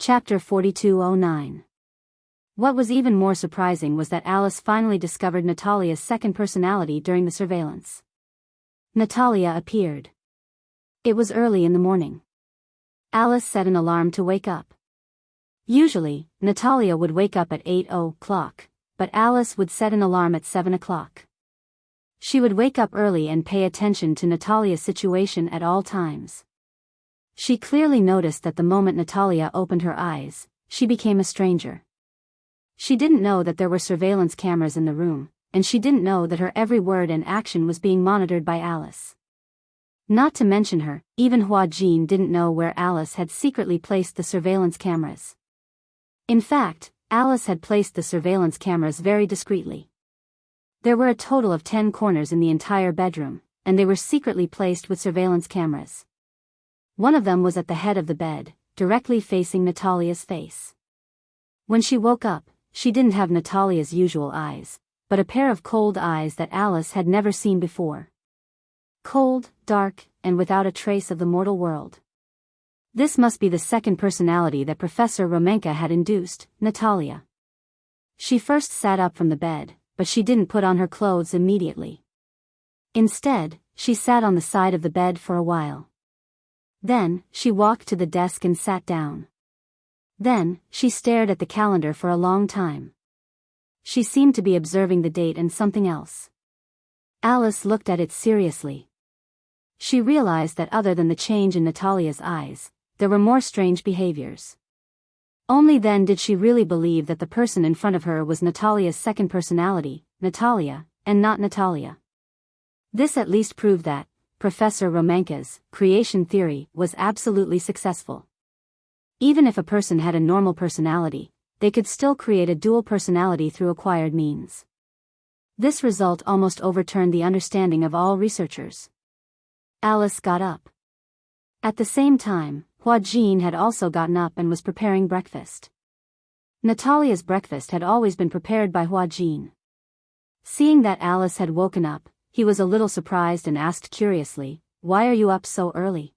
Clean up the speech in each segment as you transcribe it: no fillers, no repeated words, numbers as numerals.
Chapter 4209. What was even more surprising was that Alice finally discovered Natalia's second personality during the surveillance. Natalia appeared. It was early in the morning. Alice set an alarm to wake up. Usually, Natalia would wake up at 8 o'clock, but Alice would set an alarm at 7 o'clock. She would wake up early and pay attention to Natalia's situation at all times. She clearly noticed that the moment Natalia opened her eyes, she became a stranger. She didn't know that there were surveillance cameras in the room, and she didn't know that her every word and action was being monitored by Alice. Not to mention her, even Hua Jin didn't know where Alice had secretly placed the surveillance cameras. In fact, Alice had placed the surveillance cameras very discreetly. There were a total of 10 corners in the entire bedroom, and they were secretly placed with surveillance cameras. One of them was at the head of the bed, directly facing Natalia's face. When she woke up, she didn't have Natalia's usual eyes, but a pair of cold eyes that Alice had never seen before. Cold, dark, and without a trace of the mortal world. This must be the second personality that Professor Romenka had induced, Natalia. She first sat up from the bed, but she didn't put on her clothes immediately. Instead, she sat on the side of the bed for a while. Then, she walked to the desk and sat down. Then, she stared at the calendar for a long time. She seemed to be observing the date and something else. Alice looked at it seriously. She realized that other than the change in Natalia's eyes, there were more strange behaviors. Only then did she really believe that the person in front of her was Natalia's second personality, Natalia, and not Natalia. This at least proved that Professor Romenka's creation theory was absolutely successful. Even if a person had a normal personality, they could still create a dual personality through acquired means. This result almost overturned the understanding of all researchers. Alice got up. At the same time, Hua Jin had also gotten up and was preparing breakfast. Natalia's breakfast had always been prepared by Hua Jin. Seeing that Alice had woken up, he was a little surprised and asked curiously, "Why are you up so early?"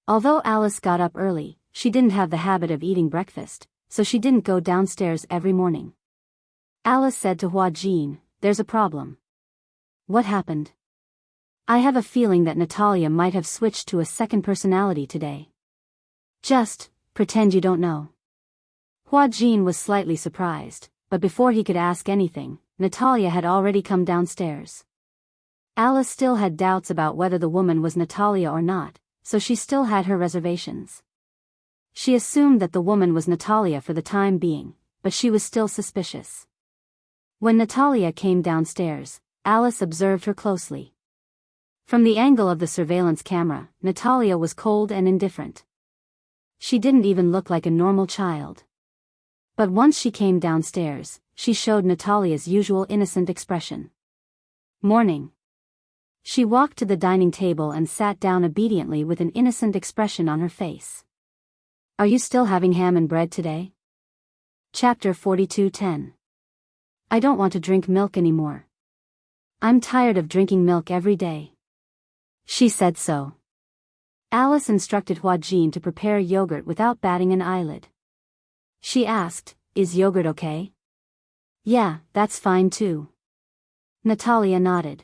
Although Alice got up early, she didn't have the habit of eating breakfast, so she didn't go downstairs every morning. Alice said to Hua Jin, "There's a problem." "What happened?" "I have a feeling that Natalia might have switched to a second personality today." "Just pretend you don't know." Hua Jin was slightly surprised, but before he could ask anything, Natalia had already come downstairs. Alice still had doubts about whether the woman was Natalia or not, so she still had her reservations. She assumed that the woman was Natalia for the time being, but she was still suspicious. When Natalia came downstairs, Alice observed her closely. From the angle of the surveillance camera, Natalia was cold and indifferent. She didn't even look like a normal child. But once she came downstairs, she showed Natalia's usual innocent expression. "Morning." She walked to the dining table and sat down obediently with an innocent expression on her face. "Are you still having ham and bread today?" Chapter 4210. I don't want to drink milk anymore. I'm tired of drinking milk every day. She said so. Alice instructed Hua Jin to prepare yogurt without batting an eyelid. She asked, "Is yogurt okay?" "Yeah, that's fine too." Natalia nodded.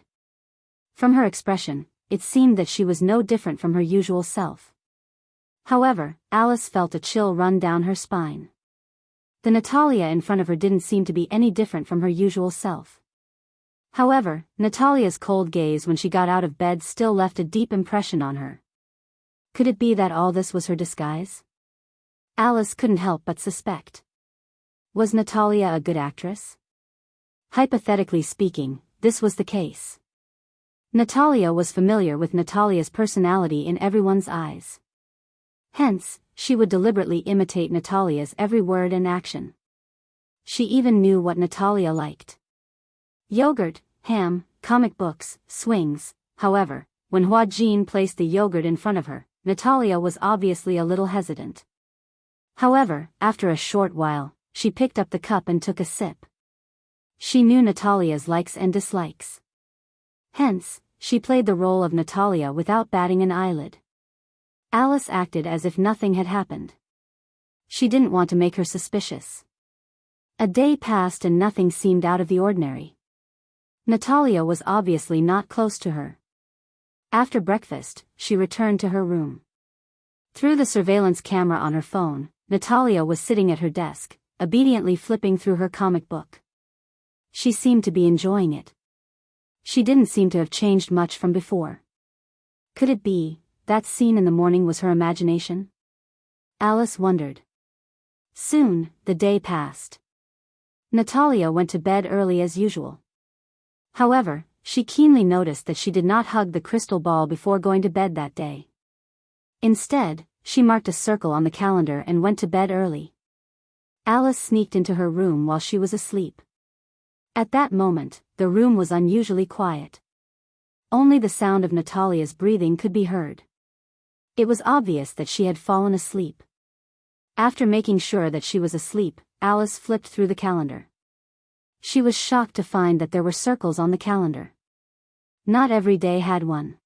From her expression, it seemed that she was no different from her usual self. However, Alice felt a chill run down her spine. The Natalia in front of her didn't seem to be any different from her usual self. However, Natalia's cold gaze when she got out of bed still left a deep impression on her. Could it be that all this was her disguise? Alice couldn't help but suspect. Was Natalia a good actress? Hypothetically speaking, this was the case. Natalia was familiar with Natalia's personality in everyone's eyes. Hence, she would deliberately imitate Natalia's every word and action. She even knew what Natalia liked. Yogurt, ham, comic books, swings. However, when Hua Jin placed the yogurt in front of her, Natalia was obviously a little hesitant. However, after a short while, she picked up the cup and took a sip. She knew Natalia's likes and dislikes. Hence, she played the role of Natalia without batting an eyelid. Alice acted as if nothing had happened. She didn't want to make her suspicious. A day passed and nothing seemed out of the ordinary. Natalia was obviously not close to her. After breakfast, she returned to her room. Through the surveillance camera on her phone, Natalia was sitting at her desk, obediently flipping through her comic book. She seemed to be enjoying it. She didn't seem to have changed much from before. Could it be that scene in the morning was her imagination? Alice wondered. Soon, the day passed. Natalia went to bed early as usual. However, she keenly noticed that she did not hug the crystal ball before going to bed that day. Instead, she marked a circle on the calendar and went to bed early. Alice sneaked into her room while she was asleep. At that moment, the room was unusually quiet. Only the sound of Natalia's breathing could be heard. It was obvious that she had fallen asleep. After making sure that she was asleep, Alice flipped through the calendar. She was shocked to find that there were circles on the calendar. Not every day had one.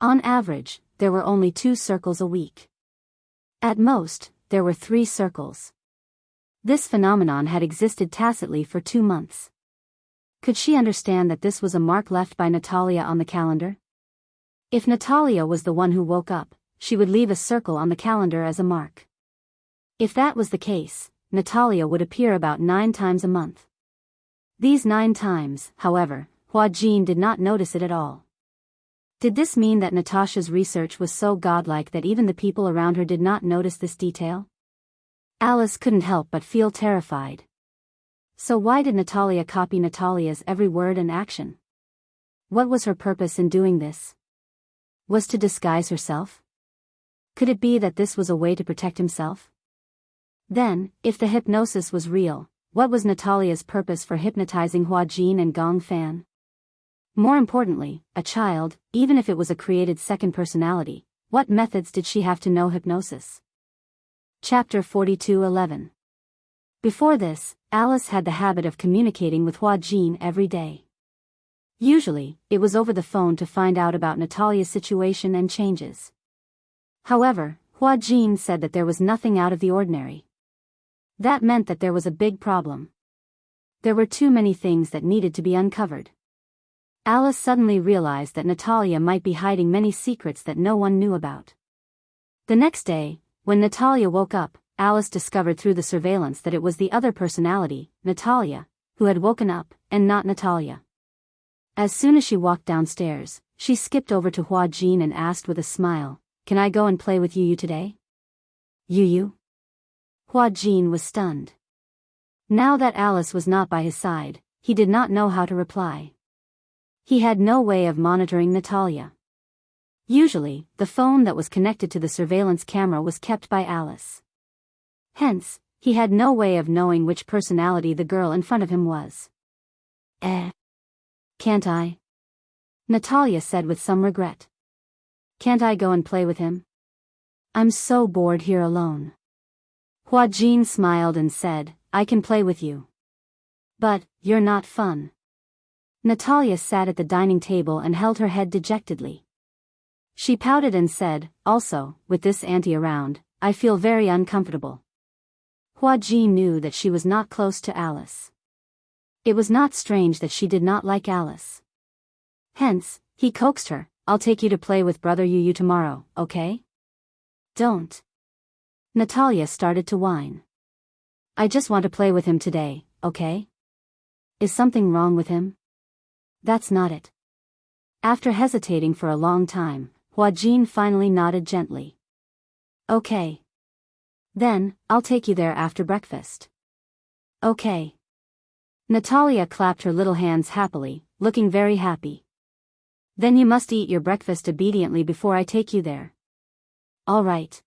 On average, there were only 2 circles a week. At most, there were 3 circles. This phenomenon had existed tacitly for 2 months. Could she understand that this was a mark left by Natalia on the calendar? If Natalia was the one who woke up, she would leave a circle on the calendar as a mark. If that was the case, Natalia would appear about 9 times a month. These 9 times, however, Huajin did not notice it at all. Did this mean that Natasha's research was so godlike that even the people around her did not notice this detail? Alice couldn't help but feel terrified. So why did Natalia copy Natalia's every word and action? What was her purpose in doing this? Was to disguise herself? Could it be that this was a way to protect himself? Then, if the hypnosis was real, what was Natalia's purpose for hypnotizing Huajin and Gong Fan? More importantly, a child, even if it was a created second personality, what methods did she have to know hypnosis? Chapter 42:11. Before this, Alice had the habit of communicating with Huajin every day. Usually, it was over the phone to find out about Natalia's situation and changes. However, Huajin said that there was nothing out of the ordinary. That meant that there was a big problem. There were too many things that needed to be uncovered. Alice suddenly realized that Natalia might be hiding many secrets that no one knew about. The next day, when Natalia woke up, Alice discovered through the surveillance that it was the other personality, Natalia, who had woken up, and not Natalia. As soon as she walked downstairs, she skipped over to Huajin and asked with a smile, "Can I go and play with Yu today?" Yu? Huajin was stunned. Now that Alice was not by his side, he did not know how to reply. He had no way of monitoring Natalia. Usually, the phone that was connected to the surveillance camera was kept by Alice. Hence, he had no way of knowing which personality the girl in front of him was. Can't I?" Natalia said with some regret. "Can't I go and play with him? I'm so bored here alone." Huajin smiled and said, "I can play with you. But, you're not fun." Natalia sat at the dining table and held her head dejectedly. She pouted and said, "Also, with this auntie around, I feel very uncomfortable." Huajin knew that she was not close to Alice. It was not strange that she did not like Alice. Hence, he coaxed her, "I'll take you to play with brother Yu tomorrow, okay?" "Don't." Natalia started to whine. "I just want to play with him today, okay? Is something wrong with him?" "That's not it." After hesitating for a long time, Huajin finally nodded gently. "Okay. Then, I'll take you there after breakfast." "Okay." Natalia clapped her little hands happily, looking very happy. "Then you must eat your breakfast obediently before I take you there." "All right."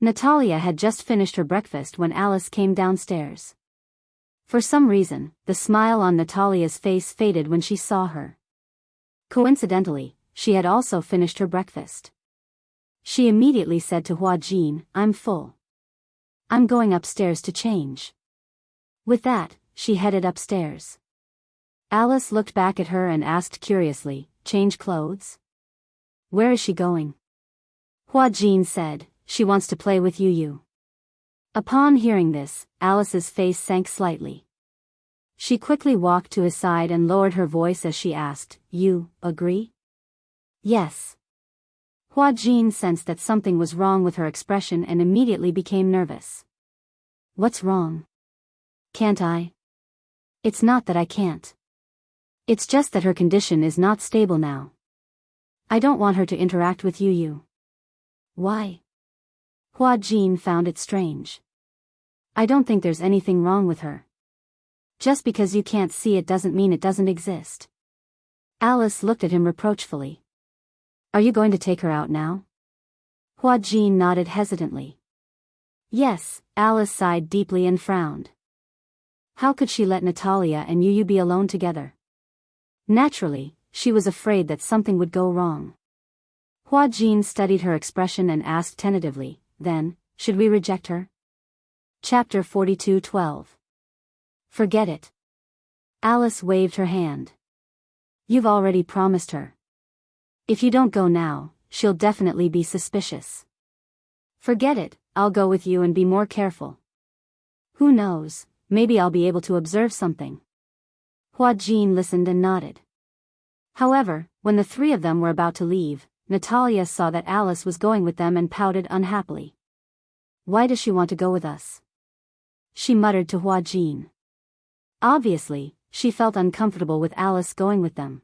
Natalia had just finished her breakfast when Alice came downstairs. For some reason, the smile on Natalia's face faded when she saw her. Coincidentally, she had also finished her breakfast. She immediately said to Huajin, "I'm full. I'm going upstairs to change." With that, she headed upstairs. Alice looked back at her and asked curiously, "Change clothes? Where is she going?" Huajin said, "She wants to play with Yu." Upon hearing this, Alice's face sank slightly. She quickly walked to his side and lowered her voice as she asked, "You agree?" "Yes." Hua Jin sensed that something was wrong with her expression and immediately became nervous. "What's wrong? Can't I?" "It's not that I can't. It's just that her condition is not stable now. I don't want her to interact with you." "Why?" Hua Jin found it strange. "I don't think there's anything wrong with her. Just because you can't see it doesn't mean it doesn't exist." Alice looked at him reproachfully. "Are you going to take her out now?" Hua Jin nodded hesitantly. "Yes." Alice sighed deeply and frowned. How could she let Natalia and Yu be alone together? Naturally, she was afraid that something would go wrong. Hua Jin studied her expression and asked tentatively, "Then, should we reject her?" Chapter 42:12. Forget it. Alice waved her hand. "You've already promised her. If you don't go now, she'll definitely be suspicious." "Forget it, I'll go with you and be more careful. Who knows, maybe I'll be able to observe something." Hua Jin listened and nodded. However, when the three of them were about to leave, Natalia saw that Alice was going with them and pouted unhappily. "Why does she want to go with us?" she muttered to Hua Jin. Obviously, she felt uncomfortable with Alice going with them.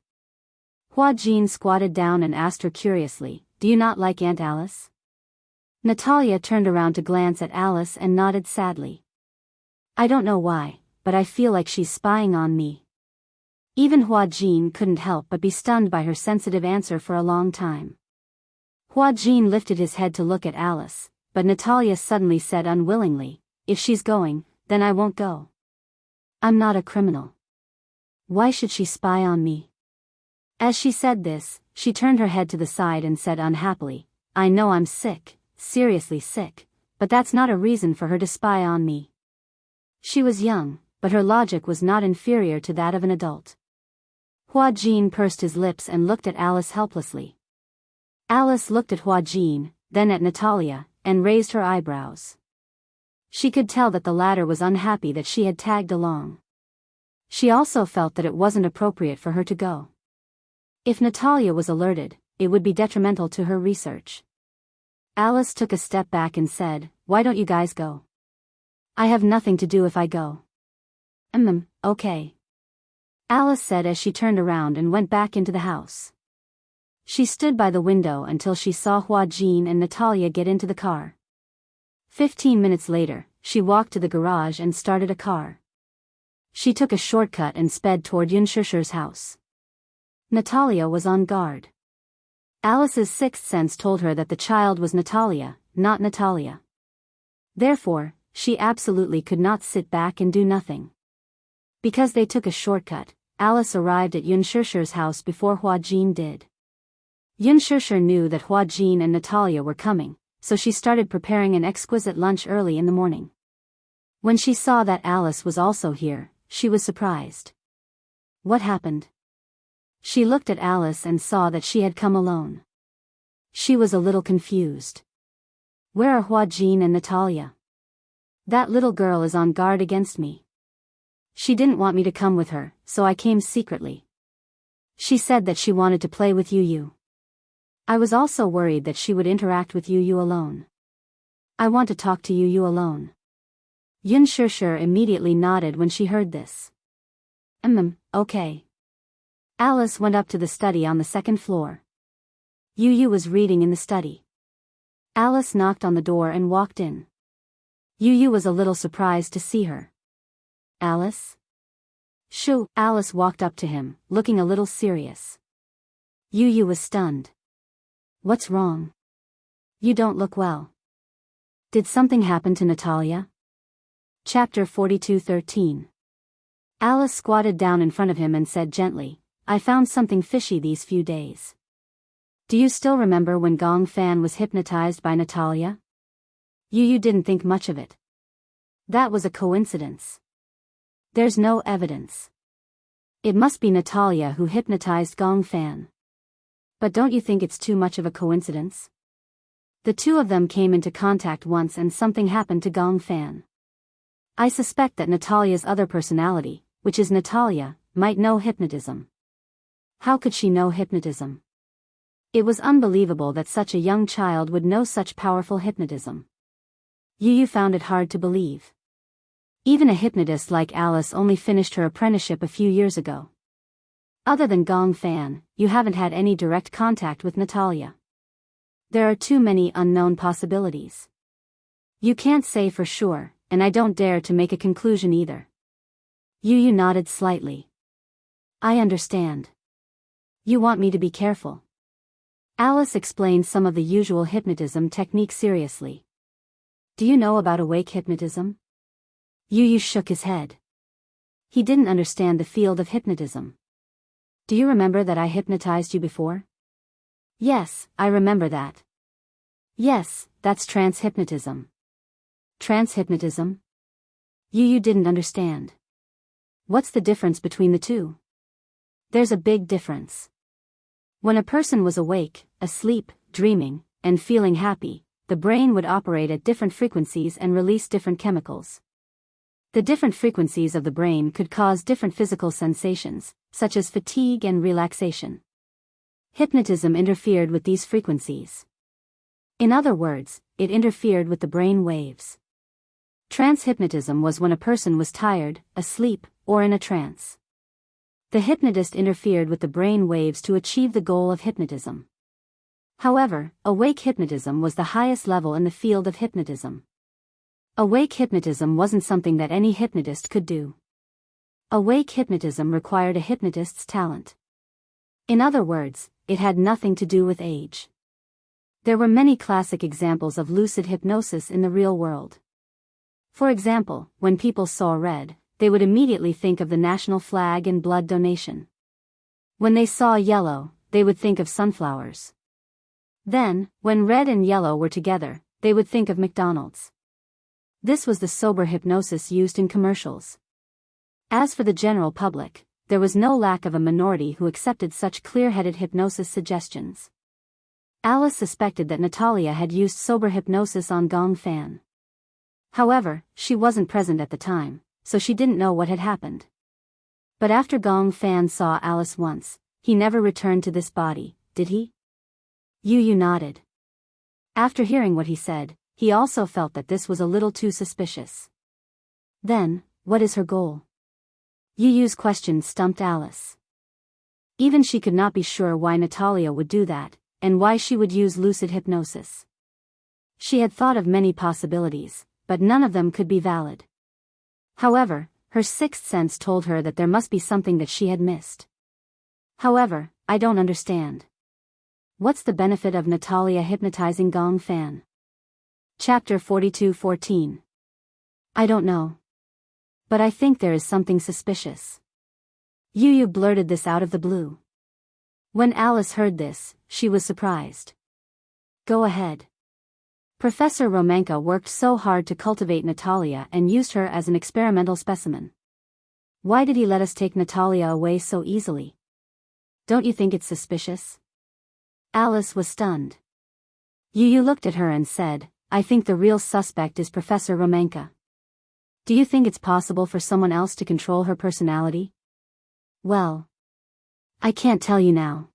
Hua Jin squatted down and asked her curiously, "Do you not like Aunt Alice?" Natalia turned around to glance at Alice and nodded sadly. "I don't know why, but I feel like she's spying on me." Even Hua Jin couldn't help but be stunned by her sensitive answer for a long time. Hua Jin lifted his head to look at Alice, but Natalia suddenly said unwillingly, "If she's going, then I won't go. I'm not a criminal. Why should she spy on me?" As she said this, she turned her head to the side and said unhappily, "I know I'm sick, seriously sick, but that's not a reason for her to spy on me." She was young, but her logic was not inferior to that of an adult. Hua Jin pursed his lips and looked at Alice helplessly. Alice looked at Hua Jin, then at Natalia, and raised her eyebrows. She could tell that the latter was unhappy that she had tagged along. She also felt that it wasn't appropriate for her to go. If Natalia was alerted, it would be detrimental to her research. Alice took a step back and said, "Why don't you guys go? I have nothing to do if I go." Okay. Alice said as she turned around and went back into the house. She stood by the window until she saw Hua Jin and Natalia get into the car. 15 minutes later, she walked to the garage and started a car. She took a shortcut and sped toward Yunshusher's house. Natalia was on guard. Alice's sixth sense told her that the child was Natalia, not Natalia. Therefore, she absolutely could not sit back and do nothing. Because they took a shortcut, Alice arrived at Yunshusher's house before Hua Jin did. Yunshusher knew that Hua Jin and Natalia were coming, so she started preparing an exquisite lunch early in the morning. When she saw that Alice was also here, she was surprised. What happened? She looked at Alice and saw that she had come alone. She was a little confused. Where are Hua Jin and Natalia? That little girl is on guard against me. She didn't want me to come with her, so I came secretly. She said that she wanted to play with Yu. I was also worried that she would interact with Yu alone. I want to talk to Yu alone. Yunshusher immediately nodded when she heard this. Okay. Alice went up to the study on the second floor. Yu was reading in the study. Alice knocked on the door and walked in. Yu was a little surprised to see her. "Alice?" "Shoo." Alice walked up to him, looking a little serious. Yu was stunned. "What's wrong? You don't look well. Did something happen to Natalia?" Chapter 42:13. Alice squatted down in front of him and said gently, "I found something fishy these few days. Do you still remember when Gong Fan was hypnotized by Natalia?" Yu didn't think much of it. That was a coincidence. There's no evidence. It must be Natalia who hypnotized Gong Fan. But don't you think it's too much of a coincidence? The two of them came into contact once and something happened to Gong Fan. I suspect that Natalia's other personality, which is Natalia, might know hypnotism. How could she know hypnotism? It was unbelievable that such a young child would know such powerful hypnotism. Yu found it hard to believe. Even a hypnotist like Alice only finished her apprenticeship a few years ago. Other than Gong Fan, you haven't had any direct contact with Natalia. There are too many unknown possibilities. You can't say for sure, and I don't dare to make a conclusion either. Yu nodded slightly. I understand. You want me to be careful. Alice explained some of the usual hypnotism techniques seriously. Do you know about awake hypnotism? Yu shook his head. He didn't understand the field of hypnotism. Do you remember that I hypnotized you before? Yes, I remember that. Yes, that's trance hypnotism. Trance hypnotism? Yu didn't understand. What's the difference between the two? There's a big difference. When a person was awake, asleep, dreaming, and feeling happy, the brain would operate at different frequencies and release different chemicals. The different frequencies of the brain could cause different physical sensations, such as fatigue and relaxation. Hypnotism interfered with these frequencies. In other words, it interfered with the brain waves. Trance hypnotism was when a person was tired, asleep, or in a trance. The hypnotist interfered with the brain waves to achieve the goal of hypnotism. However, awake hypnotism was the highest level in the field of hypnotism. Awake hypnotism wasn't something that any hypnotist could do. Awake hypnotism required a hypnotist's talent. In other words, it had nothing to do with age. There were many classic examples of lucid hypnosis in the real world. For example, when people saw red, they would immediately think of the national flag and blood donation. When they saw yellow, they would think of sunflowers. Then, when red and yellow were together, they would think of McDonald's. This was the sober hypnosis used in commercials. As for the general public, there was no lack of a minority who accepted such clear-headed hypnosis suggestions. Alice suspected that Natalia had used sober hypnosis on Gong Fan. However, she wasn't present at the time, so she didn't know what had happened. But after Gong Fan saw Alice once, he never returned to this body, did he? Yu nodded. After hearing what he said, he also felt that this was a little too suspicious. Then, what is her goal? Yu's question stumped Alice. Even she could not be sure why Natalia would do that, and why she would use lucid hypnosis. She had thought of many possibilities, but none of them could be valid. However, her sixth sense told her that there must be something that she had missed. However, I don't understand. What's the benefit of Natalia hypnotizing Gong Fan? Chapter 42:14. I don't know. But I think there is something suspicious. Yu blurted this out of the blue. When Alice heard this, she was surprised. Go ahead. Professor Romanka worked so hard to cultivate Natalia and used her as an experimental specimen. Why did he let us take Natalia away so easily? Don't you think it's suspicious? Alice was stunned. Yu looked at her and said, I think the real suspect is Professor Romanka. Do you think it's possible for someone else to control her personality? Well, I can't tell you now.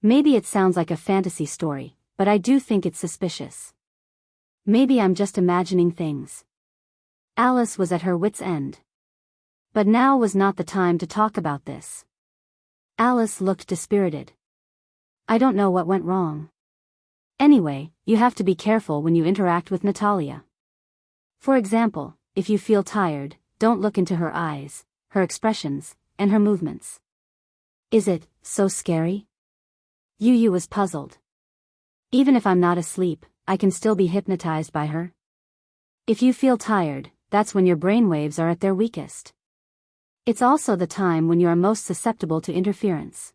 Maybe it sounds like a fantasy story, but I do think it's suspicious. Maybe I'm just imagining things. Alice was at her wit's end. But now was not the time to talk about this. Alice looked dispirited. I don't know what went wrong. Anyway, you have to be careful when you interact with Natalia. For example, if you feel tired, don't look into her eyes, her expressions, and her movements. Is it so scary? Yu was puzzled. Even if I'm not asleep, I can still be hypnotized by her. If you feel tired, that's when your brainwaves are at their weakest. It's also the time when you are most susceptible to interference.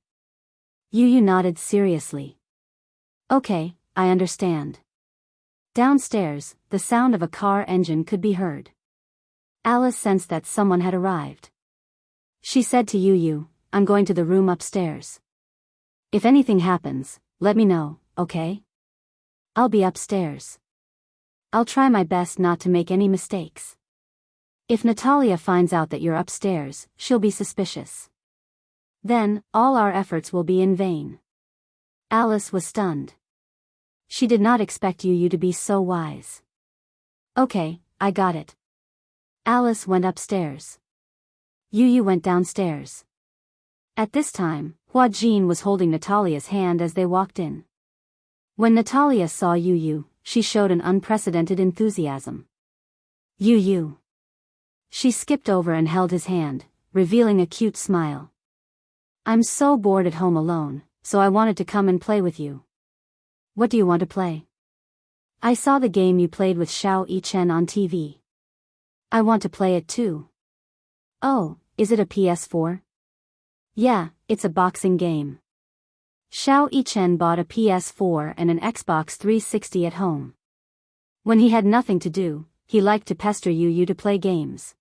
Yu nodded seriously. Okay, I understand. Downstairs, the sound of a car engine could be heard. Alice sensed that someone had arrived. She said to Yu, I'm going to the room upstairs. If anything happens, let me know, okay? I'll be upstairs. I'll try my best not to make any mistakes. If Natalia finds out that you're upstairs, she'll be suspicious. Then, all our efforts will be in vain. Alice was stunned. She did not expect Yu to be so wise. Okay, I got it. Alice went upstairs. Yu went downstairs. At this time, Hua Jin was holding Natalia's hand as they walked in. When Natalia saw Yu, she showed an unprecedented enthusiasm. Yu. She skipped over and held his hand, revealing a cute smile. I'm so bored at home alone, so I wanted to come and play with you. What do you want to play? I saw the game you played with Xiao Yichen on TV. I want to play it too. Oh, is it a PS4? Yeah, it's a boxing game. Xiao Yichen bought a PS4 and an Xbox 360 at home. When he had nothing to do, he liked to pester Yu to play games.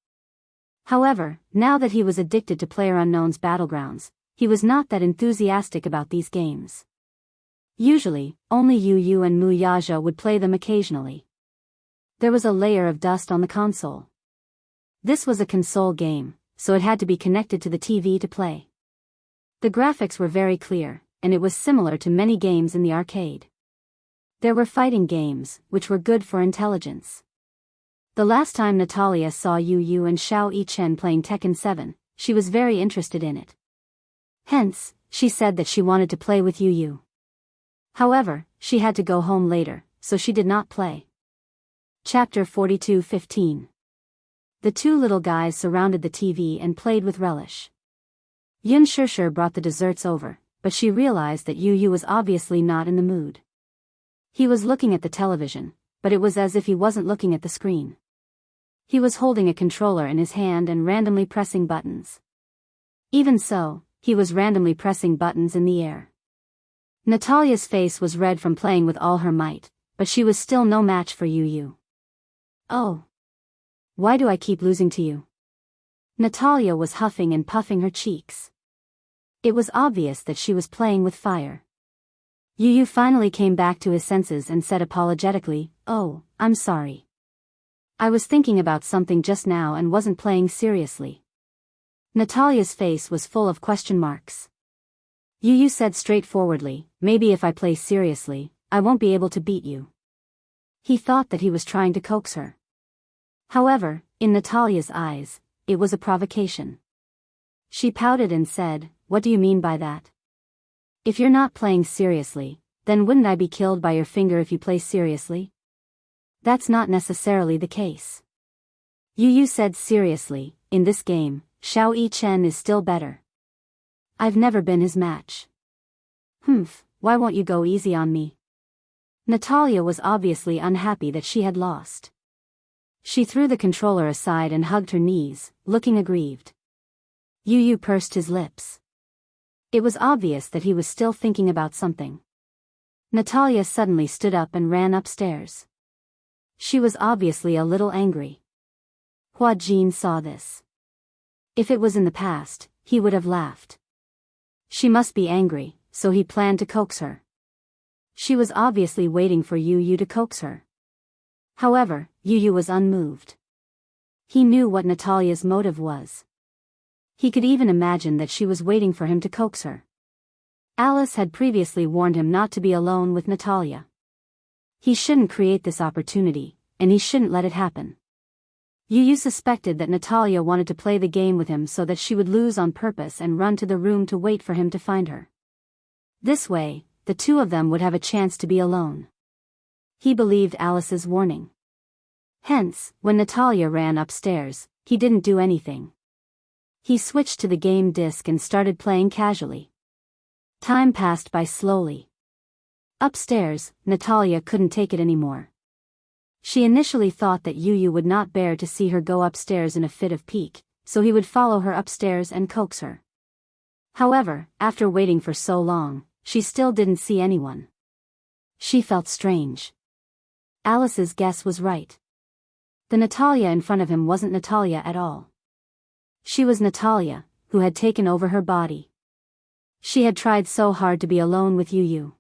However, now that he was addicted to PlayerUnknown's Battlegrounds, he was not that enthusiastic about these games. Usually, only Yu and Mu Yaja would play them occasionally. There was a layer of dust on the console. This was a console game, so it had to be connected to the TV to play. The graphics were very clear, and it was similar to many games in the arcade. There were fighting games, which were good for intelligence. The last time Natalia saw Yu and Xiao Yichen playing Tekken 7, she was very interested in it. Hence, she said that she wanted to play with Yu. However, she had to go home later, so she did not play. Chapter 42:15. The two little guys surrounded the TV and played with relish. Yun Shishir brought the desserts over, but she realized that Yu was obviously not in the mood. He was looking at the television, but it was as if he wasn't looking at the screen. He was holding a controller in his hand and randomly pressing buttons. Even so, he was randomly pressing buttons in the air. Natalia's face was red from playing with all her might, but she was still no match for Yu. Oh. Why do I keep losing to you? Natalia was huffing and puffing her cheeks. It was obvious that she was playing with fire. Yu finally came back to his senses and said apologetically, "Oh, I'm sorry. I was thinking about something just now and wasn't playing seriously." Natalia's face was full of question marks. Yu said straightforwardly, "Maybe if I play seriously, I won't be able to beat you." He thought that he was trying to coax her. However, in Natalia's eyes, it was a provocation. She pouted and said, "What do you mean by that? If you're not playing seriously, then wouldn't I be killed by your finger if you play seriously? That's not necessarily the case." Yu said seriously, "In this game, Xiao Yichen is still better. I've never been his match." Why won't you go easy on me?" Natalia was obviously unhappy that she had lost. She threw the controller aside and hugged her knees, looking aggrieved. Yu pursed his lips. It was obvious that he was still thinking about something. Natalia suddenly stood up and ran upstairs. She was obviously a little angry. Hua Jin saw this. If it was in the past, he would have laughed. She must be angry, so he planned to coax her. She was obviously waiting for Yu to coax her. However, Yu was unmoved. He knew what Natalia's motive was. He could even imagine that she was waiting for him to coax her. Alice had previously warned him not to be alone with Natalia. He shouldn't create this opportunity, and he shouldn't let it happen. Yu suspected that Natalia wanted to play the game with him so that she would lose on purpose and run to the room to wait for him to find her. This way, the two of them would have a chance to be alone. He believed Alice's warning. Hence, when Natalia ran upstairs, he didn't do anything. He switched to the game disc and started playing casually. Time passed by slowly. Upstairs, Natalia couldn't take it anymore. She initially thought that Yu would not bear to see her go upstairs in a fit of pique, so he would follow her upstairs and coax her. However, after waiting for so long, she still didn't see anyone. She felt strange. Alice's guess was right. The Natalia in front of him wasn't Natalia at all. She was Natalia, who had taken over her body. She had tried so hard to be alone with Yu.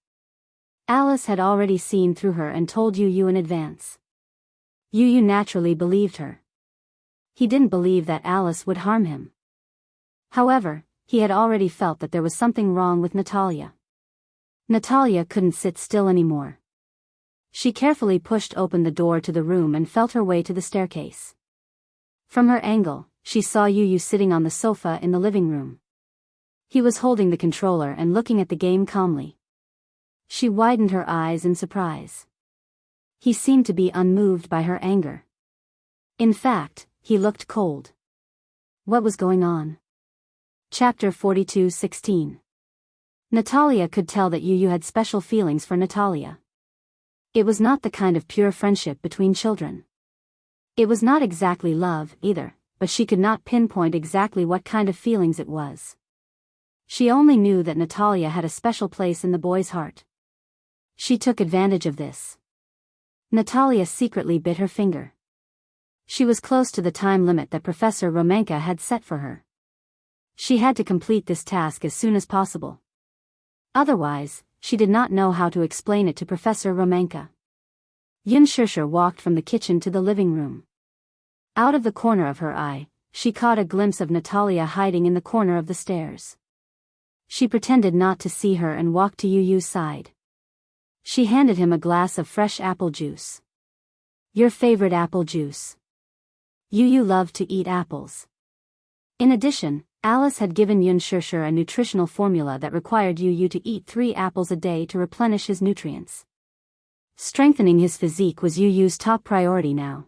Alice had already seen through her and told Yu in advance. Yu naturally believed her. He didn't believe that Alice would harm him. However, he had already felt that there was something wrong with Natalia. Natalia couldn't sit still anymore. She carefully pushed open the door to the room and felt her way to the staircase. From her angle, she saw Yu sitting on the sofa in the living room. He was holding the controller and looking at the game calmly. She widened her eyes in surprise. He seemed to be unmoved by her anger. In fact, he looked cold. What was going on? Chapter 42:16. Natalia could tell that Yu had special feelings for Natalia. It was not the kind of pure friendship between children. It was not exactly love, either, but she could not pinpoint exactly what kind of feelings it was. She only knew that Natalia had a special place in the boy's heart. She took advantage of this. Natalia secretly bit her finger. She was close to the time limit that Professor Romanka had set for her. She had to complete this task as soon as possible. Otherwise, she did not know how to explain it to Professor Romanka. Yunshusher walked from the kitchen to the living room. Out of the corner of her eye, she caught a glimpse of Natalia hiding in the corner of the stairs. She pretended not to see her and walked to Yu's side. She handed him a glass of fresh apple juice. Your favorite apple juice. Yu loved to eat apples. In addition, Alice had given Yunshusher a nutritional formula that required Yu to eat 3 apples a day to replenish his nutrients. Strengthening his physique was Yu's top priority now.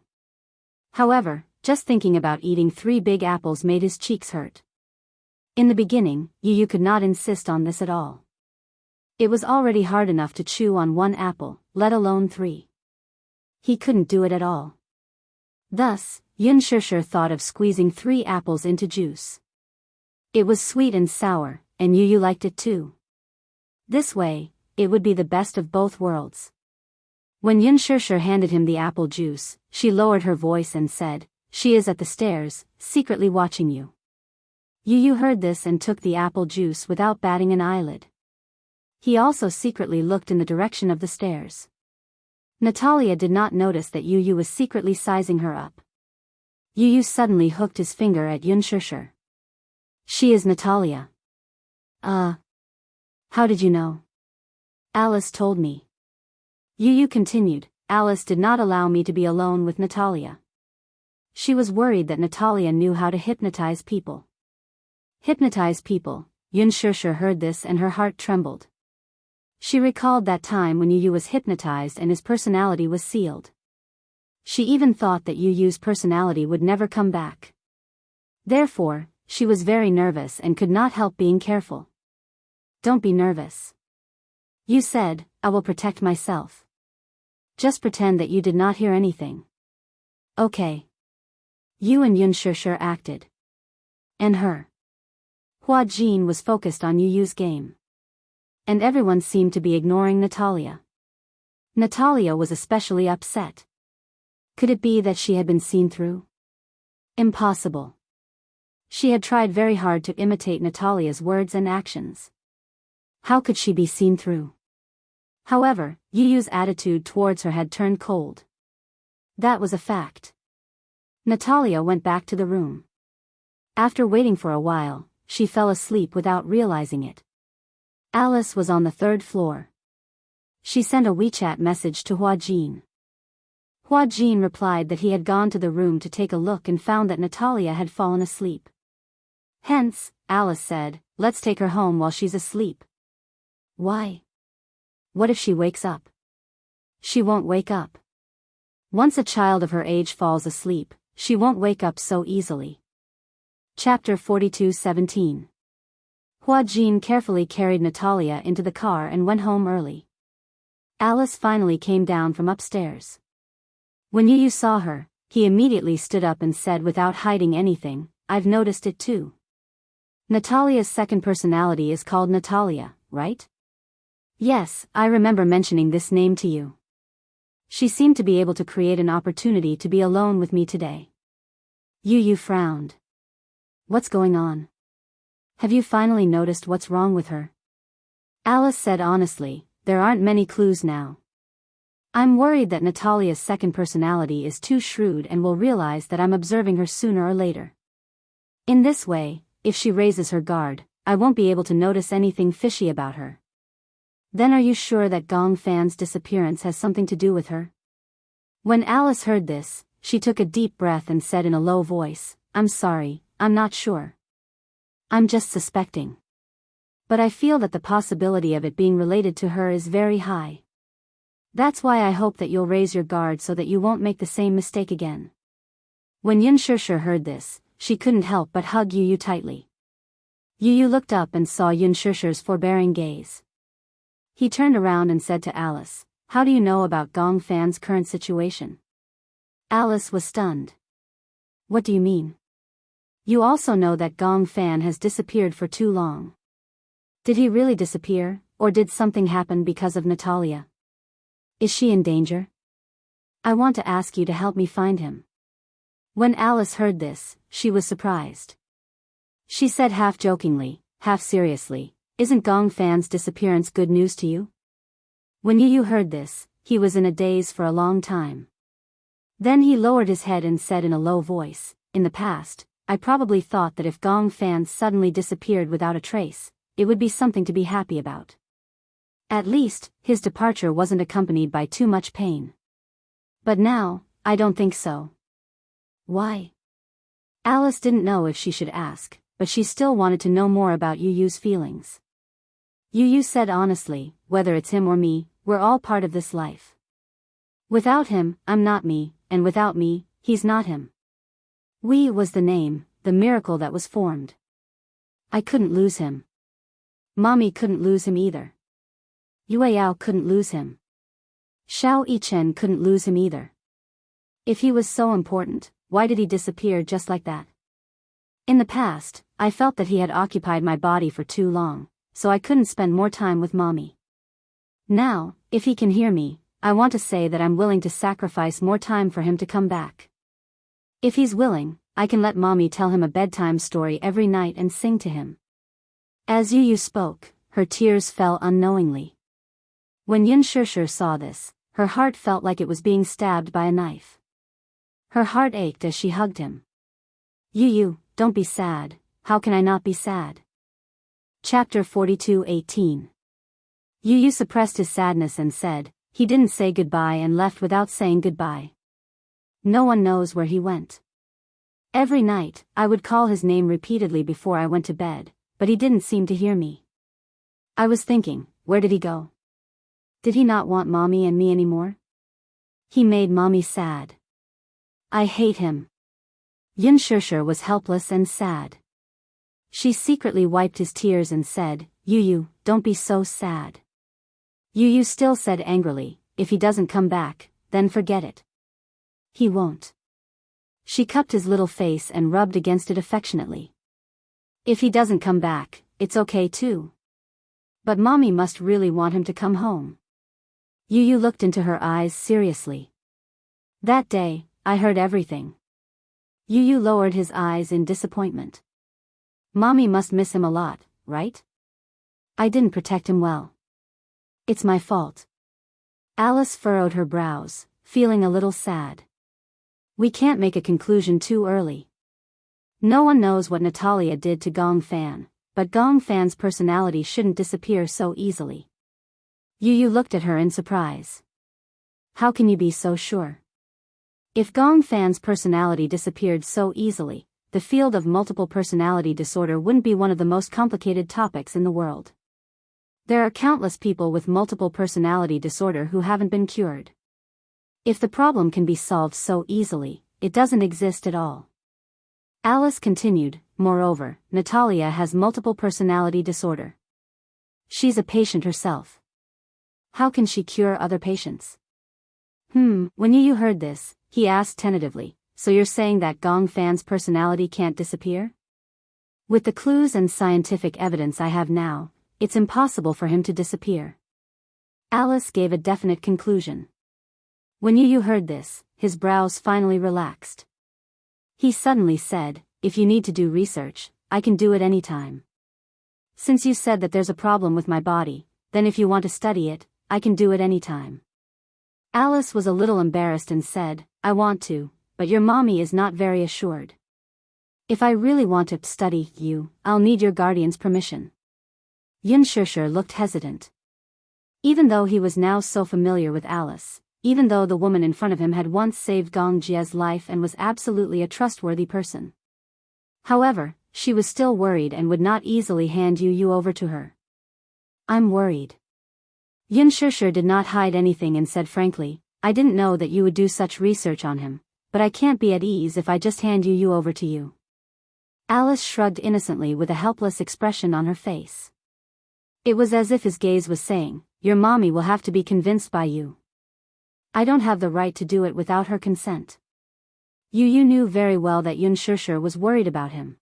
However, just thinking about eating 3 big apples made his cheeks hurt. In the beginning, Yu could not insist on this at all. It was already hard enough to chew on 1 apple, let alone 3. He couldn't do it at all. Thus, Yunshusher thought of squeezing 3 apples into juice. It was sweet and sour, and Yu liked it too. This way, it would be the best of both worlds. When Yunshusher handed him the apple juice, she lowered her voice and said, "She is at the stairs, secretly watching you." Yu heard this and took the apple juice without batting an eyelid. He also secretly looked in the direction of the stairs. Natalia did not notice that Yu was secretly sizing her up. Yu suddenly hooked his finger at Yunshusher. "She is Natalia." How did you know?" "Alice told me." Yu continued, "Alice did not allow me to be alone with Natalia. She was worried that Natalia knew how to hypnotize people." Hypnotize people. Yunshusher heard this and her heart trembled. She recalled that time when Yu was hypnotized and his personality was sealed. She even thought that Yu's personality would never come back. Therefore, she was very nervous and could not help being careful. "Don't be nervous." Yu said, "I will protect myself. Just pretend that you did not hear anything." "Okay." Yu and Yunshusher acted. And her. Hua Jin was focused on Yu's game. And everyone seemed to be ignoring Natalia. Natalia was especially upset. Could it be that she had been seen through? Impossible. She had tried very hard to imitate Natalia's words and actions. How could she be seen through? However, Yu's attitude towards her had turned cold. That was a fact. Natalia went back to the room. After waiting for a while, she fell asleep without realizing it. Alice was on the 3rd floor. She sent a WeChat message to Hua Jin. Hua Jin replied that he had gone to the room to take a look and found that Natalia had fallen asleep. Hence, Alice said, "Let's take her home while she's asleep." Why? What if she wakes up? She won't wake up. Once a child of her age falls asleep, she won't wake up so easily. Chapter 42:17. Hua Jin carefully carried Natalia into the car and went home early. Alice finally came down from upstairs. When Yu saw her, he immediately stood up and said without hiding anything, "I've noticed it too. Natalia's second personality is called Natalia, right?" "Yes, I remember mentioning this name to you. She seemed to be able to create an opportunity to be alone with me today." Yu frowned. "What's going on? Have you finally noticed what's wrong with her?" Alice said honestly, there aren't many clues now. I'm worried that Natalia's second personality is too shrewd and will realize that I'm observing her sooner or later. In this way, if she raises her guard, I won't be able to notice anything fishy about her. Then are you sure that Gong Fan's disappearance has something to do with her? When Alice heard this, she took a deep breath and said in a low voice, I'm sorry, I'm not sure. I'm just suspecting. But I feel that the possibility of it being related to her is very high. That's why I hope that you'll raise your guard so that you won't make the same mistake again. When Yunshushu heard this, she couldn't help but hug Yu tightly. Yu looked up and saw Yunshushu's forbearing gaze. He turned around and said to Alice, How do you know about Gong Fan's current situation? Alice was stunned. What do you mean? You also know that Gong Fan has disappeared for too long. Did he really disappear, or did something happen because of Natalia? Is she in danger? I want to ask you to help me find him. When Alice heard this, she was surprised. She said half jokingly, half seriously, Isn't Gong Fan's disappearance good news to you? When Yu heard this, he was in a daze for a long time. Then he lowered his head and said in a low voice, In the past, I probably thought that if Gong Fan suddenly disappeared without a trace, it would be something to be happy about. At least, his departure wasn't accompanied by too much pain. But now, I don't think so. Why? Alice didn't know if she should ask, but she still wanted to know more about Yu's feelings. Yu said honestly, whether it's him or me, we're all part of this life. Without him, I'm not me, and without me, he's not him. We was the name, the miracle that was formed. I couldn't lose him. Mommy couldn't lose him either. Yueyao couldn't lose him. Xiao Yichen couldn't lose him either. If he was so important, why did he disappear just like that? In the past, I felt that he had occupied my body for too long, so I couldn't spend more time with Mommy. Now, if he can hear me, I want to say that I'm willing to sacrifice more time for him to come back. If he's willing, I can let Mommy tell him a bedtime story every night and sing to him. As Yu spoke, her tears fell unknowingly. When Yunshushu saw this, her heart felt like it was being stabbed by a knife. Her heart ached as she hugged him. Yu, don't be sad, how can I not be sad? Chapter 42:18. Yu suppressed his sadness and said, He didn't say goodbye and left without saying goodbye. No one knows where he went. Every night, I would call his name repeatedly before I went to bed, but he didn't seem to hear me. I was thinking, where did he go? Did he not want Mommy and me anymore? He made Mommy sad. I hate him. Yunshushu was helpless and sad. She secretly wiped his tears and said, Yu, don't be so sad. Yu still said angrily, If he doesn't come back, then forget it. He won't. She cupped his little face and rubbed against it affectionately. If he doesn't come back, it's okay too. But Mommy must really want him to come home. Yu looked into her eyes seriously. That day, I heard everything. Yu lowered his eyes in disappointment. Mommy must miss him a lot, right? I didn't protect him well. It's my fault. Alice furrowed her brows, feeling a little sad. We can't make a conclusion too early. No one knows what Natalia did to Gong Fan, but Gong Fan's personality shouldn't disappear so easily. Yu looked at her in surprise. How can you be so sure? If Gong Fan's personality disappeared so easily, the field of multiple personality disorder wouldn't be one of the most complicated topics in the world. There are countless people with multiple personality disorder who haven't been cured. If the problem can be solved so easily, it doesn't exist at all. Alice continued, Moreover, Natalia has multiple personality disorder. She's a patient herself. How can she cure other patients? When Yu heard this, he asked tentatively, So you're saying that Gong Fan's personality can't disappear? With the clues and scientific evidence I have now, it's impossible for him to disappear. Alice gave a definite conclusion. When Yu heard this, his brows finally relaxed. He suddenly said, If you need to do research, I can do it anytime. Since you said that there's a problem with my body, then if you want to study it, I can do it anytime. Alice was a little embarrassed and said, I want to, but your mommy is not very assured. If I really want to study you, I'll need your guardian's permission. Yun Shishir looked hesitant. Even though he was now so familiar with Alice, even though the woman in front of him had once saved Gong Jie's life and was absolutely a trustworthy person. However, she was still worried and would not easily hand you over to her. I'm worried. Yun Shishir did not hide anything and said frankly, I didn't know that you would do such research on him, but I can't be at ease if I just hand you over to you. Alice shrugged innocently with a helpless expression on her face. It was as if his gaze was saying, your mommy will have to be convinced by you. I don't have the right to do it without her consent. You knew very well that Yun Shishir was worried about him.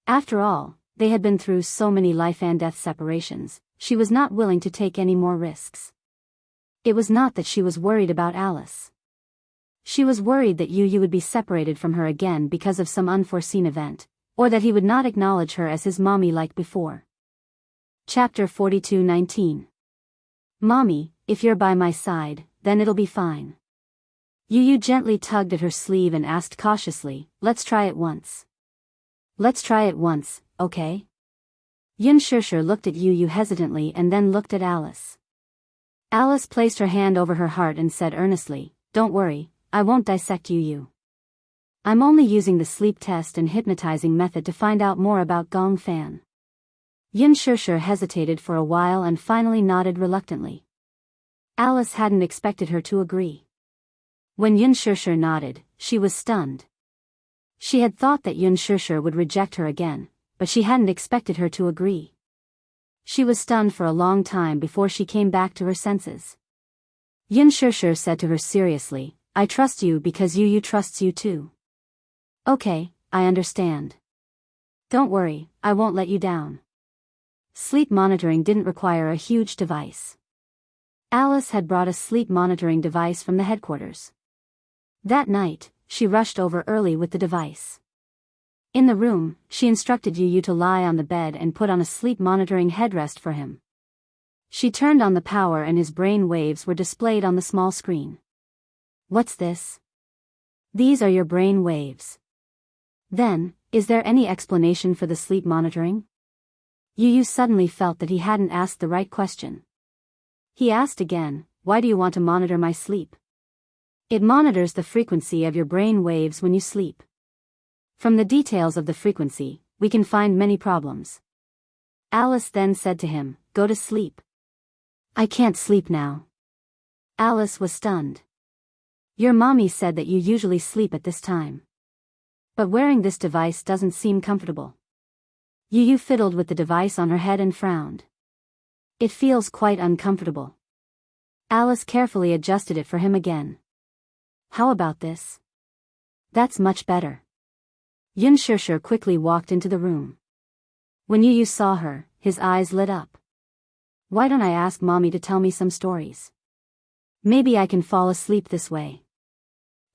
After all, they had been through so many life and death separations, she was not willing to take any more risks. It was not that she was worried about Alice. She was worried that you would be separated from her again because of some unforeseen event, or that he would not acknowledge her as his mommy like before. Chapter 42:19. Mommy, if you're by my side, then it'll be fine. Yu gently tugged at her sleeve and asked cautiously, let's try it once. Let's try it once, okay? Yun Shishir looked at Yu hesitantly and then looked at Alice. Alice placed her hand over her heart and said earnestly, don't worry, I won't dissect you. I'm only using the sleep test and hypnotizing method to find out more about Gong Fan. Yun Shishir hesitated for a while and finally nodded reluctantly. Alice hadn't expected her to agree. When Yun Shishir nodded, she was stunned. She had thought that Yun Shishir would reject her again, but she hadn't expected her to agree. She was stunned for a long time before she came back to her senses. Yun Shishir said to her seriously, I trust you because you trusts you too. Okay, I understand. Don't worry, I won't let you down. Sleep monitoring didn't require a huge device. Alice had brought a sleep monitoring device from the headquarters. That night, she rushed over early with the device. In the room, she instructed Yu to lie on the bed and put on a sleep monitoring headrest for him. She turned on the power and his brain waves were displayed on the small screen. What's this? These are your brain waves. Then, is there any explanation for the sleep monitoring? Yu suddenly felt that he hadn't asked the right question. He asked again, why do you want to monitor my sleep? It monitors the frequency of your brain waves when you sleep. From the details of the frequency, we can find many problems. Alice then said to him, go to sleep. I can't sleep now. Alice was stunned. Your mommy said that you usually sleep at this time. But wearing this device doesn't seem comfortable. Yu fiddled with the device on her head and frowned. It feels quite uncomfortable. Alice carefully adjusted it for him again. How about this? That's much better. Yun Shishir quickly walked into the room. When Yu saw her, his eyes lit up. Why don't I ask mommy to tell me some stories? Maybe I can fall asleep this way.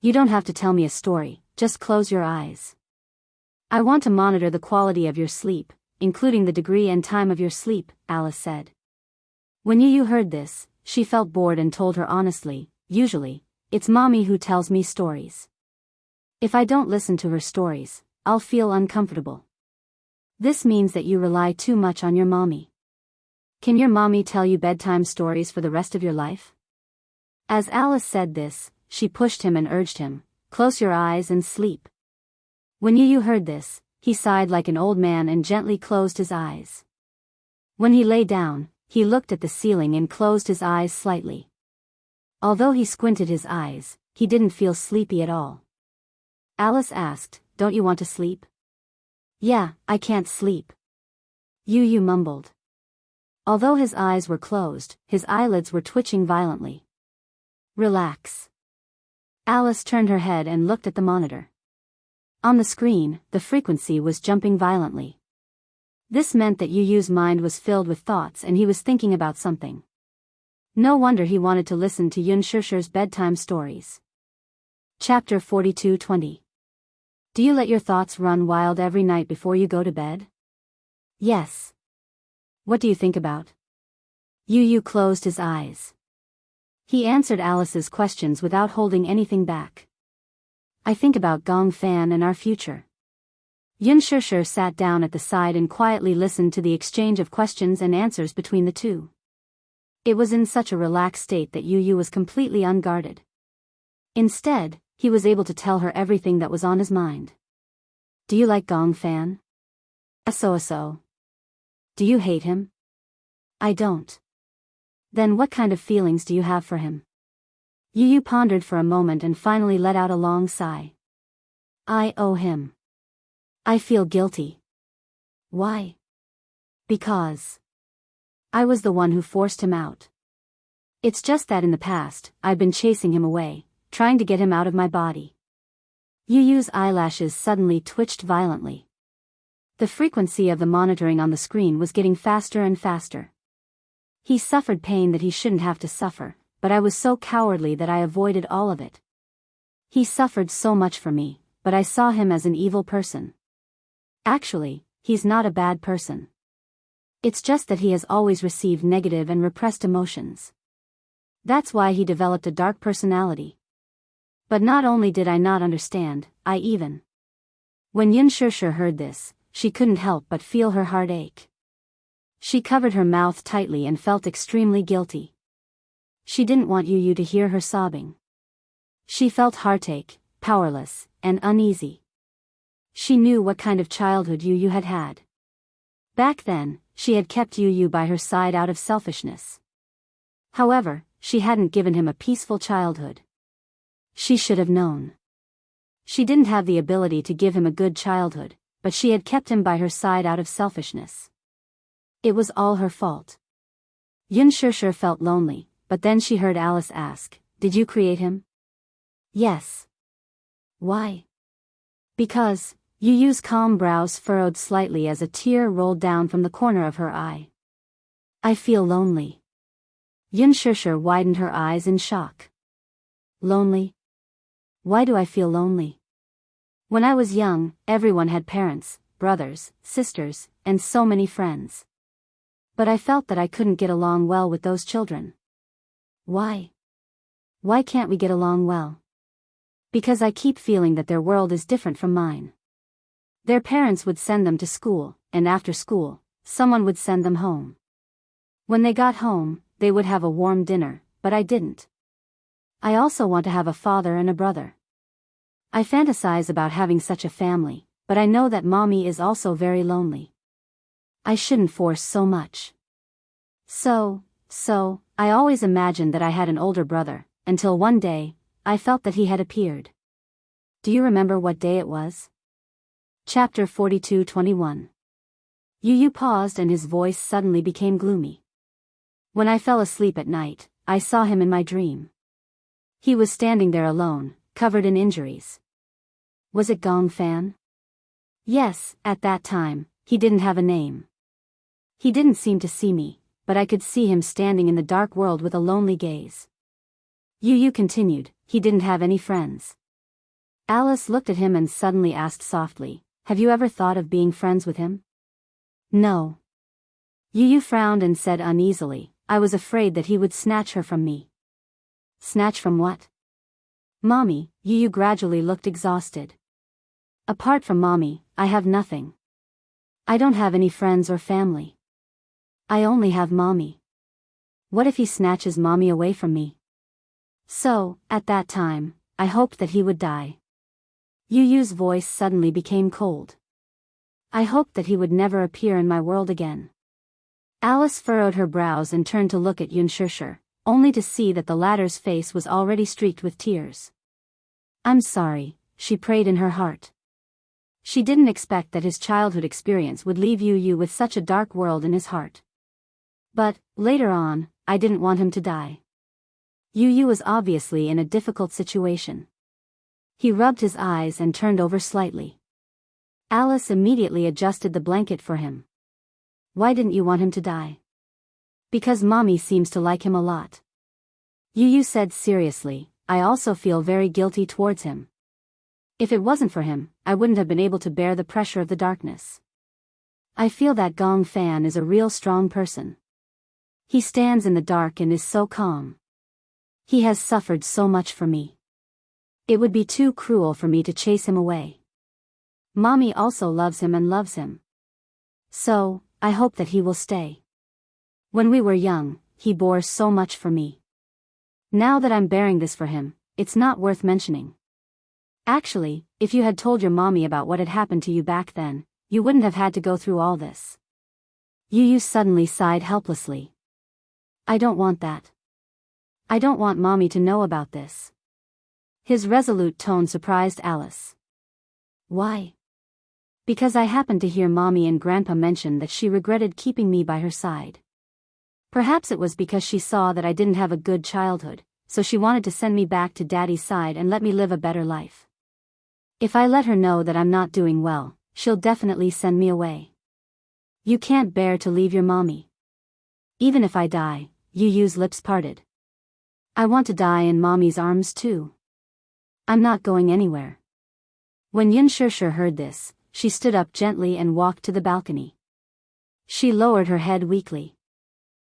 You don't have to tell me a story, just close your eyes. I want to monitor the quality of your sleep, including the degree and time of your sleep, Alice said. When Yu heard this, she felt bored and told her honestly, usually, it's mommy who tells me stories. If I don't listen to her stories, I'll feel uncomfortable. This means that you rely too much on your mommy. Can your mommy tell you bedtime stories for the rest of your life? As Alice said this, she pushed him and urged him, close your eyes and sleep. When Yu heard this, he sighed like an old man and gently closed his eyes. When he lay down, he looked at the ceiling and closed his eyes slightly. Although he squinted his eyes, he didn't feel sleepy at all. Alice asked, don't you want to sleep? Yeah, I can't sleep. Yu mumbled. Although his eyes were closed, his eyelids were twitching violently. Relax. Alice turned her head and looked at the monitor. On the screen, the frequency was jumping violently. This meant that Yu's mind was filled with thoughts and he was thinking about something. No wonder he wanted to listen to Yun Shishir's bedtime stories. Chapter 42:20. Do you let your thoughts run wild every night before you go to bed? Yes. What do you think about? Yu Yu closed his eyes. He answered Alice's questions without holding anything back. I think about Gong Fan and our future. Yun Shishir sat down at the side and quietly listened to the exchange of questions and answers between the two. It was in such a relaxed state that Yu Yu was completely unguarded. Instead, he was able to tell her everything that was on his mind. Do you like Gong Fan? So. Do you hate him? I don't. Then what kind of feelings do you have for him? Yu Yu pondered for a moment and finally let out a long sigh. I owe him. I feel guilty. Why? Because I was the one who forced him out. It's just that in the past, I've been chasing him away, trying to get him out of my body. Yu Yu's eyelashes suddenly twitched violently. The frequency of the monitoring on the screen was getting faster and faster. He suffered pain that he shouldn't have to suffer, but I was so cowardly that I avoided all of it. He suffered so much for me, but I saw him as an evil person. Actually, he's not a bad person. It's just that he has always received negative and repressed emotions. That's why he developed a dark personality. But not only did I not understand, I even. When Yun Shishir heard this, she couldn't help but feel her heart ache. She covered her mouth tightly and felt extremely guilty. She didn't want Yu Yu to hear her sobbing. She felt heartache, powerless, and uneasy. She knew what kind of childhood Yu Yu had had. Back then, she had kept Yu Yu by her side out of selfishness. However, she hadn't given him a peaceful childhood. She should have known. She didn't have the ability to give him a good childhood, but she had kept him by her side out of selfishness. It was all her fault. Yun Shishir felt lonely, but then she heard Alice ask, "Did you create him?" Yes. Why? Because, Yu Yu's calm brows furrowed slightly as a tear rolled down from the corner of her eye. I feel lonely. Yun Shishir widened her eyes in shock. Lonely? Why do I feel lonely? When I was young, everyone had parents, brothers, sisters, and so many friends. But I felt that I couldn't get along well with those children. Why? Why can't we get along well? Because I keep feeling that their world is different from mine. Their parents would send them to school, and after school, someone would send them home. When they got home, they would have a warm dinner, but I didn't. I also want to have a father and a brother. I fantasize about having such a family, but I know that mommy is also very lonely. I shouldn't force so much. So, I always imagined that I had an older brother, until one day, I felt that he had appeared. Do you remember what day it was? Chapter 42-21. Yu Yu paused and his voice suddenly became gloomy. When I fell asleep at night, I saw him in my dream. He was standing there alone, covered in injuries. Was it Gong Fan? Yes, at that time, he didn't have a name. He didn't seem to see me, but I could see him standing in the dark world with a lonely gaze. Yu Yu continued, he didn't have any friends. Alice looked at him and suddenly asked softly, have you ever thought of being friends with him? No. Yu Yu frowned and said uneasily, I was afraid that he would snatch her from me. Snatch from what? Mommy. Yu Yu gradually looked exhausted. Apart from mommy, I have nothing. I don't have any friends or family. I only have mommy. What if he snatches mommy away from me? So, at that time, I hoped that he would die. Yu Yu's voice suddenly became cold. I hoped that he would never appear in my world again. Alice furrowed her brows and turned to look at Yun Shishir, only to see that the latter's face was already streaked with tears. I'm sorry, she prayed in her heart. She didn't expect that his childhood experience would leave Yu Yu with such a dark world in his heart. But, later on, I didn't want him to die. Yu Yu was obviously in a difficult situation. He rubbed his eyes and turned over slightly. Alice immediately adjusted the blanket for him. Why didn't you want him to die? Because mommy seems to like him a lot. Yu Yu said seriously, I also feel very guilty towards him. If it wasn't for him, I wouldn't have been able to bear the pressure of the darkness. I feel that Gong Fan is a real strong person. He stands in the dark and is so calm. He has suffered so much for me. It would be too cruel for me to chase him away. Mommy also loves him and loves him. So, I hope that he will stay. When we were young, he bore so much for me. Now that I'm bearing this for him, it's not worth mentioning. Actually, if you had told your mommy about what had happened to you back then, you wouldn't have had to go through all this. Yu suddenly sighed helplessly. I don't want that. I don't want mommy to know about this. His resolute tone surprised Alice. Why? Because I happened to hear mommy and grandpa mention that she regretted keeping me by her side. Perhaps it was because she saw that I didn't have a good childhood, so she wanted to send me back to daddy's side and let me live a better life. If I let her know that I'm not doing well, she'll definitely send me away. You can't bear to leave your mommy. Even if I die, Yu's lips parted. I want to die in mommy's arms too. I'm not going anywhere. When Yunshushu heard this, she stood up gently and walked to the balcony. She lowered her head weakly.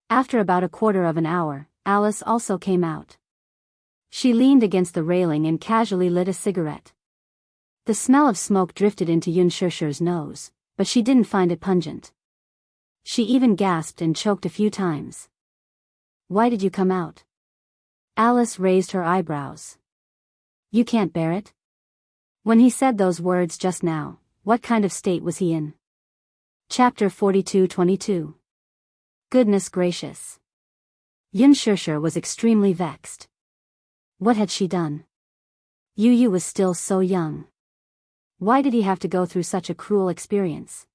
After about a quarter of an hour, Alice also came out. She leaned against the railing and casually lit a cigarette. The smell of smoke drifted into Yunshushu's nose, but she didn't find it pungent. She even gasped and choked a few times. Why did you come out? Alice raised her eyebrows. You can't bear it? When he said those words just now, what kind of state was he in? Chapter 42-22. Goodness gracious. Yunshushu was extremely vexed. What had she done? Yu was still so young. Why did he have to go through such a cruel experience?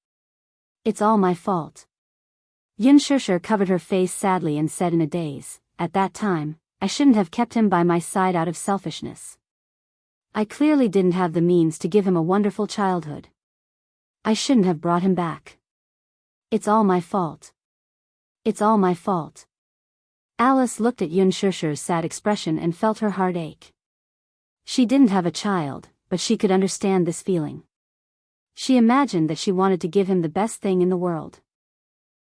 It's all my fault. Yunshushu covered her face sadly and said in a daze, at that time, I shouldn't have kept him by my side out of selfishness. I clearly didn't have the means to give him a wonderful childhood. I shouldn't have brought him back. It's all my fault. It's all my fault. Alice looked at Yunshushu's sad expression and felt her heart ache. She didn't have a child, but she could understand this feeling. She imagined that she wanted to give him the best thing in the world.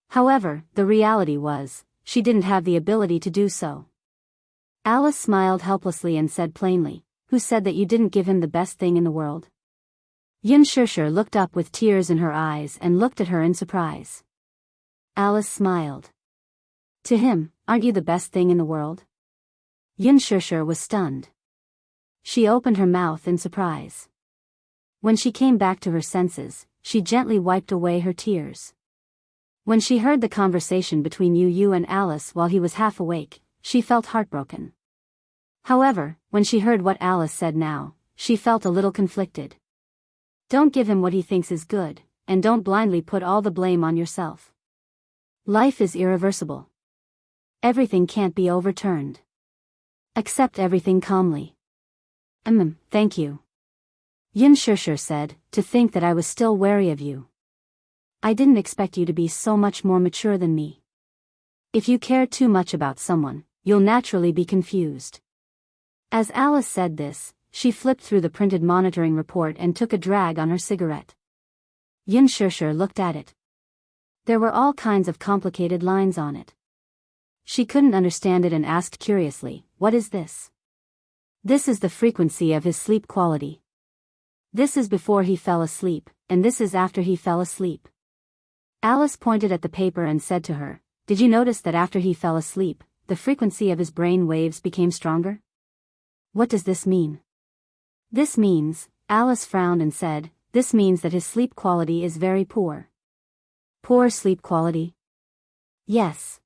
However, the reality was, she didn't have the ability to do so. Alice smiled helplessly and said plainly, Who said that you didn't give him the best thing in the world? Yunshushu looked up with tears in her eyes and looked at her in surprise. Alice smiled. To him, aren't you the best thing in the world? Yunshushu was stunned. She opened her mouth in surprise. When she came back to her senses, she gently wiped away her tears. When she heard the conversation between Yu and Alice while he was half awake, she felt heartbroken. However, when she heard what Alice said now, she felt a little conflicted. Don't give him what he thinks is good, and don't blindly put all the blame on yourself. Life is irreversible. Everything can't be overturned. Accept everything calmly. Thank you. Yunshushu said, to think that I was still wary of you. I didn't expect you to be so much more mature than me. If you care too much about someone, you'll naturally be confused. As Alice said this, she flipped through the printed monitoring report and took a drag on her cigarette. Yunshushu looked at it. There were all kinds of complicated lines on it. She couldn't understand it and asked curiously, What is this? This is the frequency of his sleep quality. This is before he fell asleep, and this is after he fell asleep. Alice pointed at the paper and said to her, Did you notice that after he fell asleep, the frequency of his brain waves became stronger? What does this mean? This means, Alice frowned and said, this means that his sleep quality is very poor. Poor sleep quality? Yes.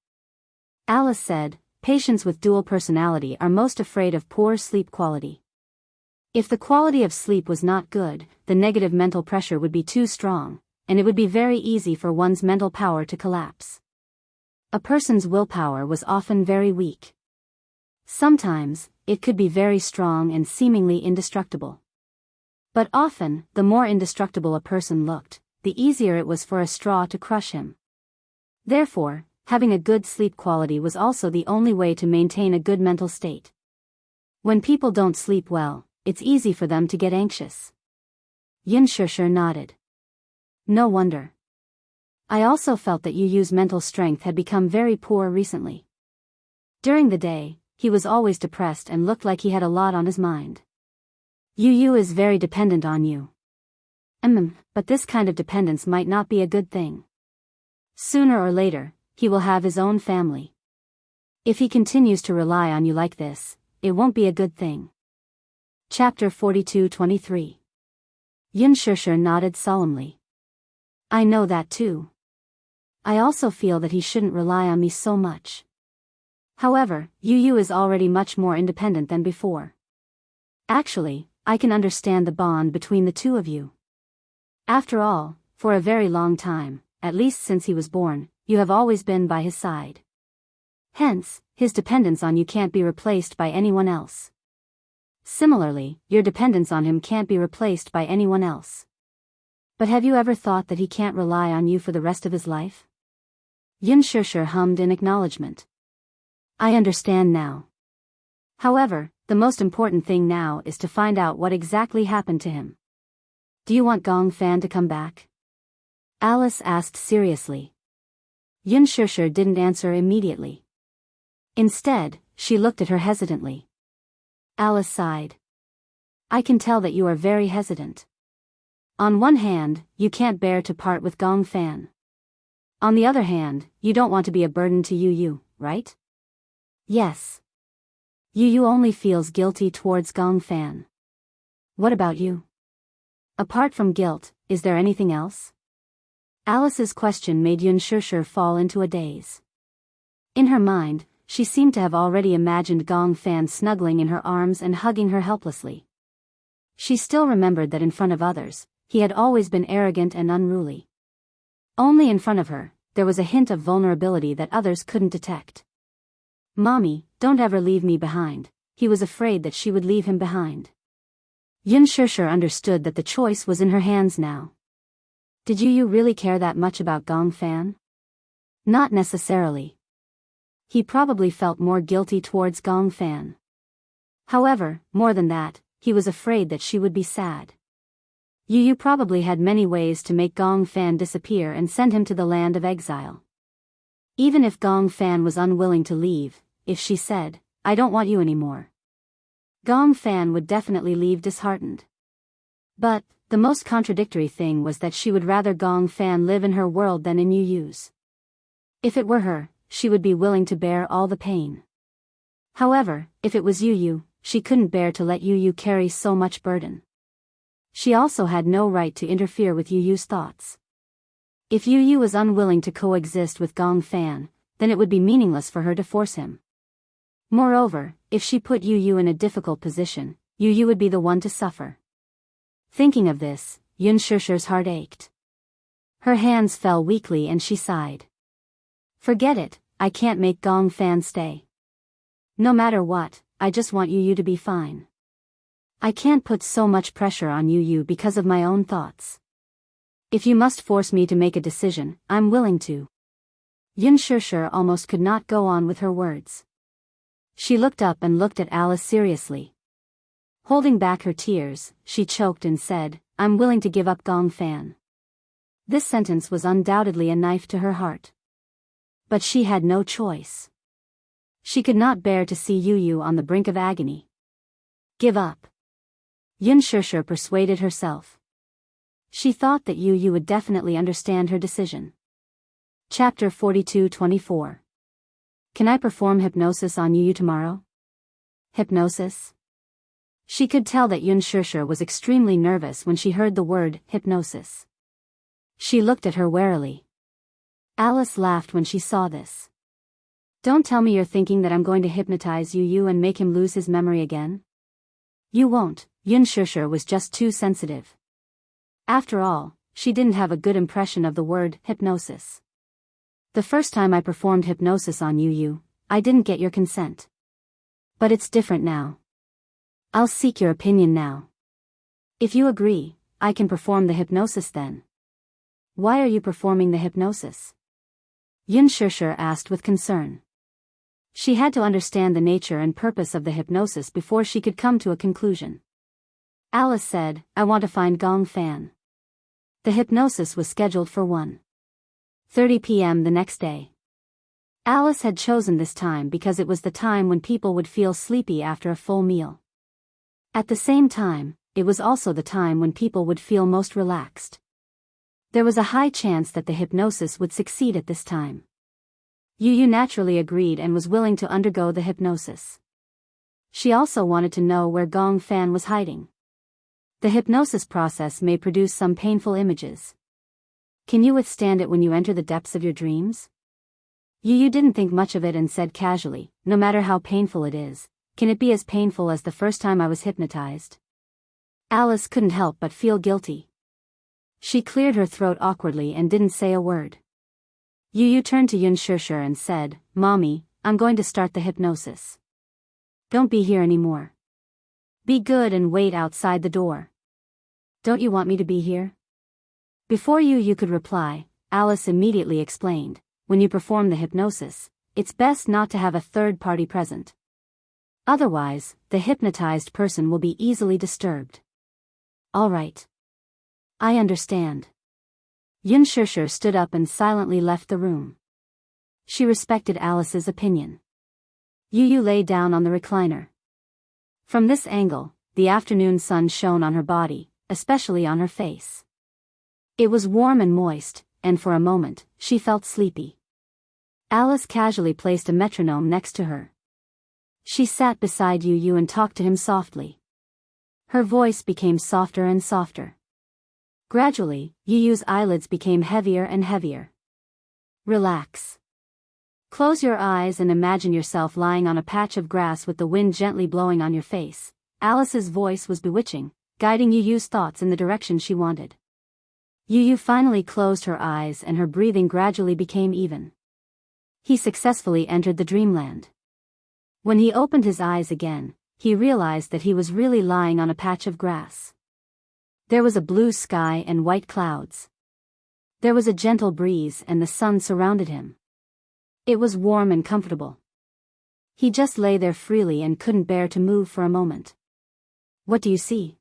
Alice said, patients with dual personality are most afraid of poor sleep quality. If the quality of sleep was not good, the negative mental pressure would be too strong, and it would be very easy for one's mental power to collapse. A person's willpower was often very weak. Sometimes, it could be very strong and seemingly indestructible. But often, the more indestructible a person looked, the easier it was for a straw to crush him. Therefore, having a good sleep quality was also the only way to maintain a good mental state. When people don't sleep well, it's easy for them to get anxious. Yunshushu nodded. No wonder. I also felt that Yu Yu's mental strength had become very poor recently. During the day, he was always depressed and looked like he had a lot on his mind. Yu Yu is very dependent on you. But this kind of dependence might not be a good thing. Sooner or later, he will have his own family. If he continues to rely on you like this, it won't be a good thing. Chapter 42-23. Yun Shishir nodded solemnly. I know that too. I also feel that he shouldn't rely on me so much. However, Yu Yu is already much more independent than before. Actually, I can understand the bond between the two of you. After all, for a very long time, at least since he was born, you have always been by his side. Hence, his dependence on you can't be replaced by anyone else. Similarly, your dependence on him can't be replaced by anyone else. But have you ever thought that he can't rely on you for the rest of his life? Yun Shishir hummed in acknowledgement. I understand now. However, the most important thing now is to find out what exactly happened to him. Do you want Gong Fan to come back? Alice asked seriously. Yun Shishir didn't answer immediately. Instead, she looked at her hesitantly. Alice sighed. I can tell that you are very hesitant. On one hand, you can't bear to part with Gong Fan. On the other hand, you don't want to be a burden to Yu Yu, right? Yes. Yu Yu only feels guilty towards Gong Fan. What about you? Apart from guilt, is there anything else? Alice's question made Yun Shishir fall into a daze. In her mind, she seemed to have already imagined Gong Fan snuggling in her arms and hugging her helplessly. She still remembered that in front of others, he had always been arrogant and unruly. Only in front of her, there was a hint of vulnerability that others couldn't detect. Mommy, don't ever leave me behind. He was afraid that she would leave him behind. Yun Shishir understood that the choice was in her hands now. Did Yu Yu really care that much about Gong Fan? Not necessarily. He probably felt more guilty towards Gong Fan. However, more than that, he was afraid that she would be sad. Yu Yu probably had many ways to make Gong Fan disappear and send him to the land of exile. Even if Gong Fan was unwilling to leave, if she said, I don't want you anymore, Gong Fan would definitely leave disheartened. But, the most contradictory thing was that she would rather Gong Fan live in her world than in Yu Yu's. If it were her, she would be willing to bear all the pain. However, if it was Yu Yu, she couldn't bear to let Yu Yu carry so much burden. She also had no right to interfere with Yu Yu's thoughts. If Yu Yu was unwilling to coexist with Gong Fan, then it would be meaningless for her to force him. Moreover, if she put Yu Yu in a difficult position, Yu Yu would be the one to suffer. Thinking of this, Yun Shishir's heart ached. Her hands fell weakly and she sighed. Forget it, I can't make Gong Fan stay. No matter what, I just want Yu Yu to be fine. I can't put so much pressure on Yu Yu because of my own thoughts. If you must force me to make a decision, I'm willing to. Yun Shishir almost could not go on with her words. She looked up and looked at Alice seriously. Holding back her tears, she choked and said, I'm willing to give up Gong Fan. This sentence was undoubtedly a knife to her heart. But she had no choice. She could not bear to see Yu Yu on the brink of agony. Give up. Yun Shishir persuaded herself. She thought that Yu Yu would definitely understand her decision. Chapter 42-24. Can I perform hypnosis on Yu Yu tomorrow? Hypnosis? She could tell that Yun Shishir was extremely nervous when she heard the word hypnosis. She looked at her warily. Alice laughed when she saw this. Don't tell me you're thinking that I'm going to hypnotize Yu Yu and make him lose his memory again? You won't. Yun Shishir was just too sensitive. After all, she didn't have a good impression of the word hypnosis. The first time I performed hypnosis on Yu Yu, I didn't get your consent. But it's different now. I'll seek your opinion now. If you agree, I can perform the hypnosis then. Why are you performing the hypnosis? Yun Shishir asked with concern. She had to understand the nature and purpose of the hypnosis before she could come to a conclusion. Alice said, I want to find Gong Fan. The hypnosis was scheduled for 1. 8:30 p.m. the next day. Alice had chosen this time because it was the time when people would feel sleepy after a full meal. At the same time, it was also the time when people would feel most relaxed. There was a high chance that the hypnosis would succeed at this time. Yu naturally agreed and was willing to undergo the hypnosis. She also wanted to know where Gong Fan was hiding. The hypnosis process may produce some painful images. Can you withstand it when you enter the depths of your dreams? Yu didn't think much of it and said casually, no matter how painful it is, can it be as painful as the first time I was hypnotized? Alice couldn't help but feel guilty. She cleared her throat awkwardly and didn't say a word. Yu turned to Yun Shishir and said, Mommy, I'm going to start the hypnosis. Don't be here anymore. Be good and wait outside the door. Don't you want me to be here? Before Yu could reply, Alice immediately explained, when you perform the hypnosis, it's best not to have a third party present. Otherwise, the hypnotized person will be easily disturbed. All right. I understand. Yun Shishir stood up and silently left the room. She respected Alice's opinion. Yu lay down on the recliner. From this angle, the afternoon sun shone on her body, especially on her face. It was warm and moist, and for a moment, she felt sleepy. Alice casually placed a metronome next to her. She sat beside Yu and talked to him softly. Her voice became softer and softer. Gradually, Yu's eyelids became heavier and heavier. Relax. Close your eyes and imagine yourself lying on a patch of grass with the wind gently blowing on your face. Alice's voice was bewitching, guiding Yu's thoughts in the direction she wanted. Yu finally closed her eyes and her breathing gradually became even. He successfully entered the dreamland. When he opened his eyes again, he realized that he was really lying on a patch of grass. There was a blue sky and white clouds. There was a gentle breeze and the sun surrounded him. It was warm and comfortable. He just lay there freely and couldn't bear to move for a moment. What do you see?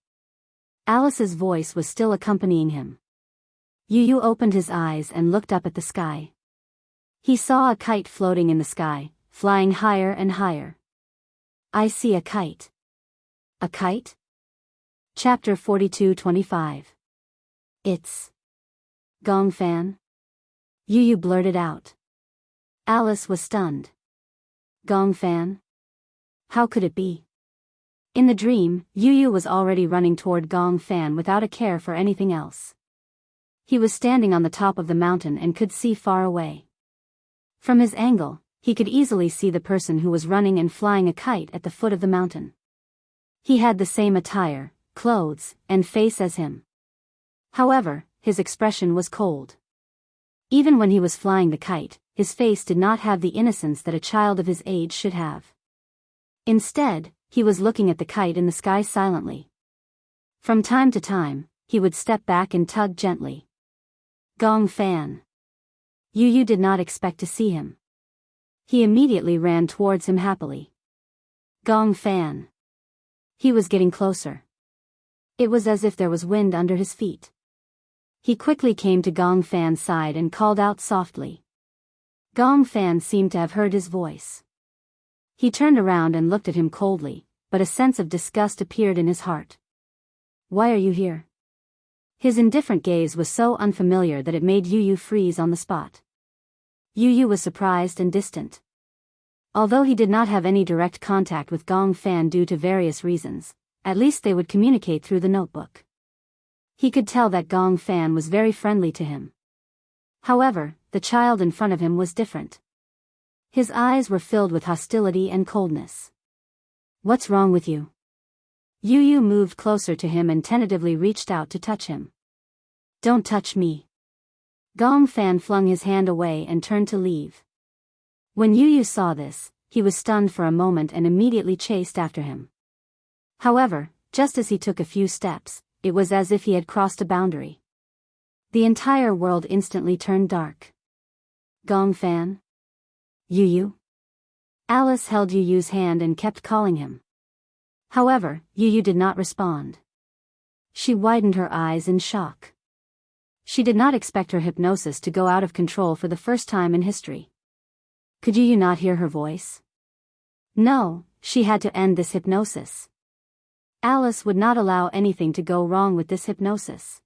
Alice's voice was still accompanying him. Yu opened his eyes and looked up at the sky. He saw a kite floating in the sky, flying higher and higher. I see a kite. A kite? Chapter 42-25. It's Gong Fan? Yu blurted out. Alice was stunned. Gong Fan? How could it be? In the dream, Yu was already running toward Gong Fan without a care for anything else. He was standing on the top of the mountain and could see far away. From his angle, he could easily see the person who was running and flying a kite at the foot of the mountain. He had the same attire, clothes, and face as him. However, his expression was cold. Even when he was flying the kite, his face did not have the innocence that a child of his age should have. Instead, he was looking at the kite in the sky silently. From time to time, he would step back and tug gently. Gong Fan. Yu did not expect to see him. He immediately ran towards him happily. Gong Fan. He was getting closer. It was as if there was wind under his feet. He quickly came to Gong Fan's side and called out softly. Gong Fan seemed to have heard his voice. He turned around and looked at him coldly, but a sense of disgust appeared in his heart. Why are you here? His indifferent gaze was so unfamiliar that it made Yu freeze on the spot. Yu was surprised and distant. Although he did not have any direct contact with Gong Fan due to various reasons, at least they would communicate through the notebook. He could tell that Gong Fan was very friendly to him. However, the child in front of him was different. His eyes were filled with hostility and coldness. What's wrong with you? Yu moved closer to him and tentatively reached out to touch him. Don't touch me. Gong Fan flung his hand away and turned to leave. When Yu saw this, he was stunned for a moment and immediately chased after him. However, just as he took a few steps, it was as if he had crossed a boundary. The entire world instantly turned dark. Gong Fan? Yu? Alice held Yu's hand and kept calling him. However, Yu did not respond. She widened her eyes in shock. She did not expect her hypnosis to go out of control for the first time in history. Could you not hear her voice? No, she had to end this hypnosis. Alice would not allow anything to go wrong with this hypnosis.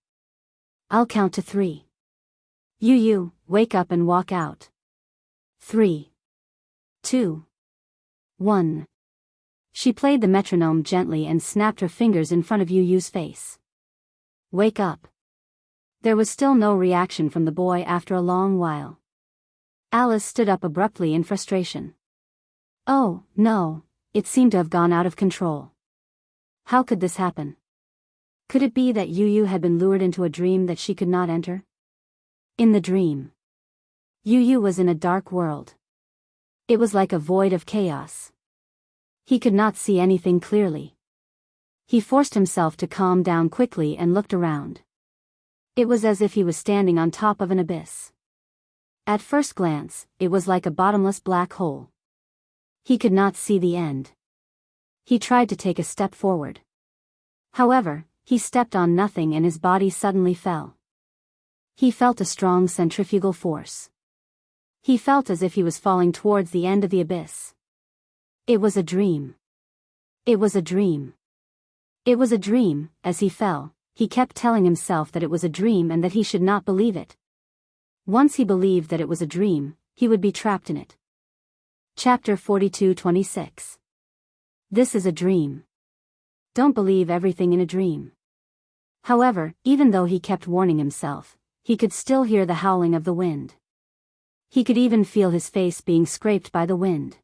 I'll count to 3. You, wake up and walk out. 3, 2, 1. She played the metronome gently and snapped her fingers in front of Yu's face. Wake up. There was still no reaction from the boy after a long while. Alice stood up abruptly in frustration. Oh, no, it seemed to have gone out of control. How could this happen? Could it be that Yu had been lured into a dream that she could not enter? In the dream, Yu was in a dark world. It was like a void of chaos. He could not see anything clearly. He forced himself to calm down quickly and looked around. It was as if he was standing on top of an abyss. At first glance, it was like a bottomless black hole. He could not see the end. He tried to take a step forward. However, he stepped on nothing and his body suddenly fell. He felt a strong centrifugal force. He felt as if he was falling towards the end of the abyss. It was a dream. It was a dream. It was a dream. As he fell, he kept telling himself that it was a dream and that he should not believe it. Once he believed that it was a dream, he would be trapped in it. Chapter 42:26. This is a dream. Don't believe everything in a dream. However, even though he kept warning himself, he could still hear the howling of the wind. He could even feel his face being scraped by the wind.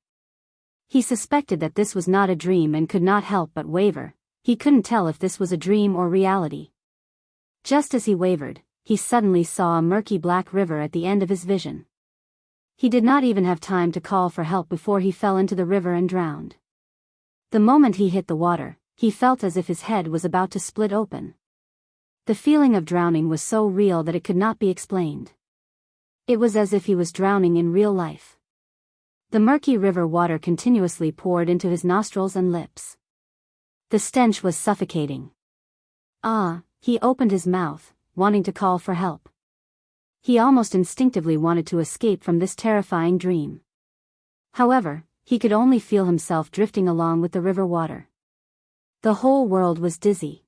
He suspected that this was not a dream and could not help but waver. He couldn't tell if this was a dream or reality. Just as he wavered, he suddenly saw a murky black river at the end of his vision. He did not even have time to call for help before he fell into the river and drowned. The moment he hit the water, he felt as if his head was about to split open. The feeling of drowning was so real that it could not be explained. It was as if he was drowning in real life. The murky river water continuously poured into his nostrils and lips. The stench was suffocating. He opened his mouth, wanting to call for help. He almost instinctively wanted to escape from this terrifying dream. However, he could only feel himself drifting along with the river water. The whole world was dizzy.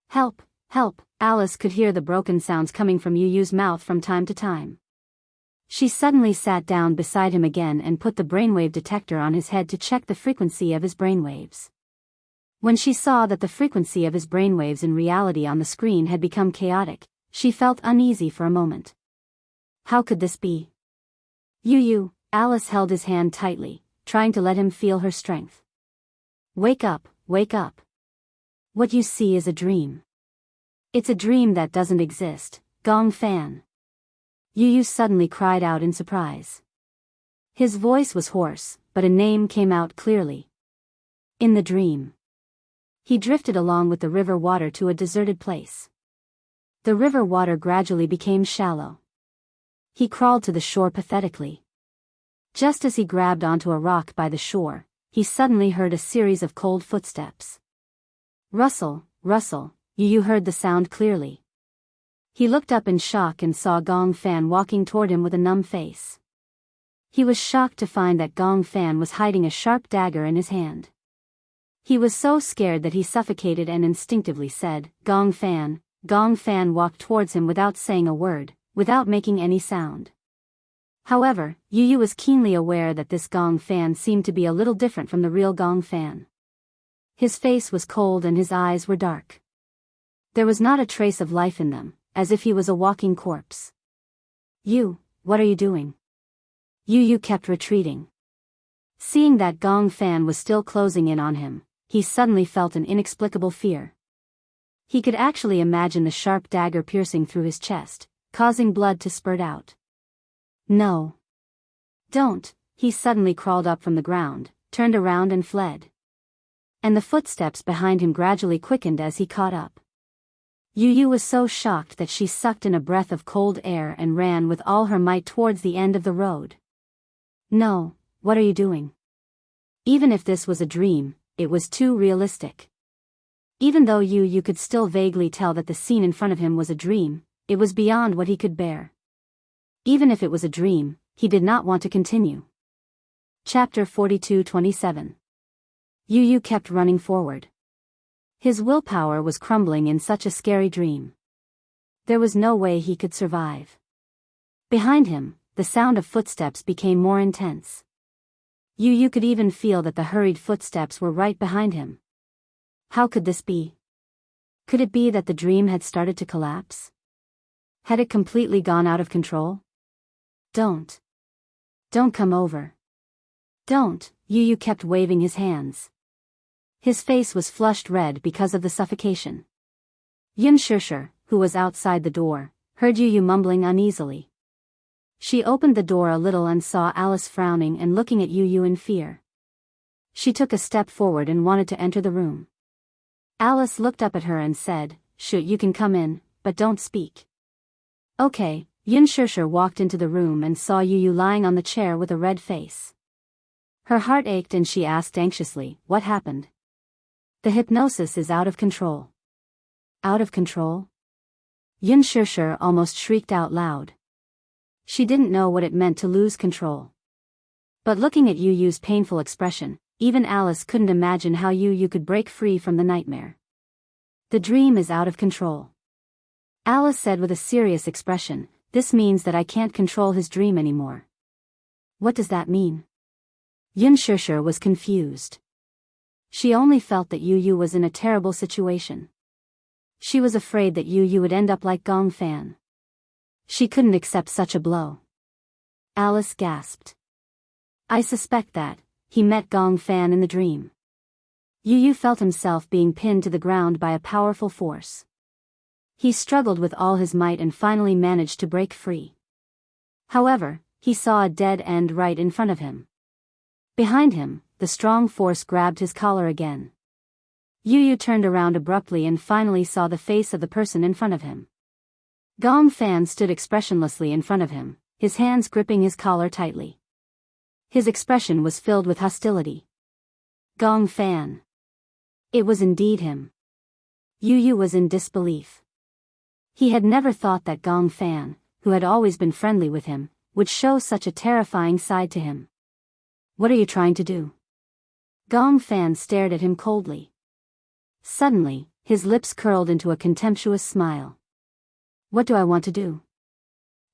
Help, help, Alice could hear the broken sounds coming from Yu's mouth from time to time. She suddenly sat down beside him again and put the brainwave detector on his head to check the frequency of his brainwaves. When she saw that the frequency of his brainwaves in reality on the screen had become chaotic, she felt uneasy for a moment. How could this be? Yu, Alice held his hand tightly, trying to let him feel her strength. Wake up, wake up. What you see is a dream. It's a dream that doesn't exist, Gong Fan. Yu suddenly cried out in surprise. His voice was hoarse, but a name came out clearly. In the dream, he drifted along with the river water to a deserted place. The river water gradually became shallow. He crawled to the shore pathetically. Just as he grabbed onto a rock by the shore, he suddenly heard a series of cold footsteps. Rustle, rustle, Yu heard the sound clearly. He looked up in shock and saw Gong Fan walking toward him with a numb face. He was shocked to find that Gong Fan was hiding a sharp dagger in his hand. He was so scared that he suffocated and instinctively said, Gong Fan. Gong Fan walked towards him without saying a word, without making any sound. However, Yu was keenly aware that this Gong Fan seemed to be a little different from the real Gong Fan. His face was cold and his eyes were dark. There was not a trace of life in them, as if he was a walking corpse. Yu, what are you doing? Yu kept retreating. Seeing that Gong Fan was still closing in on him, he suddenly felt an inexplicable fear. He could actually imagine the sharp dagger piercing through his chest, causing blood to spurt out. No. Don't, he suddenly crawled up from the ground, turned around and fled. And the footsteps behind him gradually quickened as he caught up. Yu was so shocked that she sucked in a breath of cold air and ran with all her might towards the end of the road. No, what are you doing? Even if this was a dream, it was too realistic. Even though Yu could still vaguely tell that the scene in front of him was a dream, it was beyond what he could bear. Even if it was a dream, he did not want to continue. Chapter 42:27. Yu Yu kept running forward. His willpower was crumbling in such a scary dream. There was no way he could survive. Behind him, the sound of footsteps became more intense. Yu Yu could even feel that the hurried footsteps were right behind him. How could this be? Could it be that the dream had started to collapse? Had it completely gone out of control? Don't come over. Don't, Yu Yu kept waving his hands. His face was flushed red because of the suffocation. Yun Shishir, who was outside the door, heard Yu Yu mumbling uneasily. She opened the door a little and saw Alice frowning and looking at Yu Yu in fear. She took a step forward and wanted to enter the room. Alice looked up at her and said, "Sure, you can come in, but don't speak." Okay, Yun Shishir walked into the room and saw Yu Yu lying on the chair with a red face. Her heart ached and she asked anxiously, "What happened?" "The hypnosis is out of control." Out of control? Yun Shishir almost shrieked out loud. She didn't know what it meant to lose control. But looking at Yu Yu's painful expression, even Alice couldn't imagine how Yu Yu could break free from the nightmare. "The dream is out of control," Alice said with a serious expression. "This means that I can't control his dream anymore." "What does that mean?" Yun Shishir was confused. She only felt that Yu Yu was in a terrible situation. She was afraid that Yu Yu would end up like Gong Fan. She couldn't accept such a blow. Alice gasped. "I suspect that he met Gong Fan in the dream." Yu Yu felt himself being pinned to the ground by a powerful force. He struggled with all his might and finally managed to break free. However, he saw a dead end right in front of him. Behind him, the strong force grabbed his collar again. Yu Yu turned around abruptly and finally saw the face of the person in front of him. Gong Fan stood expressionlessly in front of him, his hands gripping his collar tightly. His expression was filled with hostility. Gong Fan. It was indeed him. Yu Yu was in disbelief. He had never thought that Gong Fan, who had always been friendly with him, would show such a terrifying side to him. "What are you trying to do?" Gong Fan stared at him coldly. Suddenly, his lips curled into a contemptuous smile. "What do I want to do?"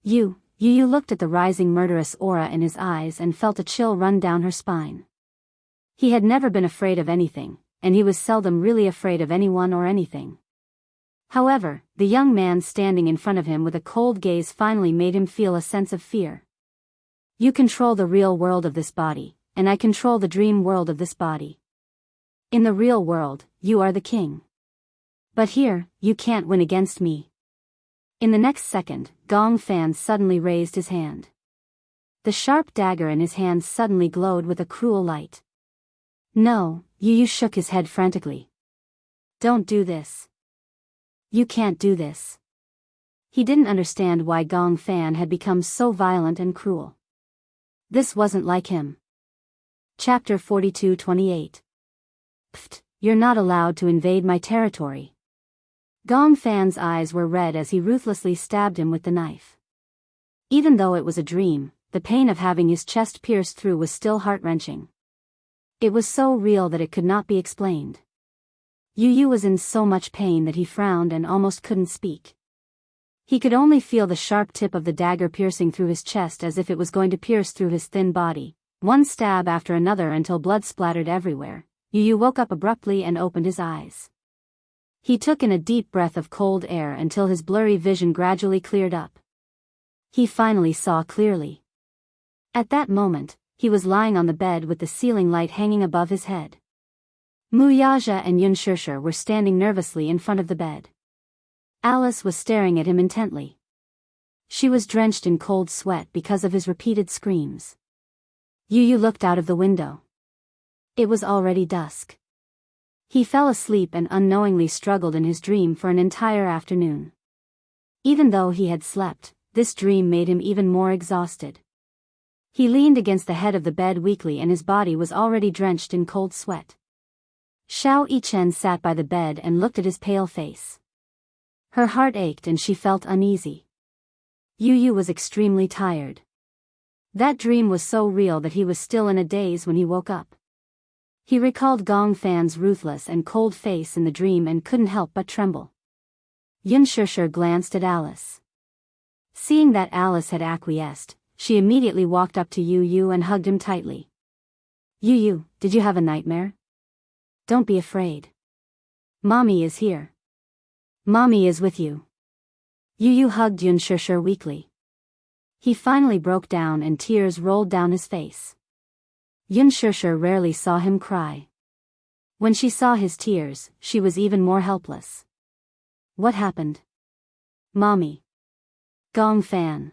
Yu Yu looked at the rising murderous aura in his eyes and felt a chill run down her spine. He had never been afraid of anything, and he was seldom really afraid of anyone or anything. However, the young man standing in front of him with a cold gaze finally made him feel a sense of fear. "You control the real world of this body, and I control the dream world of this body. In the real world, you are the king. But here, you can't win against me." In the next second, Gong Fan suddenly raised his hand. The sharp dagger in his hand suddenly glowed with a cruel light. "No," Yu Yu shook his head frantically. "Don't do this. You can't do this." He didn't understand why Gong Fan had become so violent and cruel. This wasn't like him. Chapter 42:28. "Pfft, you're not allowed to invade my territory." Gong Fan's eyes were red as he ruthlessly stabbed him with the knife. Even though it was a dream, the pain of having his chest pierced through was still heart-wrenching. It was so real that it could not be explained. Yu Yu was in so much pain that he frowned and almost couldn't speak. He could only feel the sharp tip of the dagger piercing through his chest as if it was going to pierce through his thin body, one stab after another until blood splattered everywhere. Yu Yu woke up abruptly and opened his eyes. He took in a deep breath of cold air until his blurry vision gradually cleared up. He finally saw clearly. At that moment, he was lying on the bed with the ceiling light hanging above his head. Muyaja and Yun Shishir were standing nervously in front of the bed. Alice was staring at him intently. She was drenched in cold sweat because of his repeated screams. Yu Yu looked out of the window. It was already dusk. He fell asleep and unknowingly struggled in his dream for an entire afternoon. Even though he had slept, this dream made him even more exhausted. He leaned against the head of the bed weakly and his body was already drenched in cold sweat. Xiao Yichen sat by the bed and looked at his pale face. Her heart ached and she felt uneasy. Yu Yu was extremely tired. That dream was so real that he was still in a daze when he woke up. He recalled Gong Fan's ruthless and cold face in the dream and couldn't help but tremble. Yun Shishir glanced at Alice. Seeing that Alice had acquiesced, she immediately walked up to Yu Yu and hugged him tightly. Yu Yu, did you have a nightmare? Don't be afraid. Mommy is here. Mommy is with you. Yu Yu hugged Yun Shishir weakly. He finally broke down and tears rolled down his face. Yun Shishir rarely saw him cry. When she saw his tears, she was even more helpless. What happened? Mommy. Gong Fan.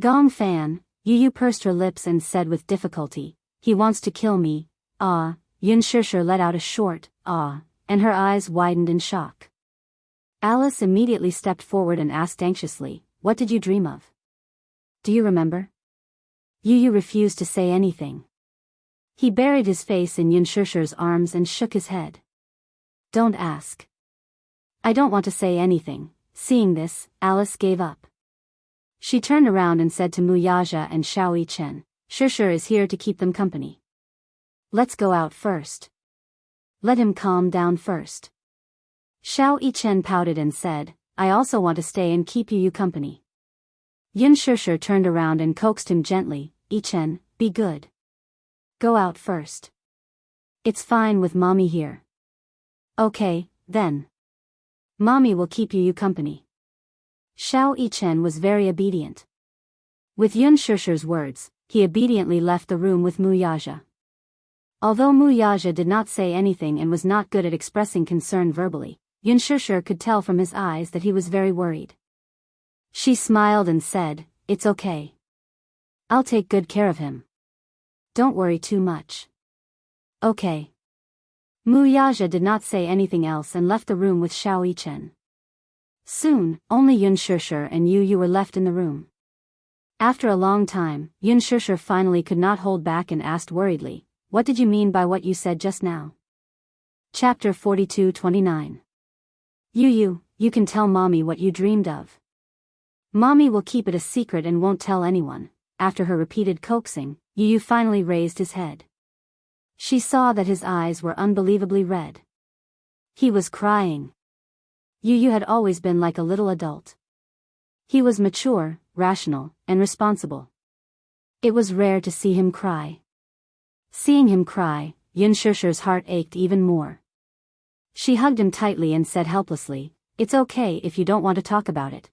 Gong Fan, Yu Yu pursed her lips and said with difficulty, he wants to kill me, ah. Yun Shishir let out a short, ah, and her eyes widened in shock. Alice immediately stepped forward and asked anxiously, what did you dream of? Do you remember? Yu Yu refused to say anything. He buried his face in Yun Shishir's arms and shook his head. Don't ask. I don't want to say anything. Seeing this, Alice gave up. She turned around and said to Muyaja and Xiao Yichen, Shishir is here to keep them company. Let's go out first. Let him calm down first. Xiao Yichen pouted and said, I also want to stay and keep Yu Yu company. Yun Shishir turned around and coaxed him gently, Yichen, be good. Go out first. It's fine with Mommy here. Okay, then. Mommy will keep Yu Yu company. Xiao Yichen was very obedient. With Yun Shishir's words, he obediently left the room with Muyaja. Although Muyaja did not say anything and was not good at expressing concern verbally, Yun Shishir could tell from his eyes that he was very worried. She smiled and said, it's okay. I'll take good care of him. Don't worry too much. Okay. Muyaja did not say anything else and left the room with Xiao Yichen. Soon, only Yun Shishir and Yu Yu were left in the room. After a long time, Yun Shishir finally could not hold back and asked worriedly, what did you mean by what you said just now? Chapter 42-29. Yu Yu, you can tell Mommy what you dreamed of. Mommy will keep it a secret and won't tell anyone. After her repeated coaxing, Yu Yu finally raised his head. She saw that his eyes were unbelievably red. He was crying. Yu Yu had always been like a little adult. He was mature, rational, and responsible. It was rare to see him cry. Seeing him cry, Yun Shishir's heart ached even more. She hugged him tightly and said helplessly, it's okay if you don't want to talk about it.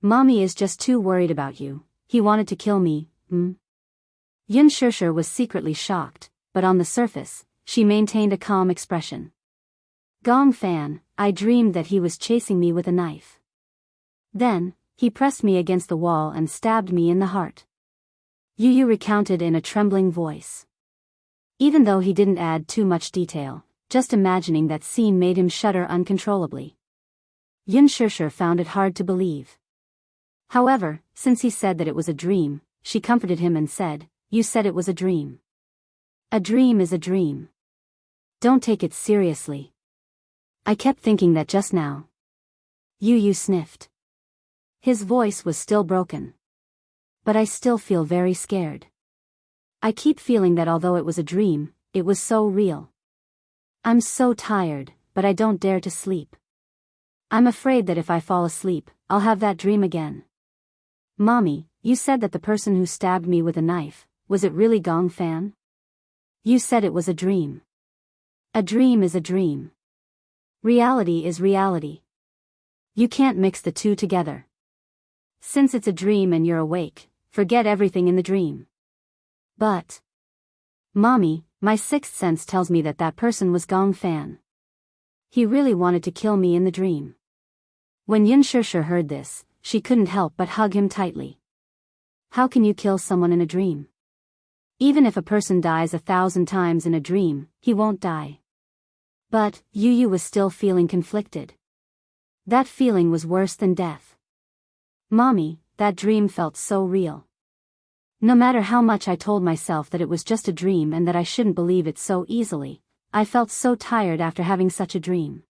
Mommy is just too worried about you. He wanted to kill me, Yun Shishir was secretly shocked, but on the surface, she maintained a calm expression. Gong Fan, I dreamed that he was chasing me with a knife. Then, he pressed me against the wall and stabbed me in the heart. Yu Yu recounted in a trembling voice. Even though he didn't add too much detail, just imagining that scene made him shudder uncontrollably. Yun Shishir found it hard to believe. However, since he said that it was a dream, she comforted him and said, you said it was a dream. A dream is a dream. Don't take it seriously. I kept thinking that just now. Yu Yu sniffed. His voice was still broken. But I still feel very scared. I keep feeling that although it was a dream, it was so real. I'm so tired, but I don't dare to sleep. I'm afraid that if I fall asleep, I'll have that dream again. Mommy, you said that the person who stabbed me with a knife, was it really Gong Fan? You said it was a dream. A dream is a dream. Reality is reality. You can't mix the two together. Since it's a dream and you're awake, forget everything in the dream. But, Mommy, my sixth sense tells me that that person was Gong Fan. He really wanted to kill me in the dream. When Yun Shishir heard this, she couldn't help but hug him tightly. How can you kill someone in a dream? Even if a person dies 1,000 times in a dream, he won't die. But, Yu Yu was still feeling conflicted. That feeling was worse than death. Mommy, that dream felt so real. No matter how much I told myself that it was just a dream and that I shouldn't believe it so easily, I felt so tired after having such a dream.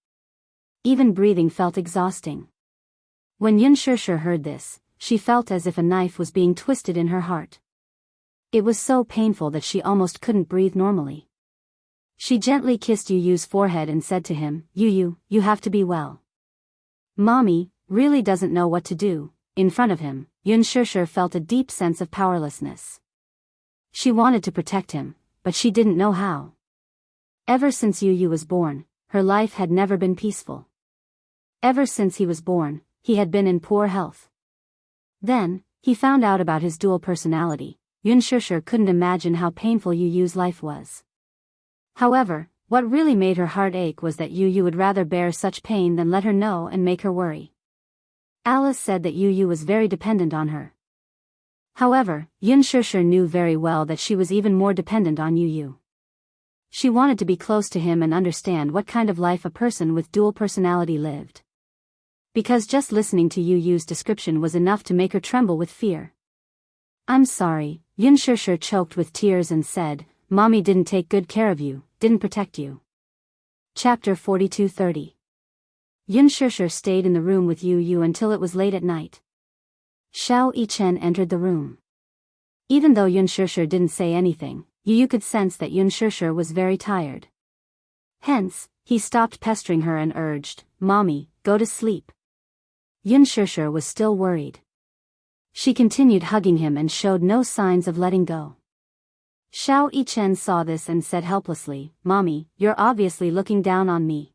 Even breathing felt exhausting. When Yun Shishir heard this, she felt as if a knife was being twisted in her heart. It was so painful that she almost couldn't breathe normally. She gently kissed Yu Yu's forehead and said to him, "Yu, you have to be well. Mommy really doesn't know what to do." In front of him, Yun Shishir felt a deep sense of powerlessness. She wanted to protect him, but she didn't know how. Ever since Yu was born, her life had never been peaceful. Ever since he was born, he had been in poor health. Then, he found out about his dual personality. Yun Shishir couldn't imagine how painful Yu's life was. However, what really made her heart ache was that Yu would rather bear such pain than let her know and make her worry. Alice said that Yu was very dependent on her. However, Yun Shishir knew very well that she was even more dependent on Yu. She wanted to be close to him and understand what kind of life a person with dual personality lived. Because just listening to Yu's description was enough to make her tremble with fear. "I'm sorry," Yun Shishir choked with tears and said, "Mommy didn't take good care of you, didn't protect you." Chapter 42:30. Yun Shishir stayed in the room with Yu until it was late at night. Xiao Yichen entered the room. Even though Yun Shishir didn't say anything, Yu could sense that Yun Shishir was very tired. Hence, he stopped pestering her and urged, "Mommy, go to sleep." Yun Shishir was still worried. She continued hugging him and showed no signs of letting go. Xiao Yichen saw this and said helplessly, "Mommy, you're obviously looking down on me.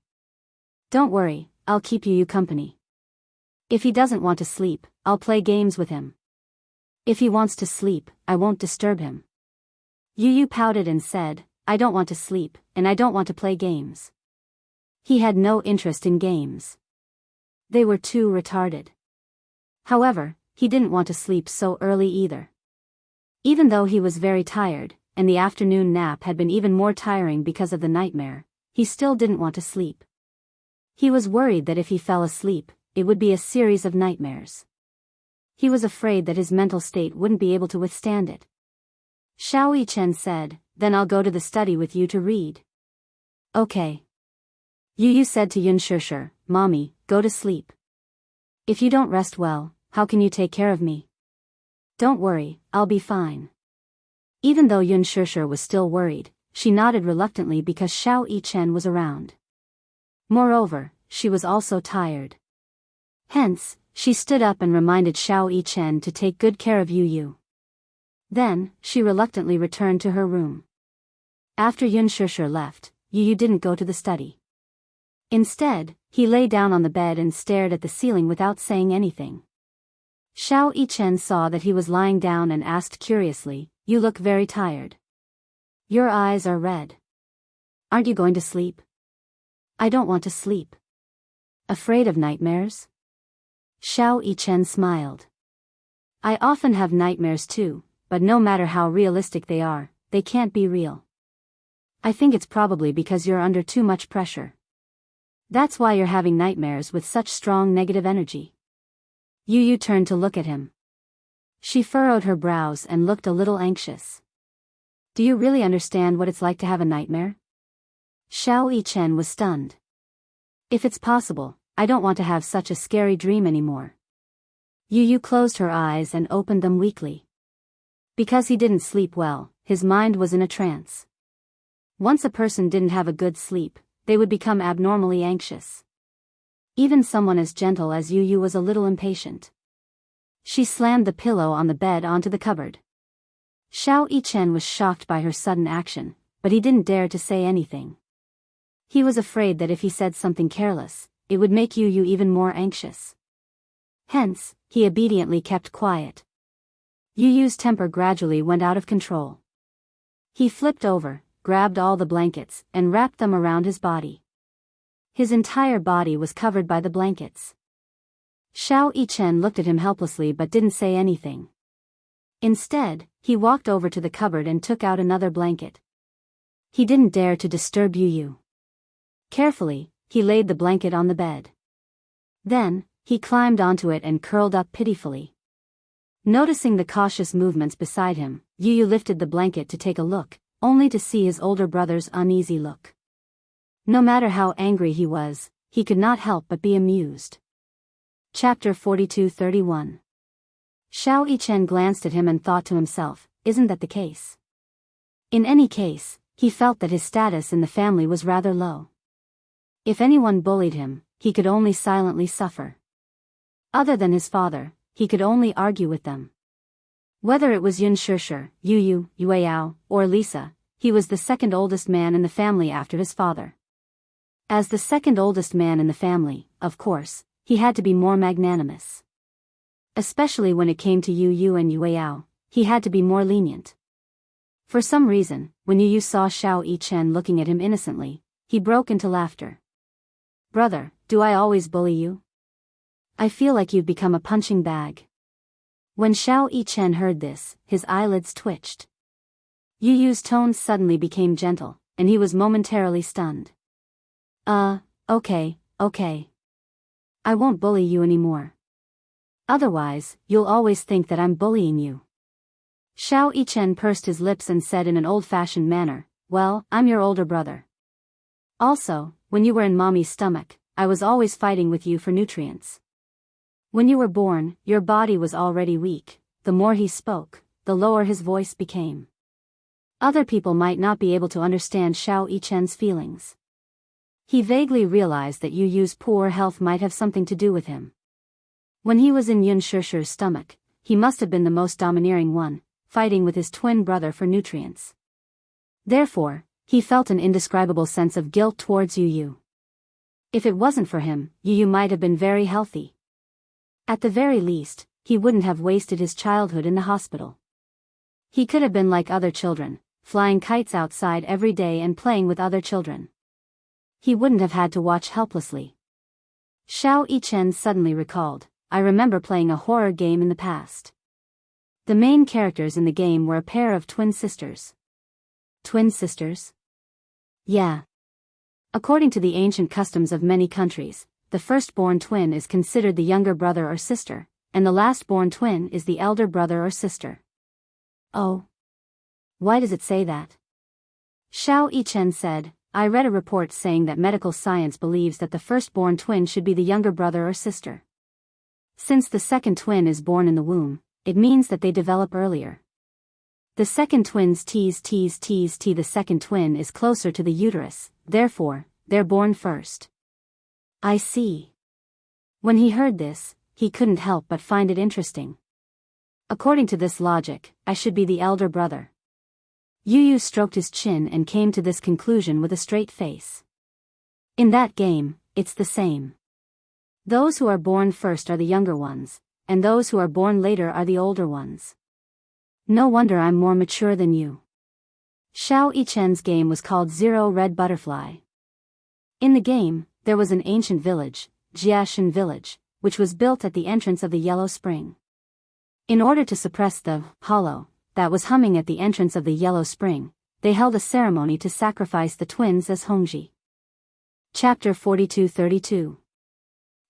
Don't worry, I'll keep Yu company. If he doesn't want to sleep, I'll play games with him. If he wants to sleep, I won't disturb him." Yu pouted and said, "I don't want to sleep, and I don't want to play games." He had no interest in games. They were too retarded. However, he didn't want to sleep so early either. Even though he was very tired, and the afternoon nap had been even more tiring because of the nightmare, he still didn't want to sleep. He was worried that if he fell asleep, it would be a series of nightmares. He was afraid that his mental state wouldn't be able to withstand it. Xiao Yichen said, "Then I'll go to the study with you to read." "Okay." Yu said to Yun Shishir, "Mommy, go to sleep. If you don't rest well, how can you take care of me?" "Don't worry, I'll be fine." Even though Yun Shishir was still worried, she nodded reluctantly because Xiao Yichen was around. Moreover, she was also tired. Hence, she stood up and reminded Xiao Yichen to take good care of Yu. Then, she reluctantly returned to her room. After Yun Shishir left, Yu didn't go to the study. Instead, he lay down on the bed and stared at the ceiling without saying anything. Xiao Yichen saw that he was lying down and asked curiously, "You look very tired. Your eyes are red. Aren't you going to sleep?" "I don't want to sleep." "Afraid of nightmares?" Xiao Yichen smiled. "I often have nightmares too, but no matter how realistic they are, they can't be real. I think it's probably because you're under too much pressure. That's why you're having nightmares with such strong negative energy." Yu turned to look at him. She furrowed her brows and looked a little anxious. "Do you really understand what it's like to have a nightmare?" Xiao Yichen was stunned. "If it's possible, I don't want to have such a scary dream anymore." Yu closed her eyes and opened them weakly. Because he didn't sleep well, his mind was in a trance. Once a person didn't have a good sleep, they would become abnormally anxious. Even someone as gentle as Yu was a little impatient. She slammed the pillow on the bed onto the cupboard. Xiao Yichen was shocked by her sudden action, but he didn't dare to say anything. He was afraid that if he said something careless, it would make Yu even more anxious. Hence, he obediently kept quiet. Yu's temper gradually went out of control. He flipped over, grabbed all the blankets, and wrapped them around his body. His entire body was covered by the blankets. Xiao Yichen looked at him helplessly but didn't say anything. Instead, he walked over to the cupboard and took out another blanket. He didn't dare to disturb Yu. Carefully, he laid the blanket on the bed. Then, he climbed onto it and curled up pitifully. Noticing the cautious movements beside him, Yu lifted the blanket to take a look, only to see his older brother's uneasy look. No matter how angry he was, he could not help but be amused. Chapter 42:31. Xiao Yichen glanced at him and thought to himself, isn't that the case? In any case, he felt that his status in the family was rather low. If anyone bullied him, he could only silently suffer. Other than his father, he could only argue with them. Whether it was Yun Shishir, Yu Yu, Yue Yao, or Lisa, he was the second oldest man in the family after his father. As the second oldest man in the family, of course, he had to be more magnanimous. Especially when it came to Yu Yu and Yue Yao, he had to be more lenient. For some reason, when Yu Yu saw Xiao Yichen looking at him innocently, he broke into laughter. Brother, do I always bully you? I feel like you've become a punching bag. When Xiao Yichen heard this, his eyelids twitched. Yu Yu's tone suddenly became gentle, and he was momentarily stunned. Okay. I won't bully you anymore. Otherwise, you'll always think that I'm bullying you. Xiao Yichen pursed his lips and said in an old-fashioned manner, well, I'm your older brother. Also, when you were in mommy's stomach, I was always fighting with you for nutrients. When you were born, your body was already weak. The more he spoke, the lower his voice became. Other people might not be able to understand Xiao Yichen's feelings. He vaguely realized that Yu Yu's poor health might have something to do with him. When he was in Yun Shishir's stomach, he must have been the most domineering one, fighting with his twin brother for nutrients. Therefore, he felt an indescribable sense of guilt towards Yu Yu. If it wasn't for him, Yu Yu might have been very healthy. At the very least, he wouldn't have wasted his childhood in the hospital. He could have been like other children, flying kites outside every day and playing with other children. He wouldn't have had to watch helplessly. Xiao Yichen suddenly recalled, I remember playing a horror game in the past. The main characters in the game were a pair of twin sisters. Twin sisters? Yeah. According to the ancient customs of many countries, the firstborn twin is considered the younger brother or sister, and the lastborn twin is the elder brother or sister. Oh. Why does it say that? Xiao Yichen said, I read a report saying that medical science believes that the firstborn twin should be the younger brother or sister. Since the second twin is born in the womb, it means that they develop earlier. The second twin's the second twin is closer to the uterus, therefore, they're born first. I see. When he heard this, he couldn't help but find it interesting. According to this logic, I should be the elder brother. Yu Yu stroked his chin and came to this conclusion with a straight face. In that game, it's the same. Those who are born first are the younger ones, and those who are born later are the older ones. No wonder I'm more mature than you. Xiao Yichen's game was called Zero Red Butterfly. In the game, there was an ancient village, Jiashan Village, which was built at the entrance of the Yellow Spring. In order to suppress the hollow that was humming at the entrance of the Yellow Spring, they held a ceremony to sacrifice the twins as Hongji. Chapter 42:32.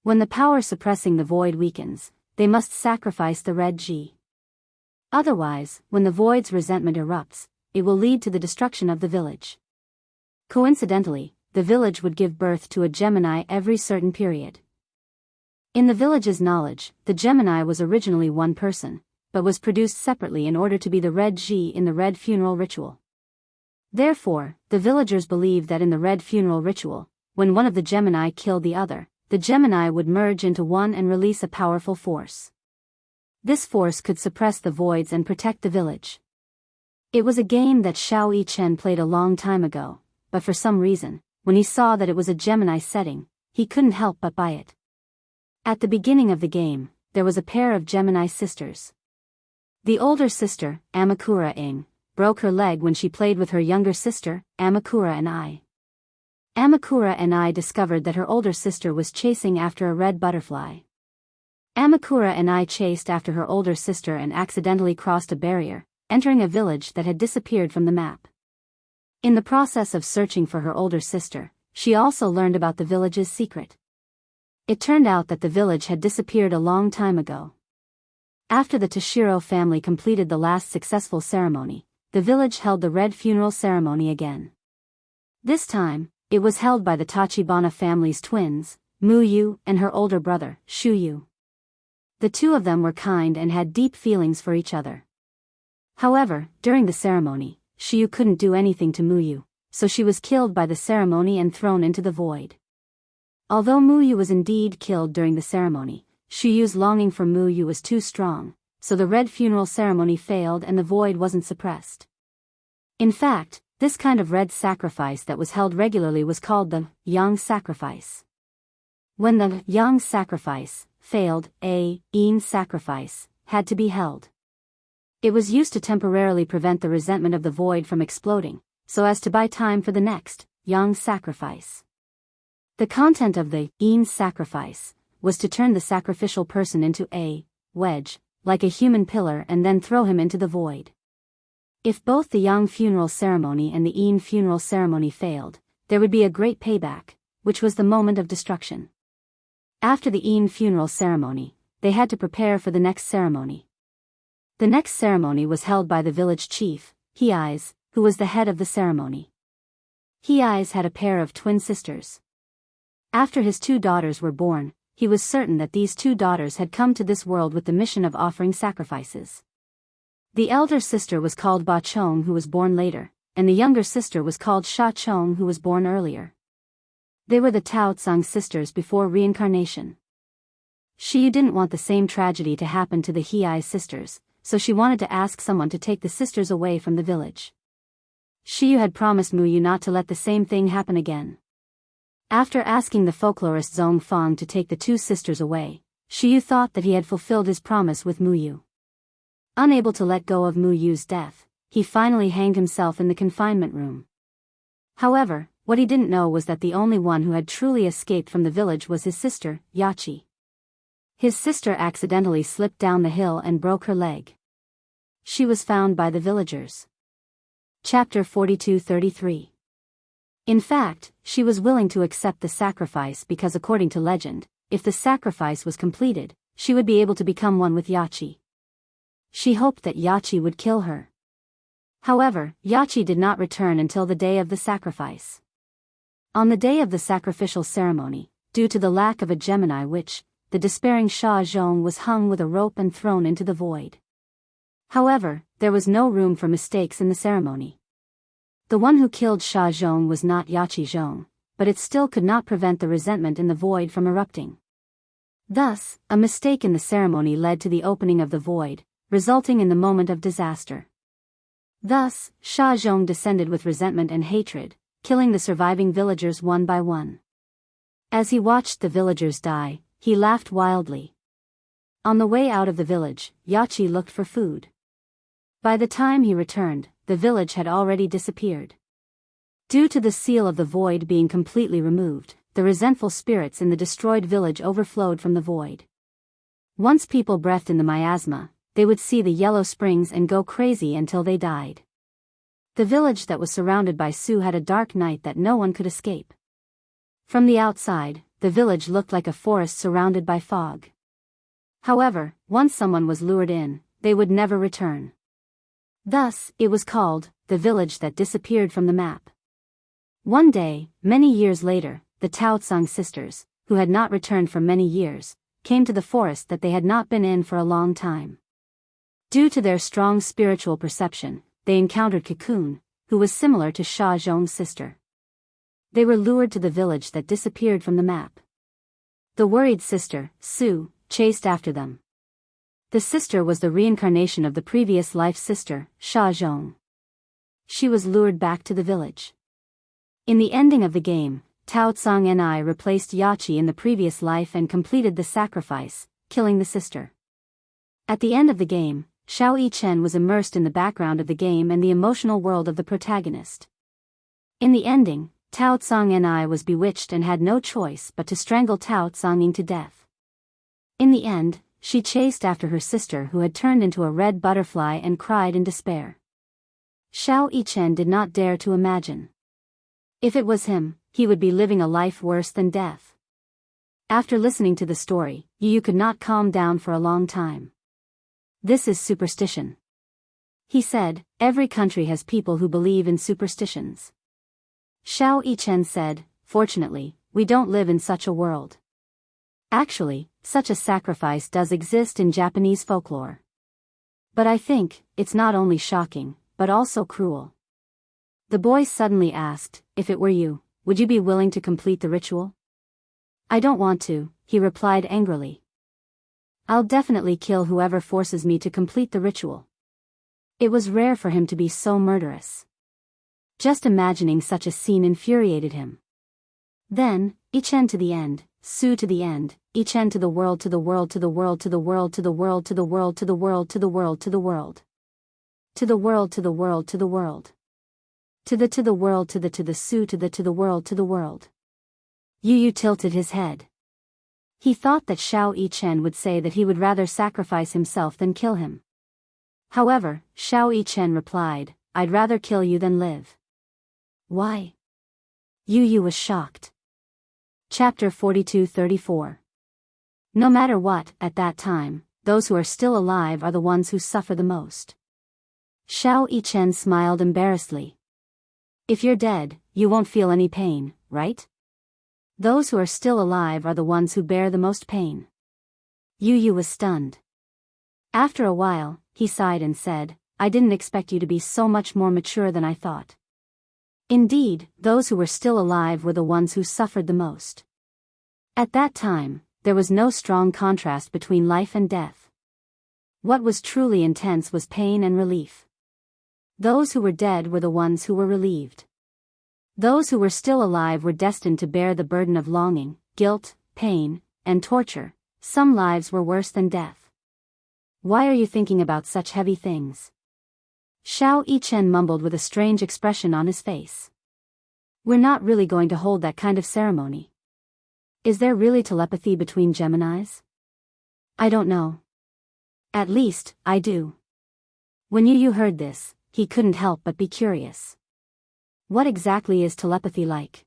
When the power suppressing the void weakens, they must sacrifice the red Ji. Otherwise, when the void's resentment erupts, it will lead to the destruction of the village. Coincidentally, the village would give birth to a Gemini every certain period. In the village's knowledge, the Gemini was originally one person, but was produced separately in order to be the red Ji in the red funeral ritual. Therefore, the villagers believed that in the red funeral ritual, when one of the Gemini killed the other, the Gemini would merge into one and release a powerful force. This force could suppress the voids and protect the village. It was a game that Xiao Yichen played a long time ago, but for some reason, when he saw that it was a Gemini setting, he couldn't help but buy it. At the beginning of the game, there was a pair of Gemini sisters. The older sister, Amakura Ing, broke her leg when she played with her younger sister, Amakura and I. Amakura and I discovered that her older sister was chasing after a red butterfly. Amakura and I chased after her older sister and accidentally crossed a barrier, entering a village that had disappeared from the map. In the process of searching for her older sister, she also learned about the village's secret. It turned out that the village had disappeared a long time ago. After the Toshiro family completed the last successful ceremony, the village held the red funeral ceremony again. This time, It was held by the Tachibana family's twins, Muyu and her older brother, Shuyu. The two of them were kind and had deep feelings for each other. However, during the ceremony, Shuyu couldn't do anything to Muyu, so she was killed by the ceremony and thrown into the void. Although Muyu was indeed killed during the ceremony, Shuyu's longing for Muyu was too strong, so the red funeral ceremony failed and the void wasn't suppressed. In fact, this kind of red sacrifice that was held regularly was called the yang sacrifice. When the yang sacrifice failed, a yin sacrifice had to be held. It was used to temporarily prevent the resentment of the void from exploding, so as to buy time for the next yang sacrifice. The content of the yin sacrifice was to turn the sacrificial person into a wedge, like a human pillar, and then throw him into the void. If both the yang funeral ceremony and the yin funeral ceremony failed, there would be a great payback, which was the moment of destruction. After the yin funeral ceremony, they had to prepare for the next ceremony. The next ceremony was held by the village chief, Hei's, who was the head of the ceremony. Hei's had a pair of twin sisters. After his two daughters were born, he was certain that these two daughters had come to this world with the mission of offering sacrifices. The elder sister was called Ba Chong, who was born later, and the younger sister was called Sha Chong, who was born earlier. They were the Tao Tsang sisters before reincarnation. Shiyu didn't want the same tragedy to happen to the Hei sisters, so she wanted to ask someone to take the sisters away from the village. Shiyu had promised Muyu not to let the same thing happen again. After asking the folklorist Zhong Fang to take the two sisters away, Shiyu thought that he had fulfilled his promise with Muyu. Unable to let go of Muyu's death, he finally hanged himself in the confinement room. However, what he didn't know was that the only one who had truly escaped from the village was his sister, Yachi. His sister accidentally slipped down the hill and broke her leg. She was found by the villagers. Chapter 42-33. In fact, she was willing to accept the sacrifice because, according to legend, if the sacrifice was completed, she would be able to become one with Yachi. She hoped that Yachi would kill her. However, Yachi did not return until the day of the sacrifice. On the day of the sacrificial ceremony, due to the lack of a Gemini witch, the despairing Sha Zhong was hung with a rope and thrown into the void. However, there was no room for mistakes in the ceremony. The one who killed Sha Zhong was not Yachi Zhong, but it still could not prevent the resentment in the void from erupting. Thus, a mistake in the ceremony led to the opening of the void, resulting in the moment of disaster. Thus, Sha Zhong descended with resentment and hatred, killing the surviving villagers one by one. As he watched the villagers die, he laughed wildly. On the way out of the village, Yachi looked for food. By the time he returned, the village had already disappeared. Due to the seal of the void being completely removed, the resentful spirits in the destroyed village overflowed from the void. Once people breathed in the miasma, they would see the yellow springs and go crazy until they died. The village that was surrounded by Su had a dark night that no one could escape. From the outside, the village looked like a forest surrounded by fog. However, once someone was lured in, they would never return. Thus, it was called, the village that disappeared from the map. One day, many years later, the Tao Tsang sisters, who had not returned for many years, came to the forest that they had not been in for a long time. Due to their strong spiritual perception, they encountered Tycoon, who was similar to Sha Zhong's sister. They were lured to the village that disappeared from the map. The worried sister, Su, chased after them. The sister was the reincarnation of the previous life sister, Sha Zhong. She was lured back to the village. In the ending of the game, Tao Tsang Ni replaced Yachi in the previous life and completed the sacrifice, killing the sister. At the end of the game, Xiao Yichen was immersed in the background of the game and the emotional world of the protagonist. In the ending, Tao Tsang Ni was bewitched and had no choice but to strangle Tao Tsangning to death. In the end, she chased after her sister who had turned into a red butterfly and cried in despair. Xiao Yichen did not dare to imagine. If it was him, he would be living a life worse than death. After listening to the story, Yu could not calm down for a long time. This is superstition. He said, every country has people who believe in superstitions. Xiao Yichen said, "Fortunately, we don't live in such a world. Actually, such a sacrifice does exist in Japanese folklore. But I think, it's not only shocking, but also cruel." The boy suddenly asked, "If it were you, would you be willing to complete the ritual?" "I don't want to," he replied angrily. "I'll definitely kill whoever forces me to complete the ritual." It was rare for him to be so murderous. Just imagining such a scene infuriated him. Then, Ichen to the end, Su to the end, Ichen to the world, to the world, to the world, to the world, to the world, to the world, to the world, to the world, to the world. To the world, to the world, to the world. To the world, to the Su, to the world, to the world. Yu tilted his head. He thought that Xiao Yichen would say that he would rather sacrifice himself than kill him. However, Xiao Yichen replied, "I'd rather kill you than live." "Why?" Yu was shocked. Chapter 42-34. No matter what, at that time, those who are still alive are the ones who suffer the most. Xiao Yichen smiled embarrassedly. "If you're dead, you won't feel any pain, right? Those who are still alive are the ones who bear the most pain." Yu was stunned. After a while, he sighed and said, "I didn't expect you to be so much more mature than I thought." Indeed, those who were still alive were the ones who suffered the most. At that time, there was no strong contrast between life and death. What was truly intense was pain and relief. Those who were dead were the ones who were relieved. Those who were still alive were destined to bear the burden of longing, guilt, pain, and torture. Some lives were worse than death. "Why are you thinking about such heavy things?" Xiao Yichen mumbled with a strange expression on his face. "We're not really going to hold that kind of ceremony. Is there really telepathy between Geminis?" "I don't know. At least, I do." When Yu heard this, he couldn't help but be curious. "What exactly is telepathy like?"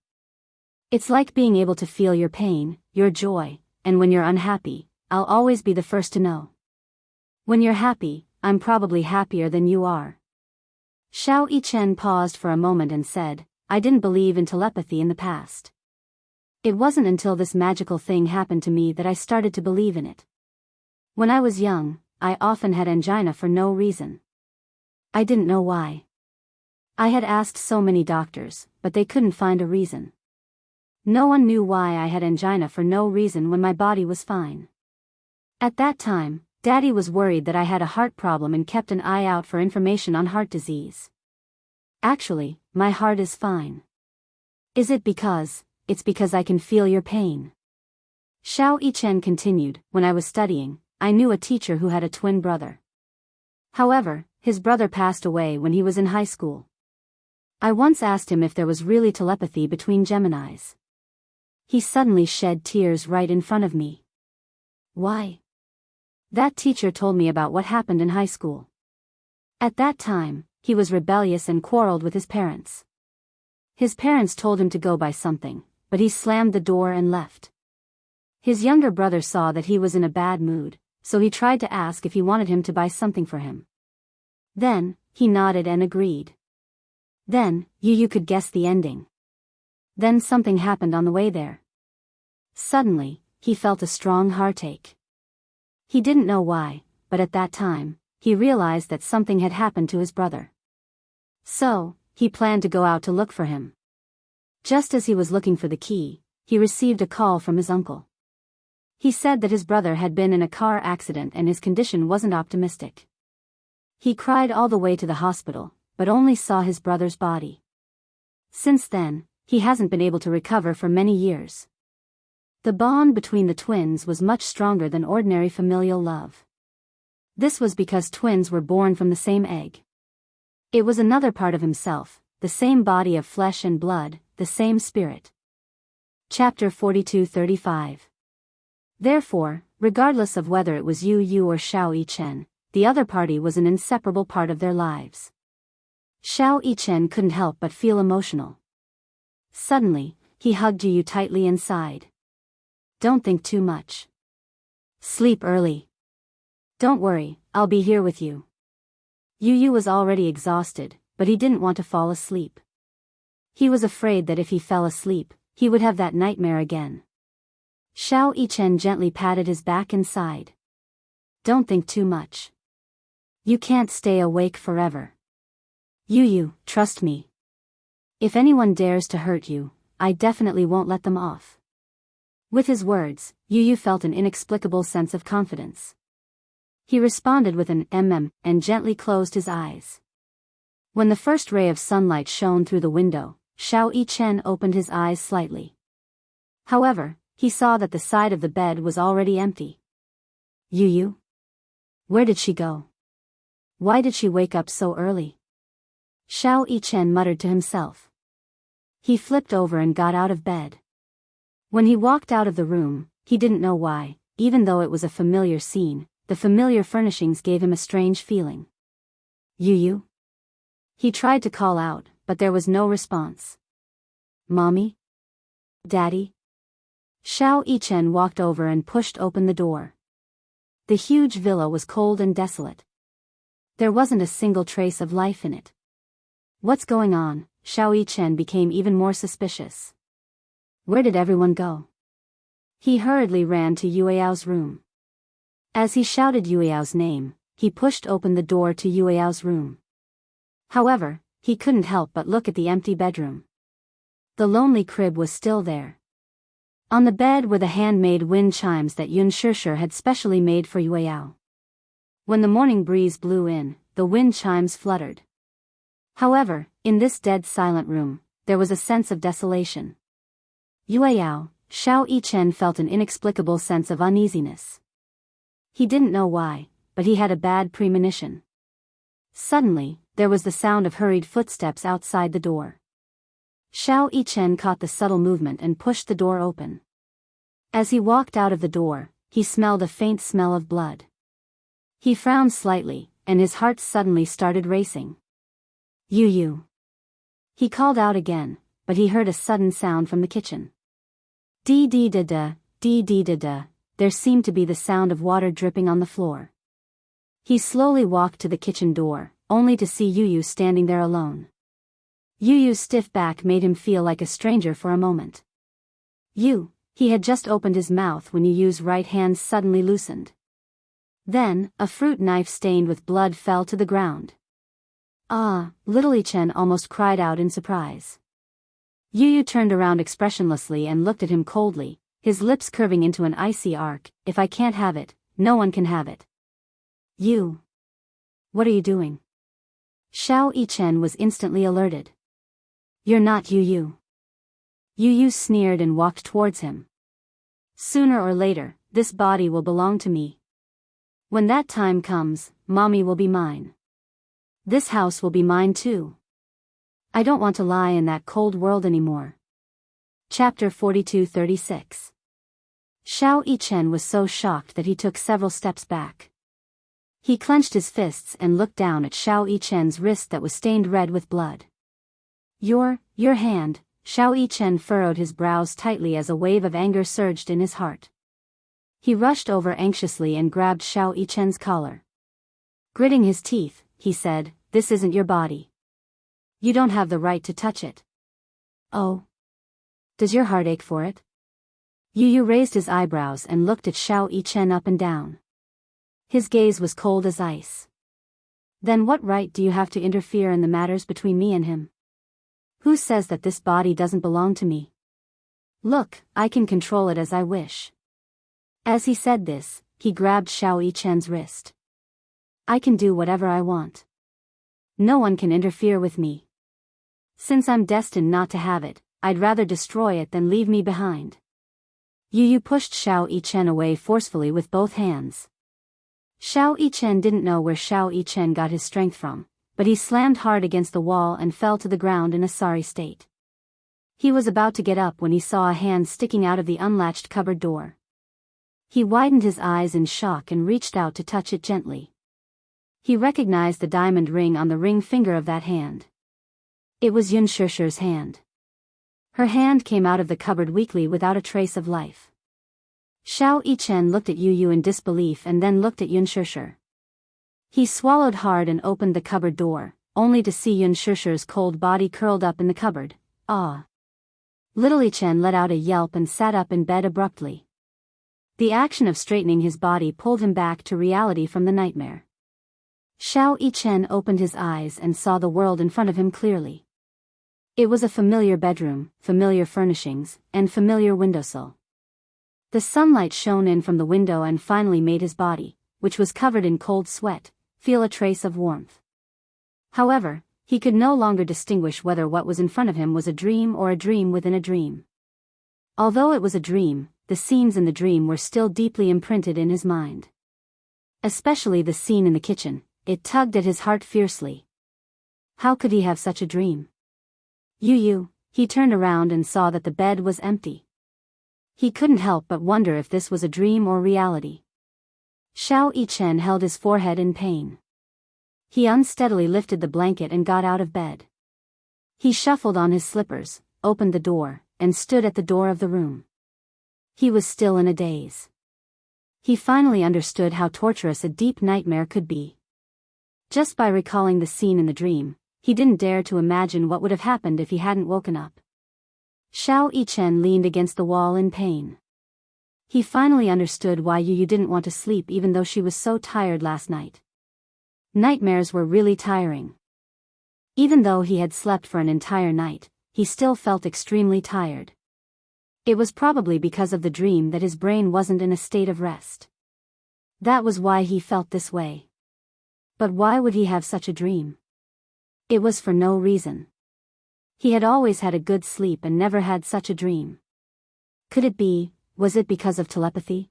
"It's like being able to feel your pain, your joy, and when you're unhappy, I'll always be the first to know. When you're happy, I'm probably happier than you are." Xiao Yichen paused for a moment and said, "I didn't believe in telepathy in the past. It wasn't until this magical thing happened to me that I started to believe in it. When I was young, I often had angina for no reason. I didn't know why. I had asked so many doctors, but they couldn't find a reason. No one knew why I had angina for no reason when my body was fine. At that time, Daddy was worried that I had a heart problem and kept an eye out for information on heart disease. Actually, my heart is fine." "Is it because, it's because I can feel your pain?" Xiao Yichen continued, "When I was studying, I knew a teacher who had a twin brother. However, his brother passed away when he was in high school. I once asked him if there was really telepathy between Geminis. He suddenly shed tears right in front of me. Why? That teacher told me about what happened in high school. At that time, he was rebellious and quarreled with his parents. His parents told him to go buy something, but he slammed the door and left. His younger brother saw that he was in a bad mood, so he tried to ask if he wanted him to buy something for him. Then, he nodded and agreed. Then, you could guess the ending. Then something happened on the way there. Suddenly, he felt a strong heartache. He didn't know why, but at that time, he realized that something had happened to his brother. So, he planned to go out to look for him. Just as he was looking for the key, he received a call from his uncle. He said that his brother had been in a car accident and his condition wasn't optimistic. He cried all the way to the hospital, but only saw his brother's body. Since then, he hasn't been able to recover for many years. The bond between the twins was much stronger than ordinary familial love. This was because twins were born from the same egg. It was another part of himself, the same body of flesh and blood, the same spirit. Chapter 42-35. Therefore, regardless of whether it was Yu or Xiao Yichen, the other party was an inseparable part of their lives. Xiao Yichen couldn't help but feel emotional. Suddenly, he hugged Yu tightly and sighed. "Don't think too much. Sleep early. Don't worry, I'll be here with you." Yu was already exhausted, but he didn't want to fall asleep. He was afraid that if he fell asleep, he would have that nightmare again. Xiao Yichen gently patted his back and sighed. Don't think too much. You can't stay awake forever. Yu, trust me. If anyone dares to hurt you, I definitely won't let them off. With his words, Yu felt an inexplicable sense of confidence. He responded with an and gently closed his eyes. When the first ray of sunlight shone through the window, Xiao Yichen opened his eyes slightly. However, he saw that the side of the bed was already empty. Yu? Where did she go? Why did she wake up so early? Xiao Yichen muttered to himself. He flipped over and got out of bed. When he walked out of the room, he didn't know why, even though it was a familiar scene, the familiar furnishings gave him a strange feeling. Yu? He tried to call out, but there was no response. Mommy? Daddy? Xiao Yichen walked over and pushed open the door. The huge villa was cold and desolate. There wasn't a single trace of life in it. What's going on? Xiao Yichen became even more suspicious. Where did everyone go? He hurriedly ran to Yueyao's room. As he shouted Yueyao's name, he pushed open the door to Yueyao's room. However, he couldn't help but look at the empty bedroom. The lonely crib was still there. On the bed were the handmade wind chimes that Yun Shishir had specially made for Yueyao. When the morning breeze blew in, the wind chimes fluttered. However, in this dead silent room, there was a sense of desolation. Yueyao, Xiao Yichen felt an inexplicable sense of uneasiness. He didn't know why, but he had a bad premonition. Suddenly, there was the sound of hurried footsteps outside the door. Xiao Yichen caught the subtle movement and pushed the door open. As he walked out of the door, he smelled a faint smell of blood. He frowned slightly, and his heart suddenly started racing. Yu. He called out again, but he heard a sudden sound from the kitchen. Dee-dee-da-da, dee-dee-da-da, there seemed to be the sound of water dripping on the floor. He slowly walked to the kitchen door, only to see Yu standing there alone. Yu's stiff back made him feel like a stranger for a moment. He had just opened his mouth when Yu's right hand suddenly loosened. Then, a fruit knife stained with blood fell to the ground. Ah, little Yichen almost cried out in surprise. Yu turned around expressionlessly and looked at him coldly, his lips curving into an icy arc. If I can't have it, no one can have it. Yu. What are you doing? Xiao Yichen was instantly alerted. You're not Yu. Yu sneered and walked towards him. Sooner or later, this body will belong to me. When that time comes, Mommy will be mine. This house will be mine too. I don't want to lie in that cold world anymore. Chapter 42-36. Xiao Yichen was so shocked that he took several steps back. He clenched his fists and looked down at Xiao Yichen's wrist that was stained red with blood. Your hand. Xiao Yichen furrowed his brows tightly as a wave of anger surged in his heart. He rushed over anxiously and grabbed Xiao Yichen's collar. Gritting his teeth, he said, "This isn't your body. You don't have the right to touch it." Oh. Does your heart ache for it? Yu raised his eyebrows and looked at Xiao Yichen up and down. His gaze was cold as ice. Then what right do you have to interfere in the matters between me and him? Who says that this body doesn't belong to me? Look, I can control it as I wish. As he said this, he grabbed Xiao Yichen's wrist. I can do whatever I want. No one can interfere with me. Since I'm destined not to have it, I'd rather destroy it than leave me behind. Yu pushed Xiao Yichen away forcefully with both hands. Xiao Yichen didn't know where Xiao Yichen got his strength from, but he slammed hard against the wall and fell to the ground in a sorry state. He was about to get up when he saw a hand sticking out of the unlatched cupboard door. He widened his eyes in shock and reached out to touch it gently. He recognized the diamond ring on the ring finger of that hand. It was Yun Shishir's hand. Her hand came out of the cupboard weakly without a trace of life. Xiao Yichen looked at Yu in disbelief and then looked at Yun Shishir. He swallowed hard and opened the cupboard door, only to see Yun Shishir's cold body curled up in the cupboard, Ah. Little Chen let out a yelp and sat up in bed abruptly. The action of straightening his body pulled him back to reality from the nightmare. Xiao Yichen opened his eyes and saw the world in front of him clearly. It was a familiar bedroom, familiar furnishings, and familiar windowsill. The sunlight shone in from the window and finally made his body, which was covered in cold sweat, feel a trace of warmth. However, he could no longer distinguish whether what was in front of him was a dream or a dream within a dream. Although it was a dream, the scenes in the dream were still deeply imprinted in his mind. Especially the scene in the kitchen, it tugged at his heart fiercely. How could he have such a dream? He turned around and saw that the bed was empty. He couldn't help but wonder if this was a dream or reality. Xiao Yichen held his forehead in pain. He unsteadily lifted the blanket and got out of bed. He shuffled on his slippers, opened the door, and stood at the door of the room. He was still in a daze. He finally understood how torturous a deep nightmare could be. Just by recalling the scene in the dream, he didn't dare to imagine what would have happened if he hadn't woken up. Xiao Yichen leaned against the wall in pain. He finally understood why Yu didn't want to sleep even though she was so tired last night. Nightmares were really tiring. Even though he had slept for an entire night, he still felt extremely tired. It was probably because of the dream that his brain wasn't in a state of rest. That was why he felt this way. But why would he have such a dream? It was for no reason. He had always had a good sleep and never had such a dream. Was it because of telepathy?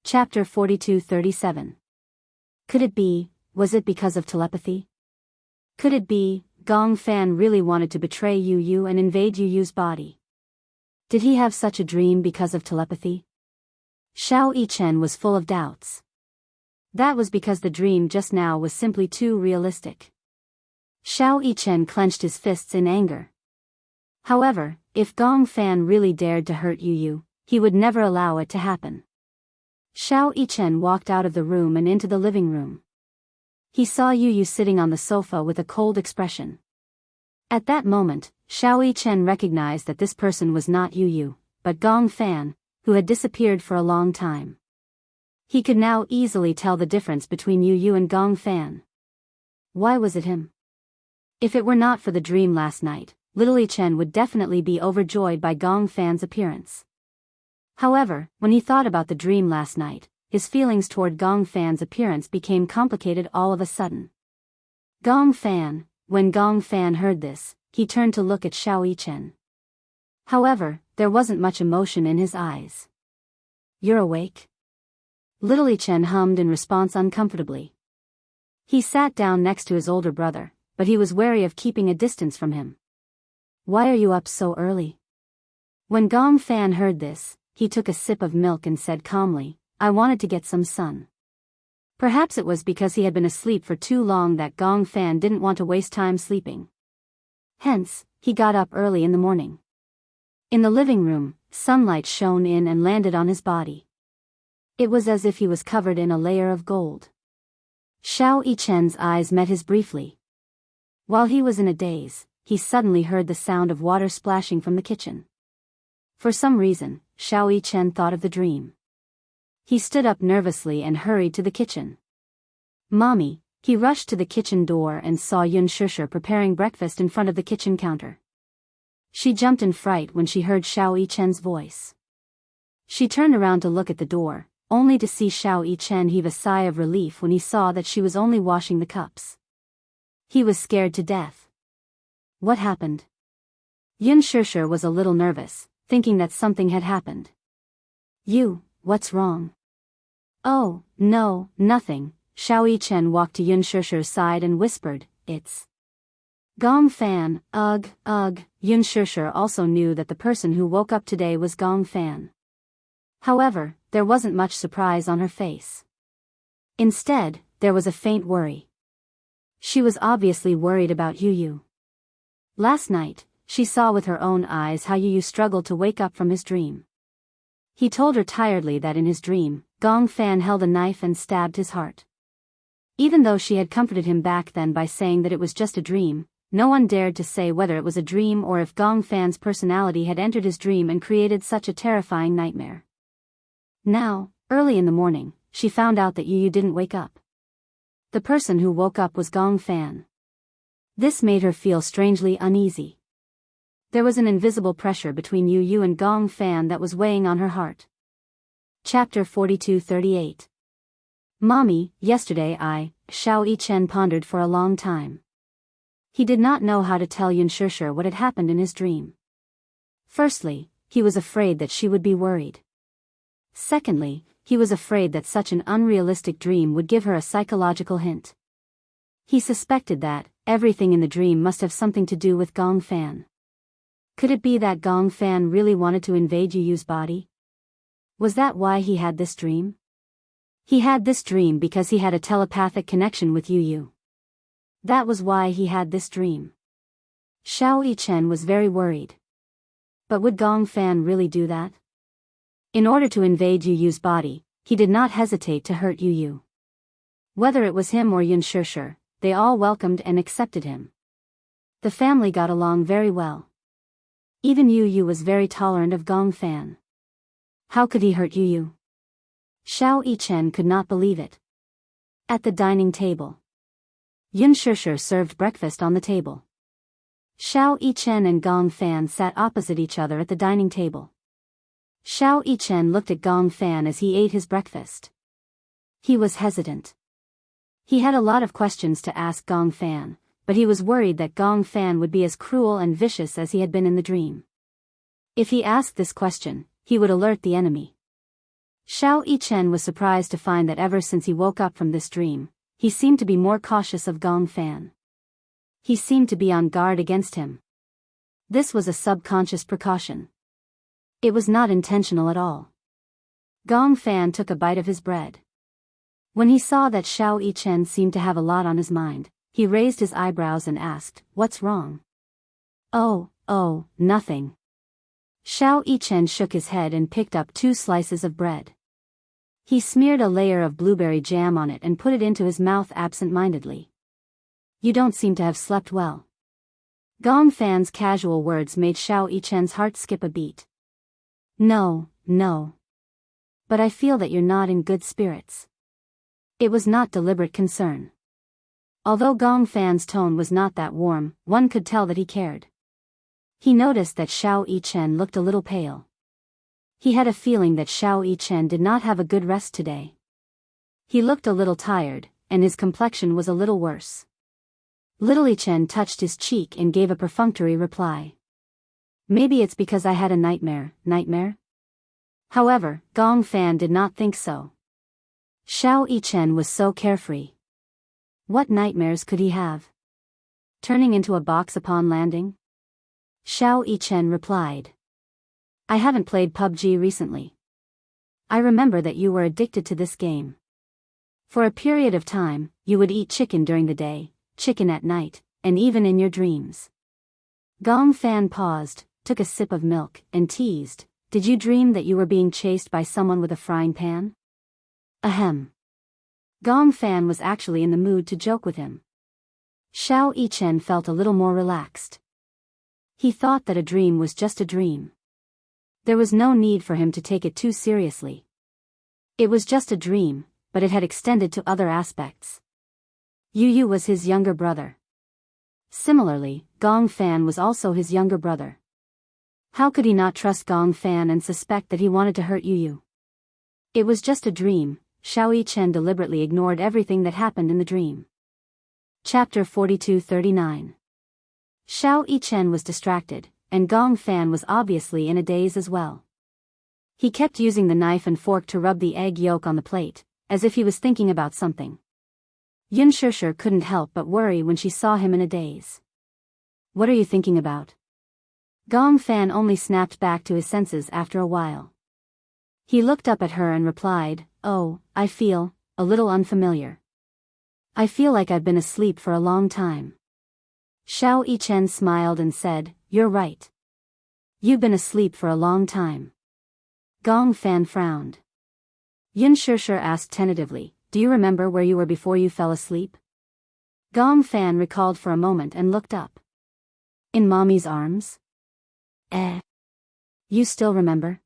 Chapter 42-37. Was it because of telepathy? Could it be, Gong Fan really wanted to betray Yu and invade Yu's body? Did he have such a dream because of telepathy? Xiao Yichen was full of doubts. That was because the dream just now was simply too realistic. Xiao Yichen clenched his fists in anger. However, if Gong Fan really dared to hurt Yu, he would never allow it to happen. Xiao Yichen walked out of the room and into the living room. He saw Yu sitting on the sofa with a cold expression. At that moment, Xiao Yichen recognized that this person was not Yu, but Gong Fan, who had disappeared for a long time. He could now easily tell the difference between Yu and Gong Fan. Why was it him? If it were not for the dream last night, Little Yichen would definitely be overjoyed by Gong Fan's appearance. However, when he thought about the dream last night, his feelings toward Gong Fan's appearance became complicated all of a sudden. When Gong Fan heard this, he turned to look at Xiao Yichen. However, there wasn't much emotion in his eyes. "You're awake?" Little Yichen hummed in response uncomfortably. He sat down next to his older brother, but he was wary of keeping a distance from him. "Why are you up so early?" When Gong Fan heard this, he took a sip of milk and said calmly, "I wanted to get some sun." Perhaps it was because he had been asleep for too long that Gong Fan didn't want to waste time sleeping. Hence, he got up early in the morning. In the living room, sunlight shone in and landed on his body. It was as if he was covered in a layer of gold. Xiao Yichen's eyes met his briefly. While he was in a daze, he suddenly heard the sound of water splashing from the kitchen. For some reason, Xiao Yichen thought of the dream. He stood up nervously and hurried to the kitchen. "Mommy," he rushed to the kitchen door and saw Yun Shusher preparing breakfast in front of the kitchen counter. She jumped in fright when she heard Xiao Yichen's voice. She turned around to look at the door, only to see Xiao Yichen heave a sigh of relief when he saw that she was only washing the cups. He was scared to death. What happened? Yun Shusher was a little nervous, thinking that something had happened. What's wrong?" "Oh, no, nothing." Xiao Yichen walked to Yun Shusher's side and whispered, "It's Gong Fan." Ugh. Yun Shusher also knew that the person who woke up today was Gong Fan. However, there wasn't much surprise on her face. Instead, there was a faint worry. She was obviously worried about Yu. Last night, she saw with her own eyes how Yu struggled to wake up from his dream. He told her tiredly that in his dream, Gong Fan held a knife and stabbed his heart. Even though she had comforted him back then by saying that it was just a dream, no one dared to say whether it was a dream or if Gong Fan's personality had entered his dream and created such a terrifying nightmare. Now, early in the morning, she found out that Yu didn't wake up. The person who woke up was Gong Fan. This made her feel strangely uneasy. There was an invisible pressure between Yu and Gong Fan that was weighing on her heart. Chapter 42:38. Mommy, yesterday Xiao Yichen pondered for a long time. He did not know how to tell Yun Shishir what had happened in his dream. Firstly, he was afraid that she would be worried. Secondly, he was afraid that such an unrealistic dream would give her a psychological hint. He suspected that everything in the dream must have something to do with Gong Fan. Could it be that Gong Fan really wanted to invade Yu's body? Was that why he had this dream? He had this dream because he had a telepathic connection with Yu. That was why he had this dream. Xiao Yichen was very worried. But would Gong Fan really do that? In order to invade Yu's body, he did not hesitate to hurt Yu. Whether it was him or Yun Shishir, they all welcomed and accepted him. The family got along very well. Even Yu was very tolerant of Gong Fan. How could he hurt Yu? Xiao Yichen could not believe it. At the dining table, Yun Shishir served breakfast on the table. Xiao Yichen and Gong Fan sat opposite each other at the dining table. Xiao Yichen looked at Gong Fan as he ate his breakfast. He was hesitant. He had a lot of questions to ask Gong Fan, but he was worried that Gong Fan would be as cruel and vicious as he had been in the dream. If he asked this question, he would alert the enemy. Xiao Yichen was surprised to find that ever since he woke up from this dream, he seemed to be more cautious of Gong Fan. He seemed to be on guard against him. This was a subconscious precaution. It was not intentional at all. Gong Fan took a bite of his bread. When he saw that Xiao Yichen seemed to have a lot on his mind, he raised his eyebrows and asked, "What's wrong?" Oh, nothing." Xiao Yichen shook his head and picked up 2 slices of bread. He smeared a layer of blueberry jam on it and put it into his mouth absent-mindedly. "You don't seem to have slept well." Gong Fan's casual words made Xiao Yichen's heart skip a beat. No. But I feel that you're not in good spirits." It was not deliberate concern. Although Gong Fan's tone was not that warm, one could tell that he cared. He noticed that Xiao Yichen looked a little pale. He had a feeling that Xiao Yichen did not have a good rest today. He looked a little tired, and his complexion was a little worse. Little Yichen touched his cheek and gave a perfunctory reply. "Maybe it's because I had a nightmare." However, Gong Fan did not think so. Xiao Yichen was so carefree. What nightmares could he have? Turning into a box upon landing? Xiao Yichen replied. "I haven't played PUBG recently. I remember that you were addicted to this game. For a period of time, you would eat chicken during the day, chicken at night, and even in your dreams." Gong Fan paused, took a sip of milk, and teased, "Did you dream that you were being chased by someone with a frying pan?" Ahem. Gong Fan was actually in the mood to joke with him. Xiao Yichen felt a little more relaxed. He thought that a dream was just a dream. There was no need for him to take it too seriously. It was just a dream, but it had extended to other aspects. Yu was his younger brother. Similarly, Gong Fan was also his younger brother. How could he not trust Gong Fan and suspect that he wanted to hurt Yu? It was just a dream. Xiao Yichen deliberately ignored everything that happened in the dream. Chapter 42:39. Xiao Yichen was distracted, and Gong Fan was obviously in a daze as well. He kept using the knife and fork to rub the egg yolk on the plate, as if he was thinking about something. Yun Shishir couldn't help but worry when she saw him in a daze. "What are you thinking about?" Gong Fan only snapped back to his senses after a while. He looked up at her and replied, "Oh, I feel a little unfamiliar. I feel like I've been asleep for a long time." Xiao Yichen smiled and said, "You're right. You've been asleep for a long time." Gong Fan frowned. Yun Shishir asked tentatively, "Do you remember where you were before you fell asleep?" Gong Fan recalled for a moment and looked up. In Mommy's arms? Eh. You still remember?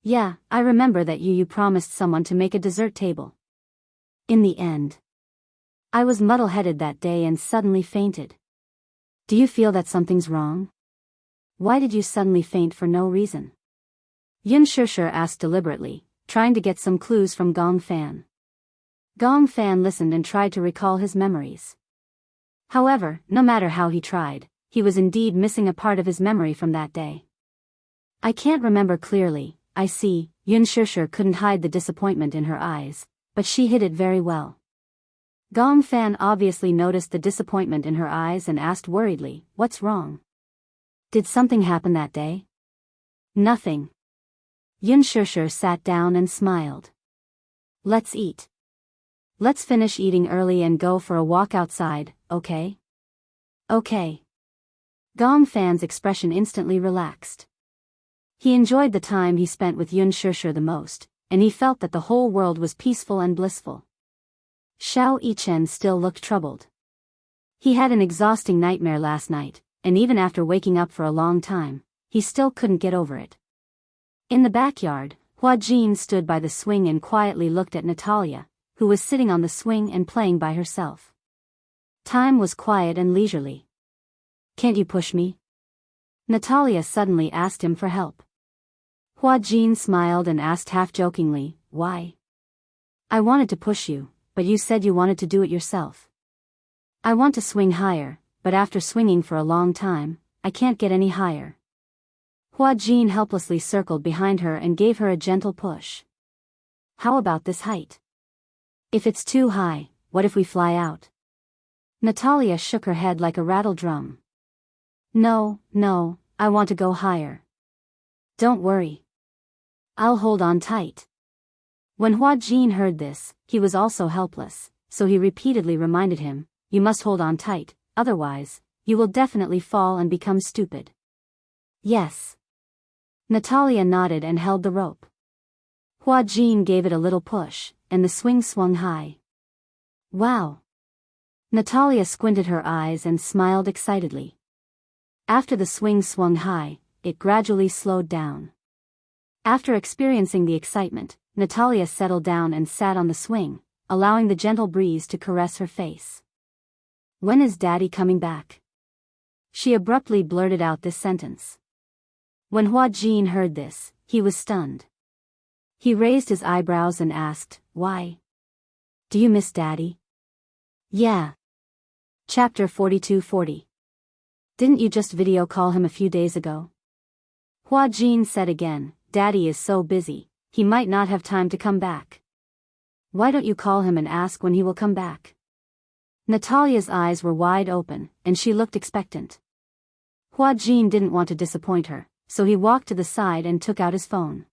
Yeah, I remember that you promised someone to make a dessert table. In the end. I was muddle-headed that day and suddenly fainted. Do you feel that something's wrong? Why did you suddenly faint for no reason? Yun Shishir asked deliberately, trying to get some clues from Gong Fan. Gong Fan listened and tried to recall his memories. However, no matter how he tried, he was indeed missing a part of his memory from that day. I can't remember clearly, I see. Yun Shishir couldn't hide the disappointment in her eyes, but she hid it very well. Gong Fan obviously noticed the disappointment in her eyes and asked worriedly, "What's wrong? Did something happen that day?" "Nothing." Yun Shishir sat down and smiled. "Let's eat. Let's finish eating early and go for a walk outside, okay?" "Okay." Gong Fan's expression instantly relaxed. He enjoyed the time he spent with Yun Shishir the most, and he felt that the whole world was peaceful and blissful. Xiao Yichen still looked troubled. He had an exhausting nightmare last night, and even after waking up for a long time, he still couldn't get over it. In the backyard, Hua Jin stood by the swing and quietly looked at Natalia, who was sitting on the swing and playing by herself. Time was quiet and leisurely. "Can't you push me?" Natalia suddenly asked him for help. Hua Jin smiled and asked half-jokingly, "Why?" "I wanted to push you, but you said you wanted to do it yourself." "I want to swing higher, but after swinging for a long time, I can't get any higher." Hua Jin helplessly circled behind her and gave her a gentle push. "How about this height? If it's too high, what if we fly out?" Natalia shook her head like a rattle drum. No, I want to go higher." "Don't worry. I'll hold on tight." When Hua Jin heard this, he was also helpless, so he repeatedly reminded him, "You must hold on tight, otherwise, you will definitely fall and become stupid." "Yes." Natalia nodded and held the rope. Hua Jin gave it a little push, and the swing swung high. "Wow." Natalia squinted her eyes and smiled excitedly. After the swing swung high, it gradually slowed down. After experiencing the excitement, Natalia settled down and sat on the swing, allowing the gentle breeze to caress her face. "When is Daddy coming back?" She abruptly blurted out this sentence. When Hua Jin heard this, he was stunned. He raised his eyebrows and asked, "Why? Do you miss Daddy?" "Yeah." Chapter 42-40. "Didn't you just video call him a few days ago?" Hua Jin said again, "Daddy is so busy, he might not have time to come back." "Why don't you call him and ask when he will come back?" Natalia's eyes were wide open, and she looked expectant. Hua Jin didn't want to disappoint her, so he walked to the side and took out his phone.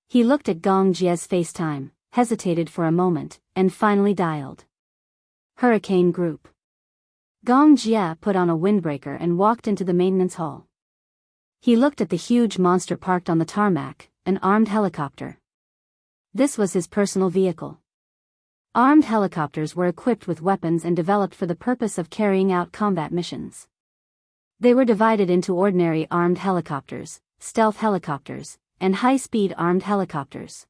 He looked at Gong Jie's FaceTime, hesitated for a moment, and finally dialed. Hurricane Group. Gong Jie put on a windbreaker and walked into the maintenance hall. He looked at the huge monster parked on the tarmac, an armed helicopter. This was his personal vehicle. Armed helicopters were equipped with weapons and developed for the purpose of carrying out combat missions. They were divided into ordinary armed helicopters, stealth helicopters, and high-speed armed helicopters.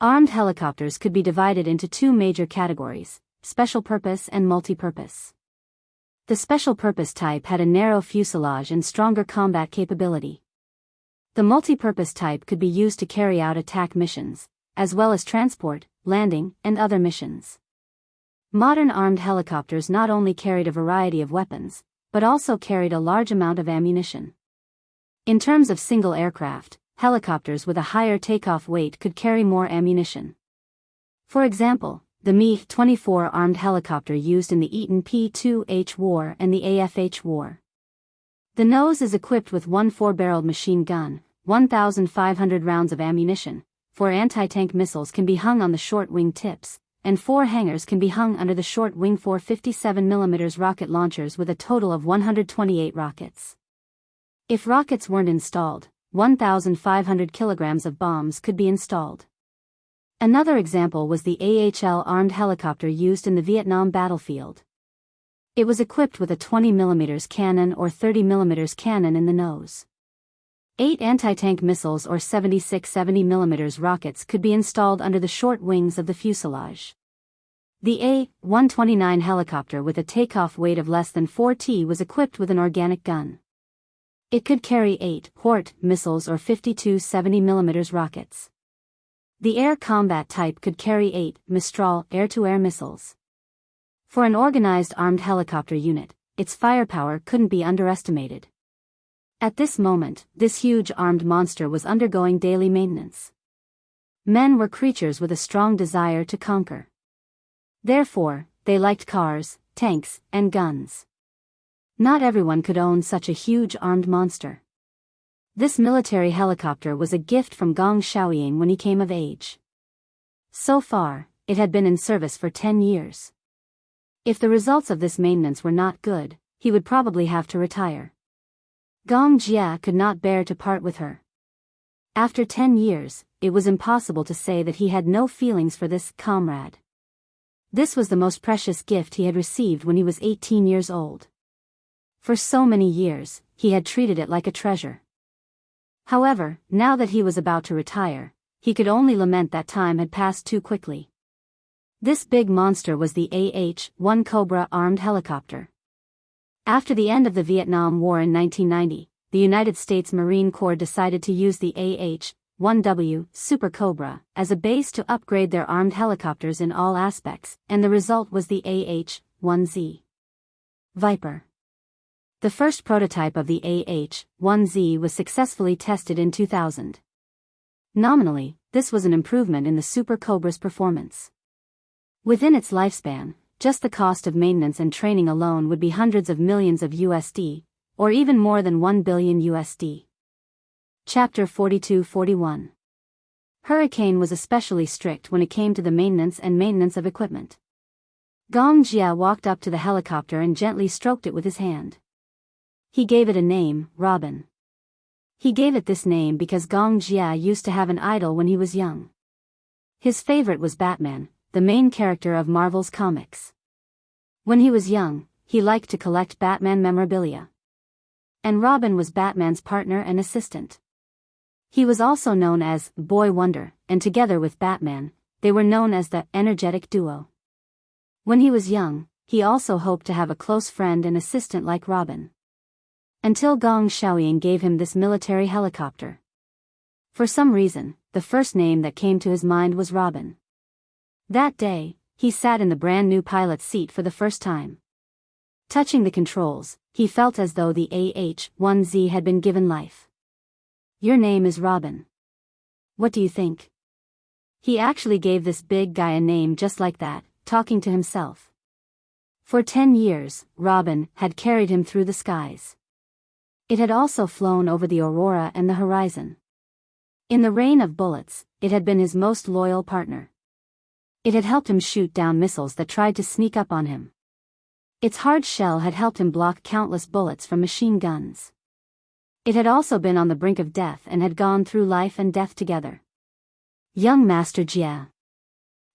Armed helicopters could be divided into two major categories, special purpose and multi-purpose. The special purpose type had a narrow fuselage and stronger combat capability. The multi-purpose type could be used to carry out attack missions, as well as transport, landing, and other missions. Modern armed helicopters not only carried a variety of weapons, but also carried a large amount of ammunition. In terms of single aircraft, helicopters with a higher takeoff weight could carry more ammunition. For example, the Mi-24 armed helicopter used in the Eaton P-2H war and the AFH war. The nose is equipped with one 4-barreled machine gun, 1,500 rounds of ammunition, 4 anti-tank missiles can be hung on the short wing tips, and 4 hangars can be hung under the short wing 4 57mm rocket launchers with a total of 128 rockets. If rockets weren't installed, 1,500 kilograms of bombs could be installed. Another example was the AHL armed helicopter used in the Vietnam battlefield. It was equipped with a 20mm cannon or 30mm cannon in the nose. 8 anti-tank missiles or 76 70mm rockets could be installed under the short wings of the fuselage. The A-129 helicopter with a takeoff weight of less than 4 tons was equipped with an organic gun. It could carry 8 Hort missiles or 52 70mm rockets. The air combat type could carry 8 Mistral air-to-air missiles. For an organized armed helicopter unit, its firepower couldn't be underestimated. At this moment, this huge armed monster was undergoing daily maintenance. Men were creatures with a strong desire to conquer. Therefore, they liked cars, tanks, and guns. Not everyone could own such a huge armed monster. This military helicopter was a gift from Gong Xiaoying when he came of age. So far, it had been in service for 10 years. If the results of this maintenance were not good, he would probably have to retire. Gong Jia could not bear to part with her. After 10 years, it was impossible to say that he had no feelings for this comrade. This was the most precious gift he had received when he was 18 years old. For so many years, he had treated it like a treasure. However, now that he was about to retire, he could only lament that time had passed too quickly. This big monster was the AH-1 Cobra armed helicopter. After the end of the Vietnam War in 1990, the United States Marine Corps decided to use the AH-1W Super Cobra as a base to upgrade their armed helicopters in all aspects, and the result was the AH-1Z Viper. The first prototype of the AH-1Z was successfully tested in 2000. Nominally, this was an improvement in the Super Cobra's performance. Within its lifespan, just the cost of maintenance and training alone would be hundreds of millions of USD, or even more than 1 billion USD. Chapter 42-41. Hurricane was especially strict when it came to the maintenance of equipment. Gong Jia walked up to the helicopter and gently stroked it with his hand. He gave it a name, Robin. He gave it this name because Gong Jia used to have an idol when he was young. His favorite was Batman, the main character of Marvel's comics. When he was young, he liked to collect Batman memorabilia. And Robin was Batman's partner and assistant. He was also known as Boy Wonder, and together with Batman, they were known as the energetic duo. When he was young, he also hoped to have a close friend and assistant like Robin. Until Gong Xiaoying gave him this military helicopter. For some reason, the first name that came to his mind was Robin. That day, he sat in the brand new pilot's seat for the first time. Touching the controls, he felt as though the AH-1Z had been given life. Your name is Robin. What do you think? He actually gave this big guy a name just like that, talking to himself. For 10 years, Robin had carried him through the skies. It had also flown over the aurora and the horizon. In the rain of bullets, it had been his most loyal partner. It had helped him shoot down missiles that tried to sneak up on him. Its hard shell had helped him block countless bullets from machine guns. It had also been on the brink of death and had gone through life and death together. Young Master Jia.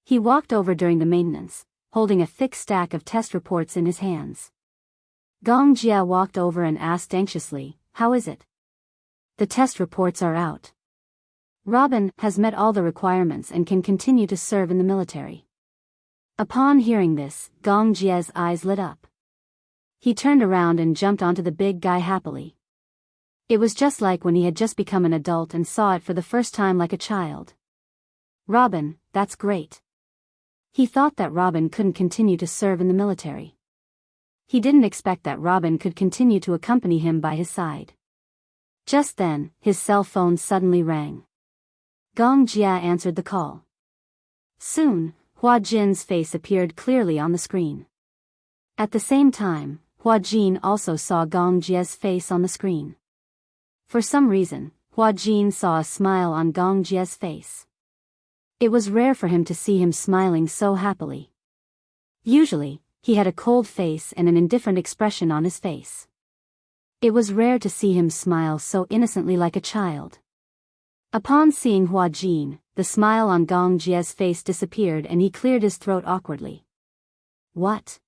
He walked over during the maintenance, holding a thick stack of test reports in his hands. Gong Jia walked over and asked anxiously, "How is it?" "The test reports are out. Robin has met all the requirements and can continue to serve in the military." Upon hearing this, Gong Jia's eyes lit up. He turned around and jumped onto the big guy happily. It was just like when he had just become an adult and saw it for the first time like a child. "Robin, that's great." He thought that Robin couldn't continue to serve in the military. He didn't expect that Robin could continue to accompany him by his side. Just then, his cell phone suddenly rang. Gong Jia answered the call. Soon, Hua Jin's face appeared clearly on the screen. At the same time, Hua Jin also saw Gong Jia's face on the screen. For some reason, Hua Jin saw a smile on Gong Jia's face. It was rare for him to see him smiling so happily. Usually, he had a cold face and an indifferent expression on his face. It was rare to see him smile so innocently like a child. Upon seeing Hua Jin, the smile on Gong Jia's face disappeared and he cleared his throat awkwardly. "What?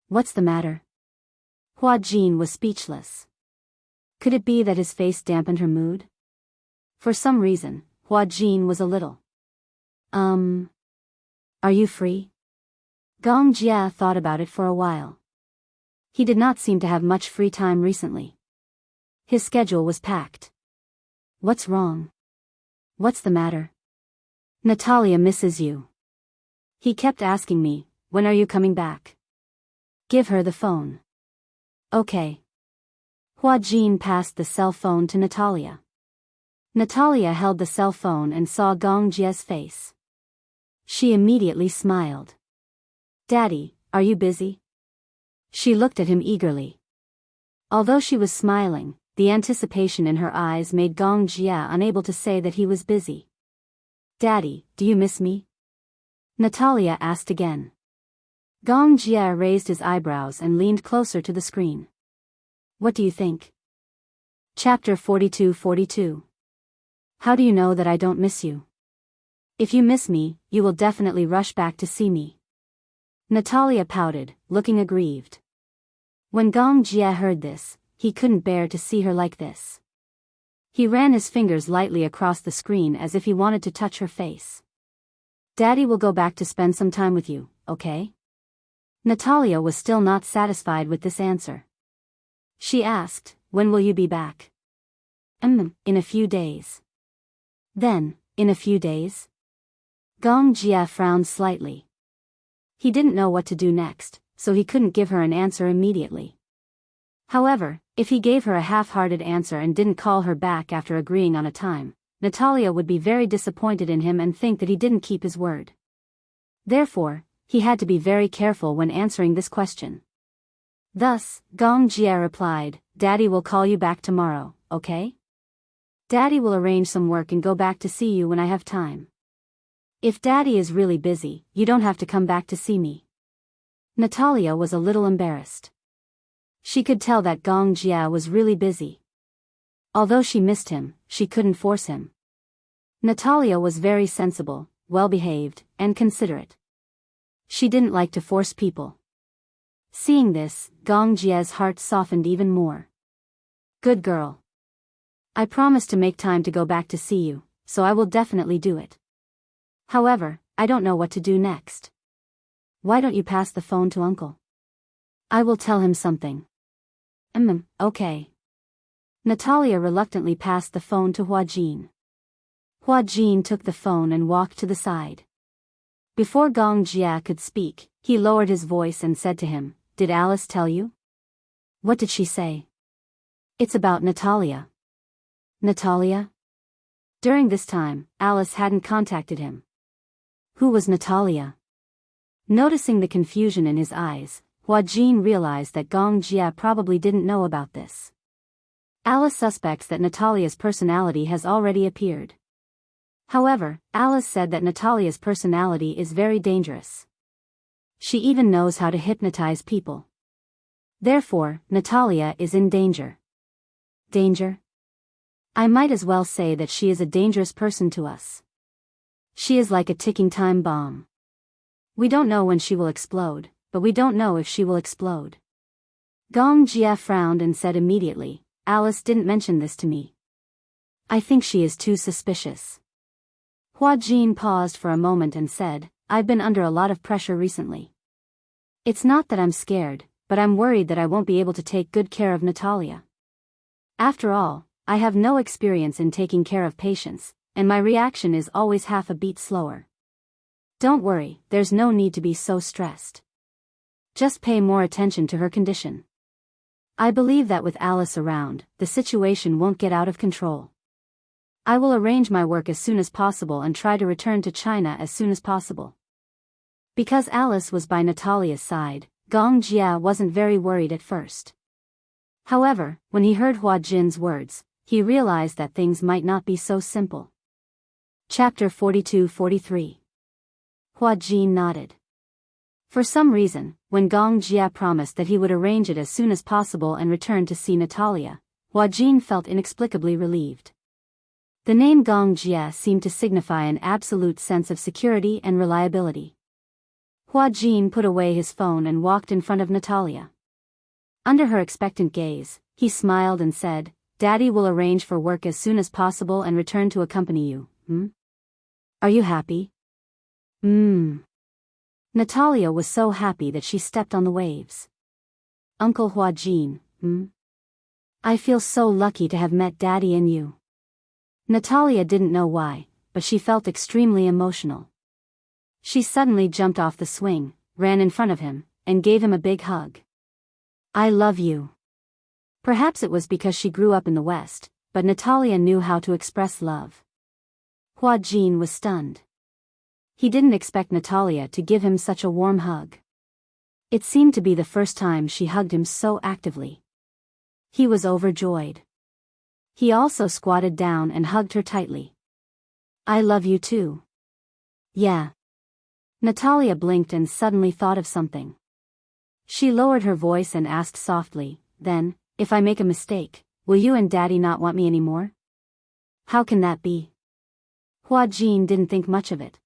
What's the matter? Hua Jin was speechless. Could it be that his face dampened her mood? For some reason, Hua Jin was a little. Are you free? Gong Jia thought about it for a while. He did not seem to have much free time recently. His schedule was packed. What's wrong? What's the matter? Natalia misses you. He kept asking me, when are you coming back? Give her the phone. Okay. Hua Jin passed the cell phone to Natalia. Natalia held the cell phone and saw Gong Jia's face. She immediately smiled. Daddy, are you busy? She looked at him eagerly. Although she was smiling, the anticipation in her eyes made Gong Jia unable to say that he was busy. Daddy, do you miss me? Natalia asked again. Gong Jia raised his eyebrows and leaned closer to the screen. What do you think? Chapter 42. How do you know that I don't miss you? If you miss me, you will definitely rush back to see me. Natalia pouted, looking aggrieved. When Gong Jia heard this, he couldn't bear to see her like this. He ran his fingers lightly across the screen as if he wanted to touch her face. Daddy will go back to spend some time with you, okay? Natalia was still not satisfied with this answer. She asked, when will you be back? In a few days. Then, in a few days? Gong Jia frowned slightly. He didn't know what to do next, so he couldn't give her an answer immediately. However, if he gave her a half-hearted answer and didn't call her back after agreeing on a time, Natalia would be very disappointed in him and think that he didn't keep his word. Therefore, he had to be very careful when answering this question. Thus, Gong Jia replied, Daddy will call you back tomorrow, okay? Daddy will arrange some work and go back to see you when I have time. If Daddy is really busy, you don't have to come back to see me. Natalia was a little embarrassed. She could tell that Gong Jia was really busy. Although she missed him, she couldn't force him. Natalia was very sensible, well-behaved, and considerate. She didn't like to force people. Seeing this, Gong Jia's heart softened even more. Good girl. I promise to make time to go back to see you, so I will definitely do it. However, I don't know what to do next. Why don't you pass the phone to Uncle? I will tell him something. Okay. Natalia reluctantly passed the phone to Hua Jin. Hua Jin took the phone and walked to the side. Before Gong Jia could speak, he lowered his voice and said to him, Did Alice tell you? What did she say? It's about Natalia. Natalia? During this time, Alice hadn't contacted him. Who was Natalia? Noticing the confusion in his eyes, Hua Jin realized that Gong Jia probably didn't know about this. Alice suspects that Natalia's personality has already appeared. However, Alice said that Natalia's personality is very dangerous. She even knows how to hypnotize people. Therefore, Natalia is in danger. Danger? I might as well say that she is a dangerous person to us. She is like a ticking time bomb. We don't know when she will explode, but we don't know if she will explode. Gong Jia frowned and said immediately, Alice didn't mention this to me. I think she is too suspicious. Hua Jin paused for a moment and said, I've been under a lot of pressure recently. It's not that I'm scared, but I'm worried that I won't be able to take good care of Natalia. After all, I have no experience in taking care of patients, and my reaction is always half a beat slower. Don't worry, there's no need to be so stressed. Just pay more attention to her condition. I believe that with Alice around, the situation won't get out of control. I will arrange my work as soon as possible and try to return to China as soon as possible. Because Alice was by Natalia's side, Gong Jia wasn't very worried at first. However, when he heard Hua Jin's words, he realized that things might not be so simple. Chapter 42-43. Hua Jin nodded. For some reason, when Gong Jia promised that he would arrange it as soon as possible and return to see Natalia, Hua Jin felt inexplicably relieved. The name Gong Jia seemed to signify an absolute sense of security and reliability. Hua Jin put away his phone and walked in front of Natalia. Under her expectant gaze, he smiled and said, "Daddy will arrange for work as soon as possible and return to accompany you, Are you happy?" Natalia was so happy that she stepped on the waves. "Uncle Hua Jin, I feel so lucky to have met Daddy and you." Natalia didn't know why, but she felt extremely emotional. She suddenly jumped off the swing, ran in front of him, and gave him a big hug. "I love you." Perhaps it was because she grew up in the West, but Natalia knew how to express love. Hua Jin was stunned. He didn't expect Natalia to give him such a warm hug. It seemed to be the first time she hugged him so actively. He was overjoyed. He also squatted down and hugged her tightly. "I love you too." "Yeah." Natalia blinked and suddenly thought of something. She lowered her voice and asked softly, "Then, if I make a mistake, will you and Daddy not want me anymore?" "How can that be?" Hua Jin didn't think much of it.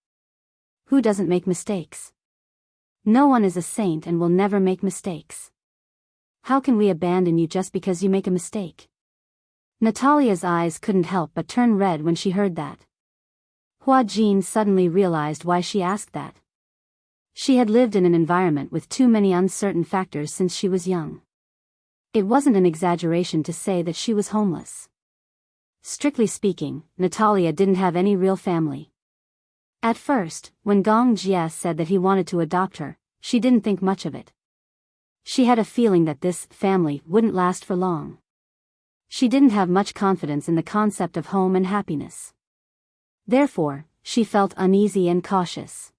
Who doesn't make mistakes? No one is a saint and will never make mistakes. How can we abandon you just because you make a mistake? Natalia's eyes couldn't help but turn red when she heard that. Hua Jin suddenly realized why she asked that. She had lived in an environment with too many uncertain factors since she was young. It wasn't an exaggeration to say that she was homeless. Strictly speaking, Natalia didn't have any real family. At first, when Gong Jie said that he wanted to adopt her, she didn't think much of it. She had a feeling that this family wouldn't last for long. She didn't have much confidence in the concept of home and happiness. Therefore, she felt uneasy and cautious.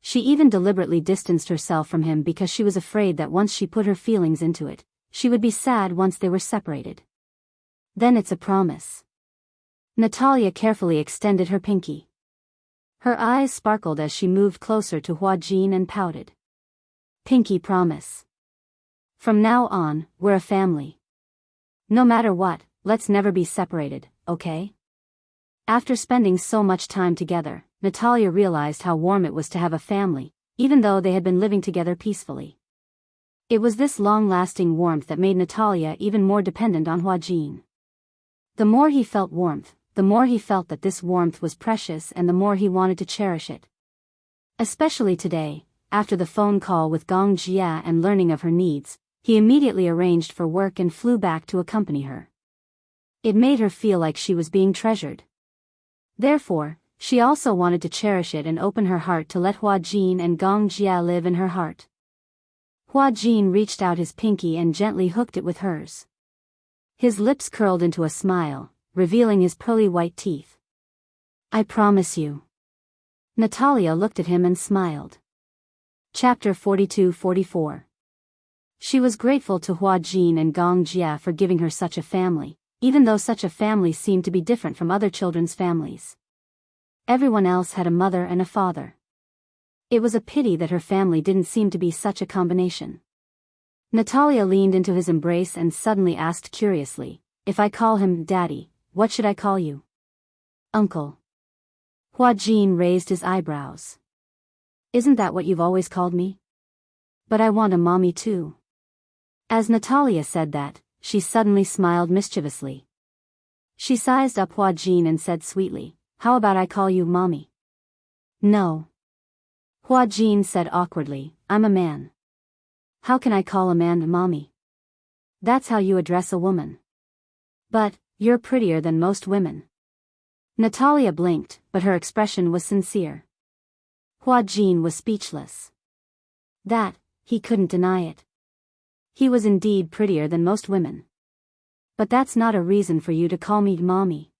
She even deliberately distanced herself from him because she was afraid that once she put her feelings into it, she would be sad once they were separated. "Then it's a promise." Natalia carefully extended her pinky. Her eyes sparkled as she moved closer to Hua Jin and pouted. "Pinky promise. From now on, we're a family. No matter what, let's never be separated, okay?" After spending so much time together, Natalia realized how warm it was to have a family, even though they had been living together peacefully. It was this long-lasting warmth that made Natalia even more dependent on Hua Jin. The more he felt warmth, the more he felt that this warmth was precious and the more he wanted to cherish it. Especially today, after the phone call with Gong Jie and learning of her needs, he immediately arranged for work and flew back to accompany her. It made her feel like she was being treasured. Therefore, she also wanted to cherish it and open her heart to let Hua Jin and Gong Jie live in her heart. Hua Jin reached out his pinky and gently hooked it with hers. His lips curled into a smile, revealing his pearly white teeth. "I promise you." Natalia looked at him and smiled. Chapter 42-44. She was grateful to Hua Jin and Gong Jie for giving her such a family, even though such a family seemed to be different from other children's families. Everyone else had a mother and a father. It was a pity that her family didn't seem to be such a combination. Natalia leaned into his embrace and suddenly asked curiously, "If I call him Daddy, what should I call you?" "Uncle." Hua Jin raised his eyebrows. "Isn't that what you've always called me?" "But I want a mommy too." As Natalia said that, she suddenly smiled mischievously. She sized up Hua Jin and said sweetly, "How about I call you Mommy?" "No." Hua Jin said awkwardly, "I'm a man. How can I call a man Mommy? That's how you address a woman. But, you're prettier than most women." Natalia blinked, but her expression was sincere. Hua Jin was speechless. That, he couldn't deny it. He was indeed prettier than most women. "But that's not a reason for you to call me Mommy."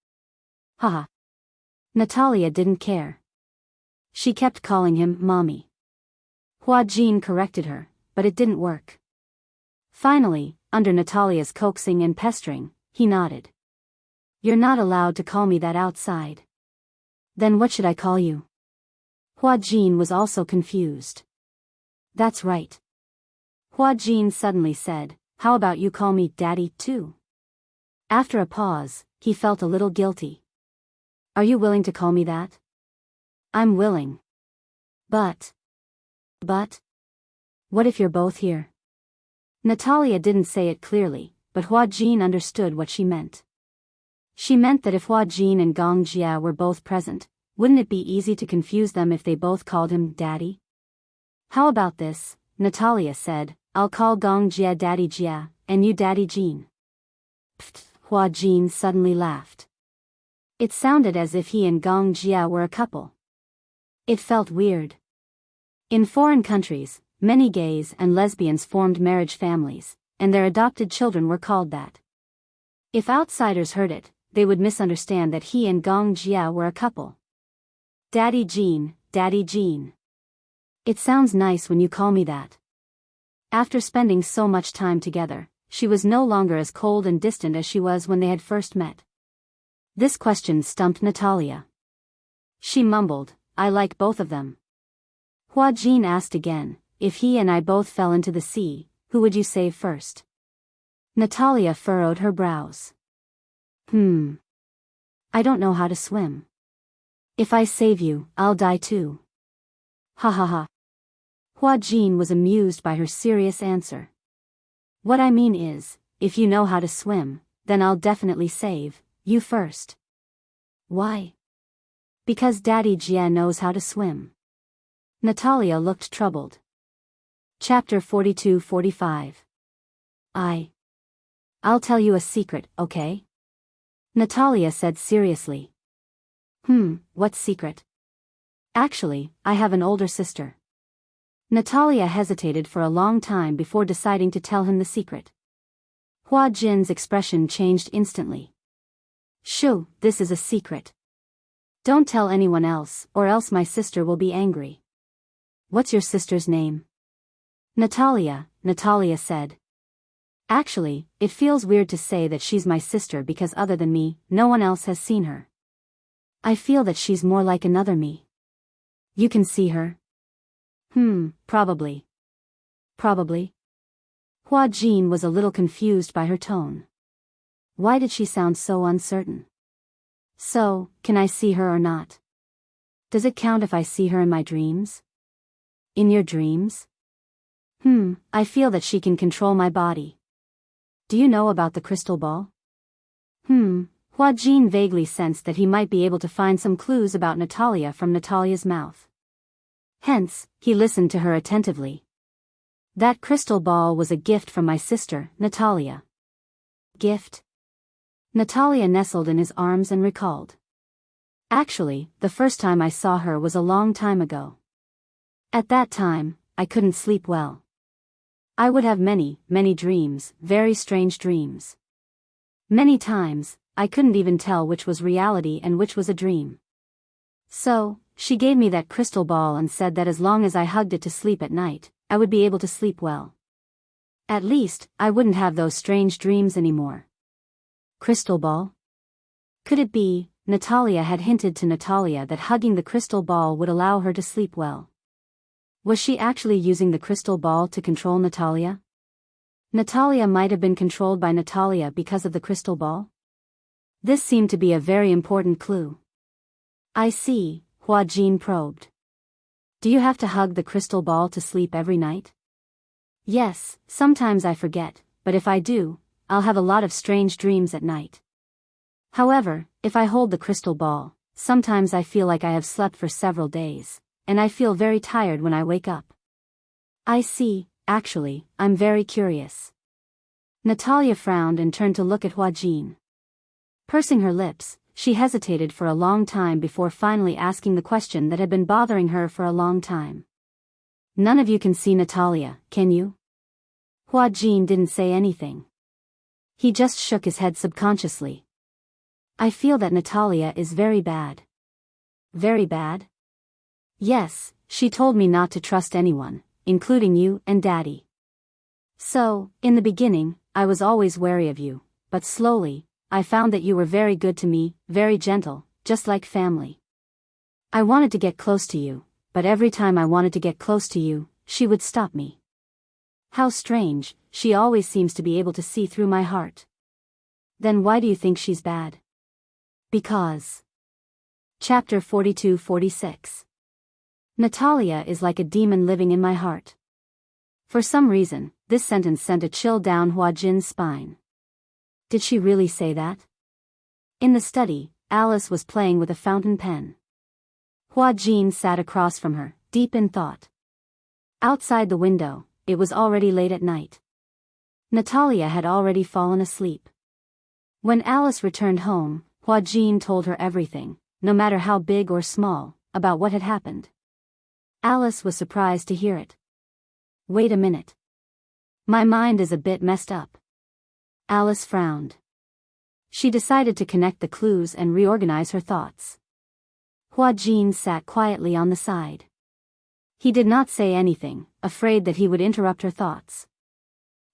Haha. Natalia didn't care. She kept calling him Mommy. Hua Jin corrected her, but it didn't work. Finally, under Natalia's coaxing and pestering, he nodded. "You're not allowed to call me that outside." "Then what should I call you?" Hua Jin was also confused. "That's right." Hua Jin suddenly said, "How about you call me Daddy too?" After a pause, he felt a little guilty. "Are you willing to call me that?" "I'm willing. But..." But what if you're both here? Natalia didn't say it clearly, but Hua Jin understood what she meant. She meant that if Hua Jin and Gong Jia were both present, wouldn't it be easy to confuse them if they both called him Daddy? How about this? Natalia said, I'll call Gong Jia Daddy Jia, and you Daddy Jin. Pfft, Hua Jin suddenly laughed. It sounded as if he and Gong Jia were a couple. It felt weird. In foreign countries, many gays and lesbians formed marriage families, and their adopted children were called that. If outsiders heard it, they would misunderstand that he and Gong Jia were a couple. Daddy Jin, Daddy Jin. It sounds nice when you call me that. After spending so much time together, she was no longer as cold and distant as she was when they had first met. This question stumped Natalia. She mumbled, I like both of them. Hua Jin asked again, if he and I both fell into the sea, who would you save first? Natalia furrowed her brows. I don't know how to swim. If I save you, I'll die too. Ha ha ha. Hua Jin was amused by her serious answer. What I mean is, if you know how to swim, then I'll definitely save you first. Why? Because Daddy Jia knows how to swim. Natalia looked troubled. Chapter 42-45. I'll tell you a secret, okay? Natalia said seriously. What secret? Actually, I have an older sister. Natalia hesitated for a long time before deciding to tell him the secret. Hua Jin's expression changed instantly. Shoo, this is a secret. Don't tell anyone else, or else my sister will be angry. What's your sister's name? Natalia said. Actually, it feels weird to say that she's my sister because other than me, no one else has seen her. I feel that she's more like another me. You can see her? Probably. Hua Jin was a little confused by her tone. Why did she sound so uncertain? So, can I see her or not? Does it count if I see her in my dreams? In your dreams? I feel that she can control my body. Do you know about the crystal ball? Hua Jin vaguely sensed that he might be able to find some clues about Natalia from Natalia's mouth. Hence, he listened to her attentively. That crystal ball was a gift from my sister, Natalia. Gift? Natalia nestled in his arms and recalled. Actually, the first time I saw her was a long time ago. At that time, I couldn't sleep well. I would have many dreams, very strange dreams. Many times, I couldn't even tell which was reality and which was a dream. So, she gave me that crystal ball and said that as long as I hugged it to sleep at night, I would be able to sleep well. At least, I wouldn't have those strange dreams anymore. Crystal ball? Could it be, Natalia had hinted to Natalia that hugging the crystal ball would allow her to sleep well. Was she actually using the crystal ball to control Natalia? Natalia might have been controlled by Natalia because of the crystal ball? This seemed to be a very important clue. I see, Hua Jin probed. Do you have to hug the crystal ball to sleep every night? Yes, sometimes I forget, but if I do, I'll have a lot of strange dreams at night. However, if I hold the crystal ball, sometimes I feel like I have slept for several days, and I feel very tired when I wake up. I see, actually, I'm very curious. Natalia frowned and turned to look at Hua Jin. Pursing her lips, she hesitated for a long time before finally asking the question that had been bothering her for a long time. None of you can see Natalia, can you? Hua Jin didn't say anything. He just shook his head subconsciously. I feel that Natalia is very bad. Very bad? Yes, she told me not to trust anyone, including you and Daddy. So, in the beginning, I was always wary of you, but slowly, I found that you were very good to me, very gentle, just like family. I wanted to get close to you, but every time I wanted to get close to you, she would stop me. How strange, she always seems to be able to see through my heart. Then why do you think she's bad? Because. Chapter 42-46. Natalia is like a demon living in my heart. For some reason, this sentence sent a chill down Hua Jin's spine. Did she really say that? In the study, Alice was playing with a fountain pen. Hua Jin sat across from her, deep in thought. Outside the window, it was already late at night. Natalia had already fallen asleep. When Alice returned home, Hua Jin told her everything, no matter how big or small, about what had happened. Alice was surprised to hear it. Wait a minute. My mind is a bit messed up. Alice frowned. She decided to connect the clues and reorganize her thoughts. Hua Jin sat quietly on the side. He did not say anything, afraid that he would interrupt her thoughts.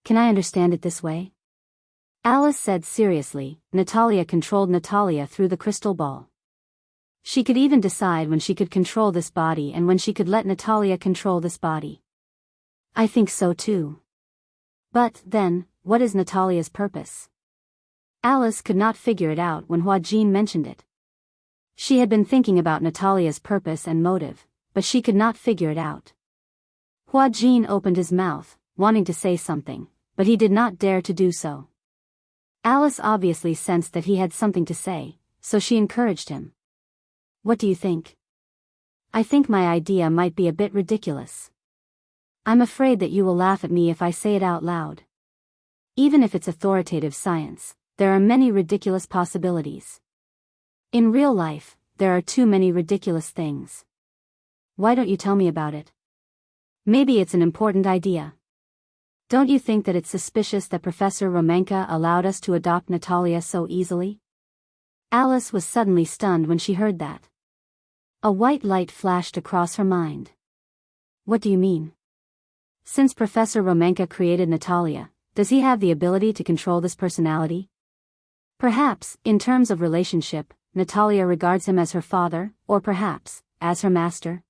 Can I understand it this way? Alice said seriously. Natalia controlled Natalia through the crystal ball. She could even decide when she could control this body and when she could let Natalia control this body. I think so too. But, then, what is Natalia's purpose? Alice could not figure it out when Hua Jin mentioned it. She had been thinking about Natalia's purpose and motive, but she could not figure it out. Hua Jin opened his mouth, wanting to say something, but he did not dare to do so. Alice obviously sensed that he had something to say, so she encouraged him. What do you think? I think my idea might be a bit ridiculous. I'm afraid that you will laugh at me if I say it out loud. Even if it's authoritative science, there are many ridiculous possibilities. In real life, there are too many ridiculous things. Why don't you tell me about it? Maybe it's an important idea. Don't you think that it's suspicious that Professor Romanka allowed us to adopt Natalia so easily? Alice was suddenly stunned when she heard that. A white light flashed across her mind. What do you mean? Since Professor Romanka created Natalia, does he have the ability to control this personality? Perhaps, in terms of relationship, Natalia regards him as her father, or perhaps, as her master.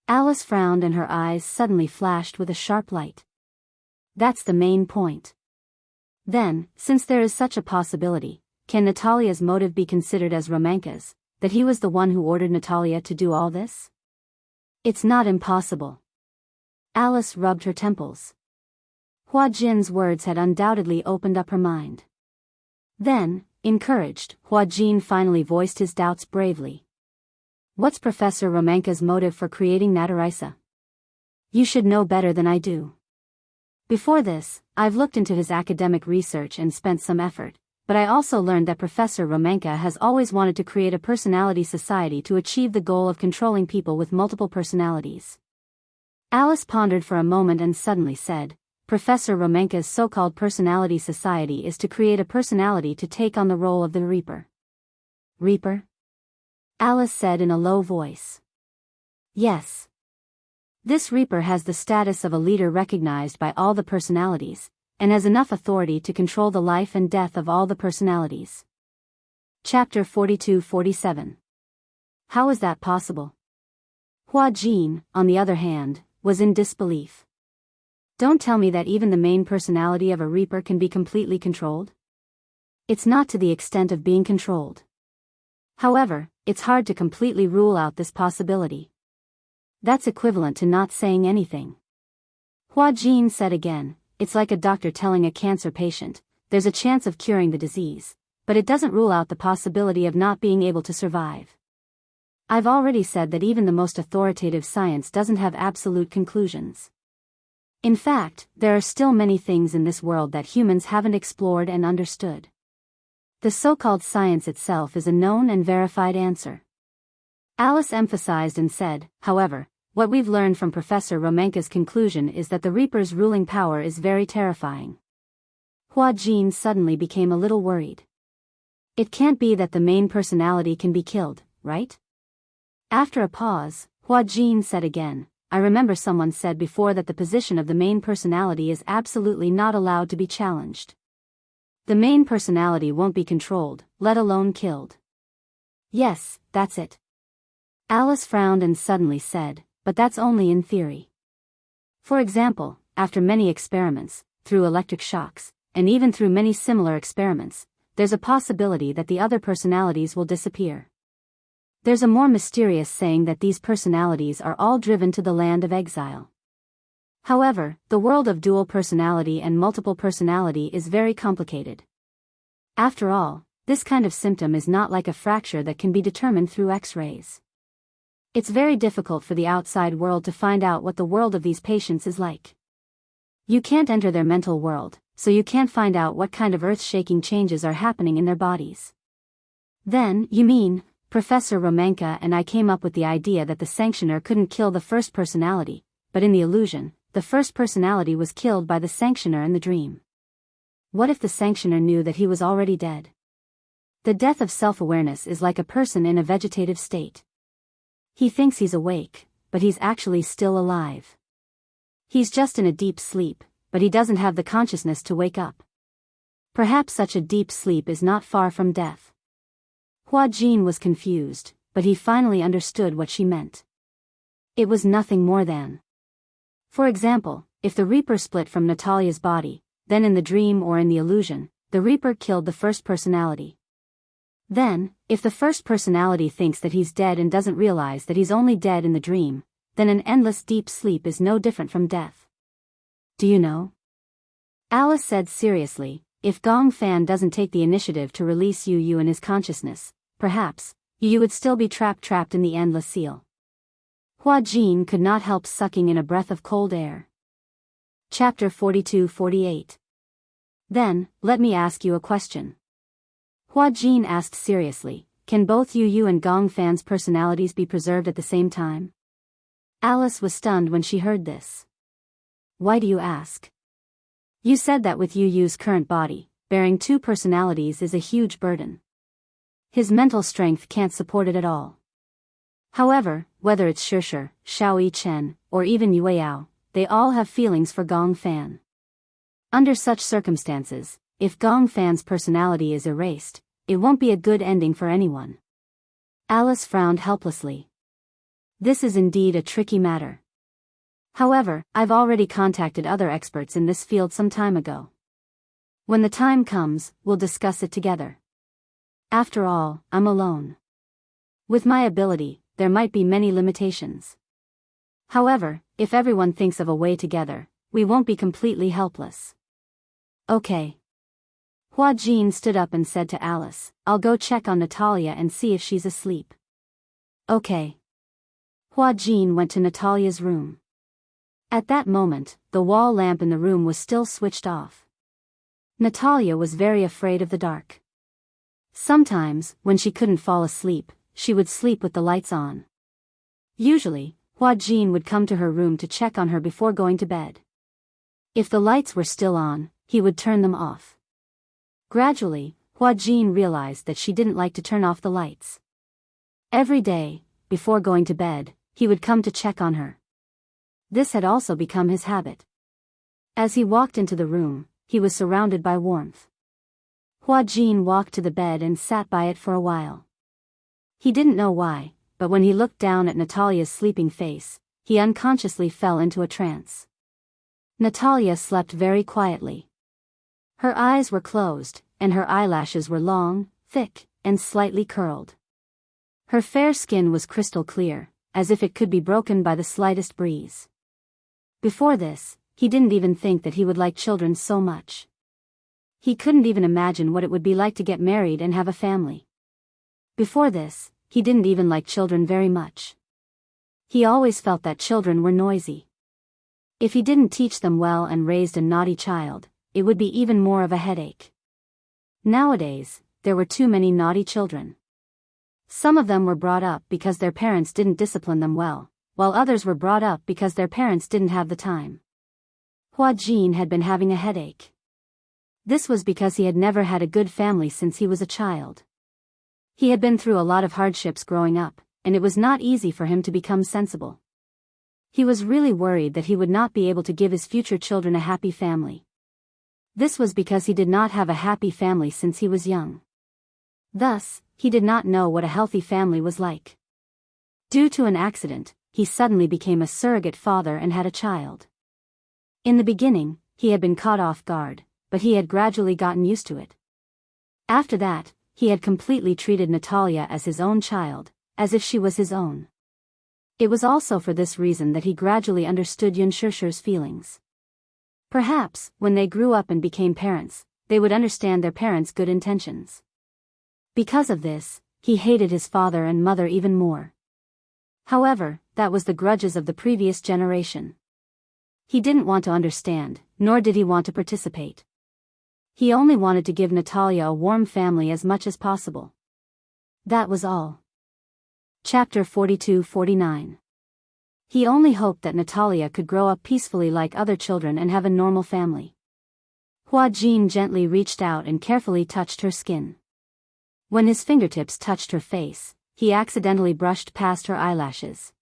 Alice frowned and her eyes suddenly flashed with a sharp light. That's the main point. Then, since there is such a possibility, can Natalia's motive be considered as Romanka's, that he was the one who ordered Natalia to do all this? It's not impossible. Alice rubbed her temples. Hua Jin's words had undoubtedly opened up her mind. Then, encouraged, Hua Jin finally voiced his doubts bravely. What's Professor Romanka's motive for creating Natarisa? You should know better than I do. Before this, I've looked into his academic research and spent some effort, but I also learned that Professor Romanka has always wanted to create a personality society to achieve the goal of controlling people with multiple personalities. Alice pondered for a moment and suddenly said, Professor Romanka's so-called personality society is to create a personality to take on the role of the Reaper. Reaper? Alice said in a low voice. Yes. This Reaper has the status of a leader recognized by all the personalities, and has enough authority to control the life and death of all the personalities. Chapter 42-47. How is that possible? Hua Jin, on the other hand, was in disbelief. Don't tell me that even the main personality of a Reaper can be completely controlled? It's not to the extent of being controlled. However, it's hard to completely rule out this possibility. That's equivalent to not saying anything. Hua Jin said again, it's like a doctor telling a cancer patient, there's a chance of curing the disease, but it doesn't rule out the possibility of not being able to survive. I've already said that even the most authoritative science doesn't have absolute conclusions. In fact, there are still many things in this world that humans haven't explored and understood. The so-called science itself is a known and verified answer. Alice emphasized and said, however, what we've learned from Professor Romanka's conclusion is that the Reaper's ruling power is very terrifying. Hua Jin suddenly became a little worried. It can't be that the main personality can be killed, right? After a pause, Hua Jin said again, I remember someone said before that the position of the main personality is absolutely not allowed to be challenged. The main personality won't be controlled, let alone killed. Yes, that's it. Alice frowned and suddenly said, but that's only in theory. For example, after many experiments, through electric shocks, and even through many similar experiments, there's a possibility that the other personalities will disappear. There's a more mysterious saying that these personalities are all driven to the land of exile. However, the world of dual personality and multiple personality is very complicated. After all, this kind of symptom is not like a fracture that can be determined through X-rays. It's very difficult for the outside world to find out what the world of these patients is like. You can't enter their mental world, so you can't find out what kind of earth-shaking changes are happening in their bodies. Then, you mean, Professor Romanka and I came up with the idea that the sanctioner couldn't kill the first personality, but in the illusion, the first personality was killed by the sanctioner in the dream. What if the sanctioner knew that he was already dead? The death of self-awareness is like a person in a vegetative state. He thinks he's awake, but he's actually still alive. He's just in a deep sleep, but he doesn't have the consciousness to wake up. Perhaps such a deep sleep is not far from death. Hua Jin was confused, but he finally understood what she meant. It was nothing more than. For example, if the Reaper split from Natalia's body, then in the dream or in the illusion, the Reaper killed the first personality. Then, if the first personality thinks that he's dead and doesn't realize that he's only dead in the dream, then an endless deep sleep is no different from death. Do you know? Alice said seriously, if Gong Fan doesn't take the initiative to release Yu Yu in his consciousness, perhaps, Yu Yu would still be trapped in the endless seal. Hua Jin could not help sucking in a breath of cold air. Chapter 42-48. Then, let me ask you a question. Hua Jin asked seriously, can both Yu Yu and Gong Fan's personalities be preserved at the same time? Alice was stunned when she heard this. Why do you ask? You said that with Yu Yu's current body, bearing two personalities is a huge burden. His mental strength can't support it at all. However, whether it's Shishir, Xiaoyi Chen, or even Yue Yao, they all have feelings for Gong Fan. Under such circumstances, if Gong Fan's personality is erased, it won't be a good ending for anyone. Alice frowned helplessly. This is indeed a tricky matter. However, I've already contacted other experts in this field some time ago. When the time comes, we'll discuss it together. After all, I'm alone. With my ability, there might be many limitations. However, if everyone thinks of a way together, we won't be completely helpless. Okay. Hua Jin stood up and said to Alice, I'll go check on Natalia and see if she's asleep. Okay. Hua Jin went to Natalia's room. At that moment, the wall lamp in the room was still switched off. Natalia was very afraid of the dark. Sometimes, when she couldn't fall asleep, she would sleep with the lights on. Usually, Hua Jin would come to her room to check on her before going to bed. If the lights were still on, he would turn them off. Gradually, Hua Jin realized that she didn't like to turn off the lights. Every day, before going to bed, he would come to check on her. This had also become his habit. As he walked into the room, he was surrounded by warmth. Hua Jin walked to the bed and sat by it for a while. He didn't know why, but when he looked down at Natalia's sleeping face, he unconsciously fell into a trance. Natalia slept very quietly. Her eyes were closed, and her eyelashes were long, thick, and slightly curled. Her fair skin was crystal clear, as if it could be broken by the slightest breeze. Before this, he didn't even think that he would like children so much. He couldn't even imagine what it would be like to get married and have a family. Before this, he didn't even like children very much. He always felt that children were noisy. If he didn't teach them well and raised a naughty child, it would be even more of a headache. Nowadays, there were too many naughty children. Some of them were brought up because their parents didn't discipline them well, while others were brought up because their parents didn't have the time. Hua Jin had been having a headache. This was because he had never had a good family since he was a child. He had been through a lot of hardships growing up, and it was not easy for him to become sensible. He was really worried that he would not be able to give his future children a happy family. This was because he did not have a happy family since he was young. Thus, he did not know what a healthy family was like. Due to an accident, he suddenly became a surrogate father and had a child. In the beginning, he had been caught off guard, but he had gradually gotten used to it. After that, he had completely treated Natalia as his own child, as if she was his own. It was also for this reason that he gradually understood Yunshusher's feelings. Perhaps, when they grew up and became parents, they would understand their parents' good intentions. Because of this, he hated his father and mother even more. However, that was the grudges of the previous generation. He didn't want to understand, nor did he want to participate. He only wanted to give Natalia a warm family as much as possible. That was all. Chapter 42-49. He only hoped that Natalia could grow up peacefully like other children and have a normal family. Hua Jin gently reached out and carefully touched her skin. When his fingertips touched her face, he accidentally brushed past her eyelashes.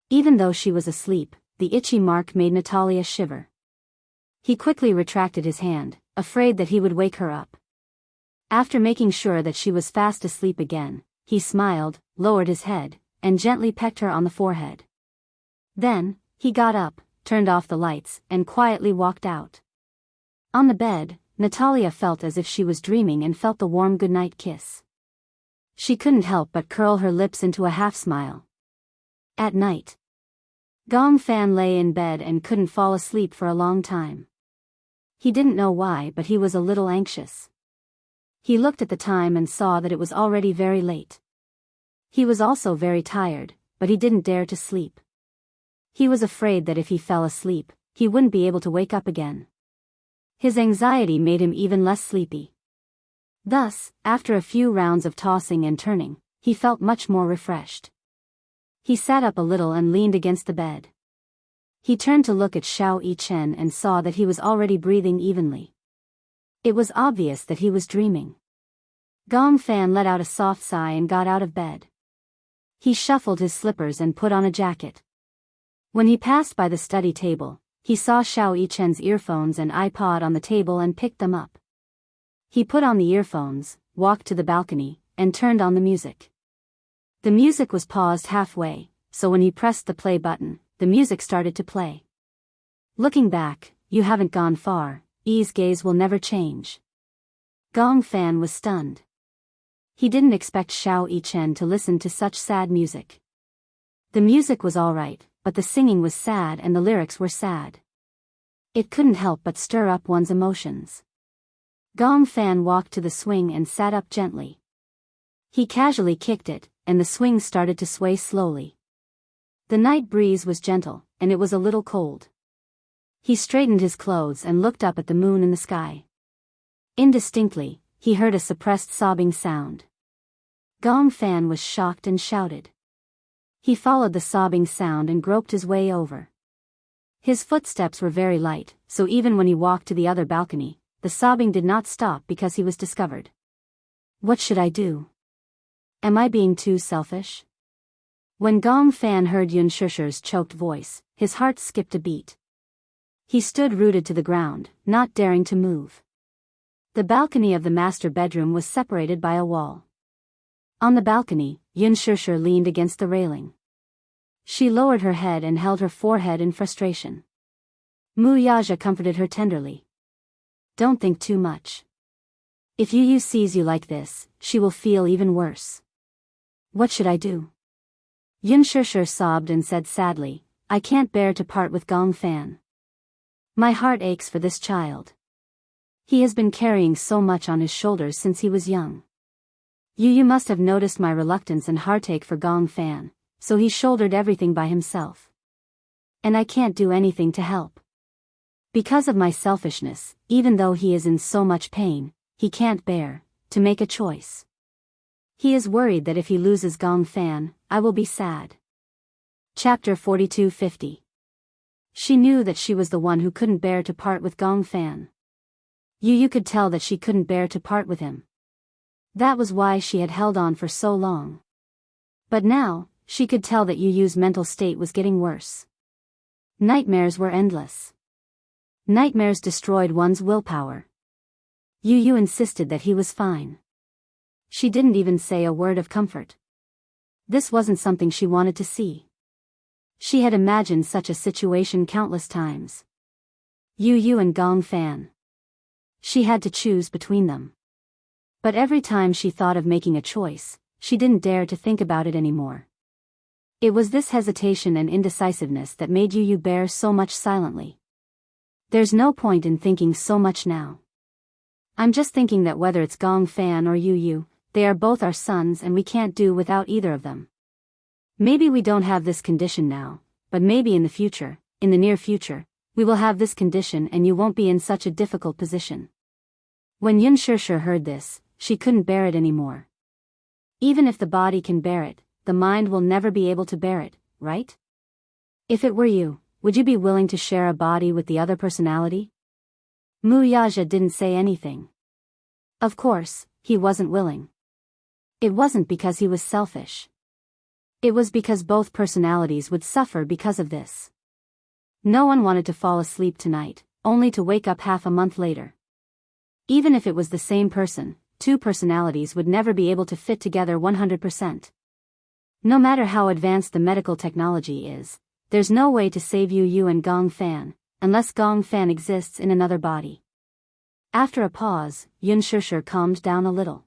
Even though she was asleep, the itchy mark made Natalia shiver. He quickly retracted his hand, afraid that he would wake her up. After making sure that she was fast asleep again, he smiled, lowered his head, and gently pecked her on the forehead. Then, he got up, turned off the lights, and quietly walked out. On the bed, Natalia felt as if she was dreaming and felt the warm goodnight kiss. She couldn't help but curl her lips into a half-smile. At night, Gong Fan lay in bed and couldn't fall asleep for a long time. He didn't know why, but he was a little anxious. He looked at the time and saw that it was already very late. He was also very tired, but he didn't dare to sleep. He was afraid that if he fell asleep, he wouldn't be able to wake up again. His anxiety made him even less sleepy. Thus, after a few rounds of tossing and turning, he felt much more refreshed. He sat up a little and leaned against the bed. He turned to look at Xiao Yichen and saw that he was already breathing evenly. It was obvious that he was dreaming. Gong Fan let out a soft sigh and got out of bed. He shuffled his slippers and put on a jacket. When he passed by the study table, he saw Xiao Yichen's earphones and iPod on the table and picked them up. He put on the earphones, walked to the balcony, and turned on the music. The music was paused halfway, so when he pressed the play button, the music started to play. Looking back, you haven't gone far, Yi's gaze will never change. Gong Fan was stunned. He didn't expect Xiao Yichen to listen to such sad music. The music was alright, but the singing was sad and the lyrics were sad. It couldn't help but stir up one's emotions. Gong Fan walked to the swing and sat up gently. He casually kicked it, and the swing started to sway slowly. The night breeze was gentle, and it was a little cold. He straightened his clothes and looked up at the moon in the sky. Indistinctly, he heard a suppressed sobbing sound. Gong Fan was shocked and shouted. He followed the sobbing sound and groped his way over. His footsteps were very light, so even when he walked to the other balcony, the sobbing did not stop because he was discovered. What should I do? Am I being too selfish? When Gong Fan heard Yunshusher's choked voice, his heart skipped a beat. He stood rooted to the ground, not daring to move. The balcony of the master bedroom was separated by a wall. On the balcony, Yunshusher leaned against the railing. She lowered her head and held her forehead in frustration. Mu Yaja comforted her tenderly. Don't think too much. If Yu sees you like this, she will feel even worse. What should I do? Yunshusher sobbed and said sadly, I can't bear to part with Gong Fan. My heart aches for this child. He has been carrying so much on his shoulders since he was young. Yu must have noticed my reluctance and heartache for Gong Fan, so he shouldered everything by himself. And I can't do anything to help. Because of my selfishness, even though he is in so much pain, he can't bear to make a choice. He is worried that if he loses Gong Fan, I will be sad. Chapter 42-50. She knew that she was the one who couldn't bear to part with Gong Fan. Yu could tell that she couldn't bear to part with him. That was why she had held on for so long. But now, she could tell that Yu's mental state was getting worse. Nightmares were endless. Nightmares destroyed one's willpower. Yu insisted that he was fine. She didn't even say a word of comfort. This wasn't something she wanted to see. She had imagined such a situation countless times. Yu and Gong Fan. She had to choose between them. But every time she thought of making a choice, she didn't dare to think about it anymore. It was this hesitation and indecisiveness that made Yu bear so much silently. There's no point in thinking so much now. I'm just thinking that whether it's Gong Fan or Yu, they are both our sons and we can't do without either of them. Maybe we don't have this condition now, but maybe in the future, in the near future, we will have this condition and you won't be in such a difficult position. When Yun Shushu heard this, she couldn't bear it anymore. Even if the body can bear it, the mind will never be able to bear it, right? If it were you, would you be willing to share a body with the other personality? Mu Yaja didn't say anything. Of course, he wasn't willing. It wasn't because he was selfish. It was because both personalities would suffer because of this. No one wanted to fall asleep tonight, only to wake up half a month later. Even if it was the same person, two personalities would never be able to fit together 100%. No matter how advanced the medical technology is, there's no way to save Yu and Gong Fan, unless Gong Fan exists in another body. After a pause, Yun Shushu calmed down a little.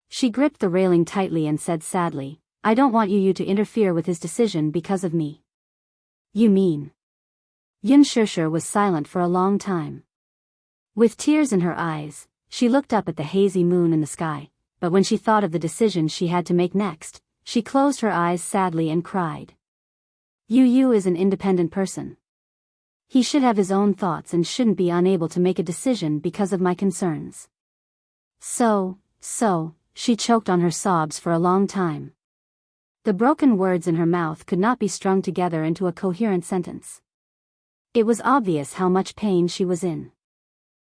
She gripped the railing tightly and said sadly, I don't want Yu to interfere with his decision because of me. You mean? Yun Shushu was silent for a long time. With tears in her eyes, she looked up at the hazy moon in the sky, but when she thought of the decision she had to make next, she closed her eyes sadly and cried. Yu is an independent person. He should have his own thoughts and shouldn't be unable to make a decision because of my concerns. So, she choked on her sobs for a long time. The broken words in her mouth could not be strung together into a coherent sentence. It was obvious how much pain she was in.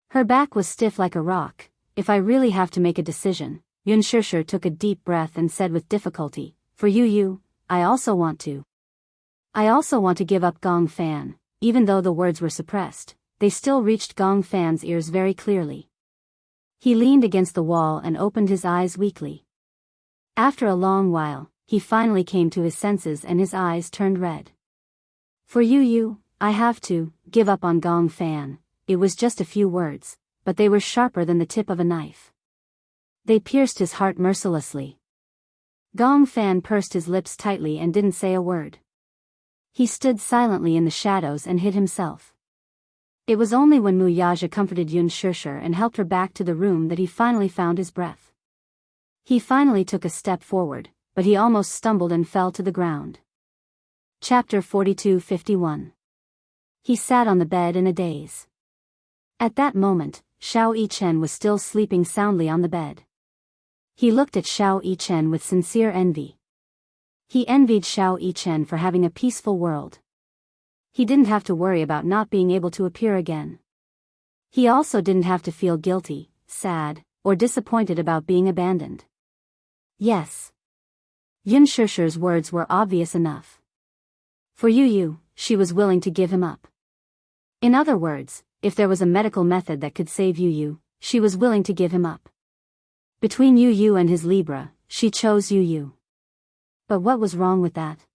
Her back was stiff like a rock. If I really have to make a decision, Yun Shushu took a deep breath and said with difficulty, for Yu, I also want to give up Gong Fan. Even though the words were suppressed, they still reached Gong Fan's ears very clearly. He leaned against the wall and opened his eyes weakly. After a long while, he finally came to his senses and his eyes turned red. For Yu, I have to give up on Gong Fan. It was just a few words, but they were sharper than the tip of a knife. They pierced his heart mercilessly. Gong Fan pursed his lips tightly and didn't say a word. He stood silently in the shadows and hid himself. It was only when Mu Yaja comforted Yun Shushu and helped her back to the room that he finally found his breath. He finally took a step forward, but he almost stumbled and fell to the ground. Chapter 42:51. He sat on the bed in a daze. At that moment, Xiao Yichen was still sleeping soundly on the bed. He looked at Xiao Yichen with sincere envy. He envied Xiao Yichen for having a peaceful world. He didn't have to worry about not being able to appear again. He also didn't have to feel guilty, sad, or disappointed about being abandoned. Yes. Yun Shushu's words were obvious enough. For Yu, she was willing to give him up. In other words, if there was a medical method that could save Yu, she was willing to give him up. Between Yu and his Libra, she chose Yu. But what was wrong with that?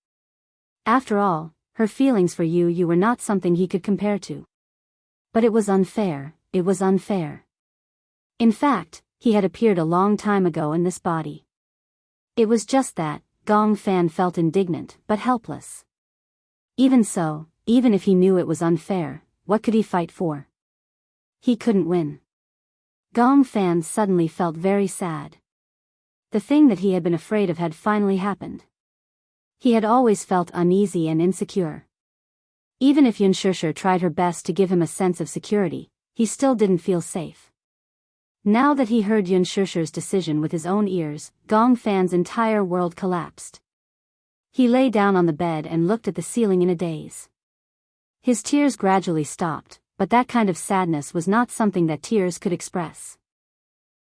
After all, her feelings for Yu were not something he could compare to. But it was unfair. In fact, he had appeared a long time ago in this body. It was just that, Gong Fan felt indignant but helpless. Even so, even if he knew it was unfair, what could he fight for? He couldn't win. Gong Fan suddenly felt very sad. The thing that he had been afraid of had finally happened. He had always felt uneasy and insecure. Even if Yun Shushu tried her best to give him a sense of security, he still didn't feel safe. Now that he heard Yun Shushu's decision with his own ears, Gong Fan's entire world collapsed. He lay down on the bed and looked at the ceiling in a daze. His tears gradually stopped, but that kind of sadness was not something that tears could express.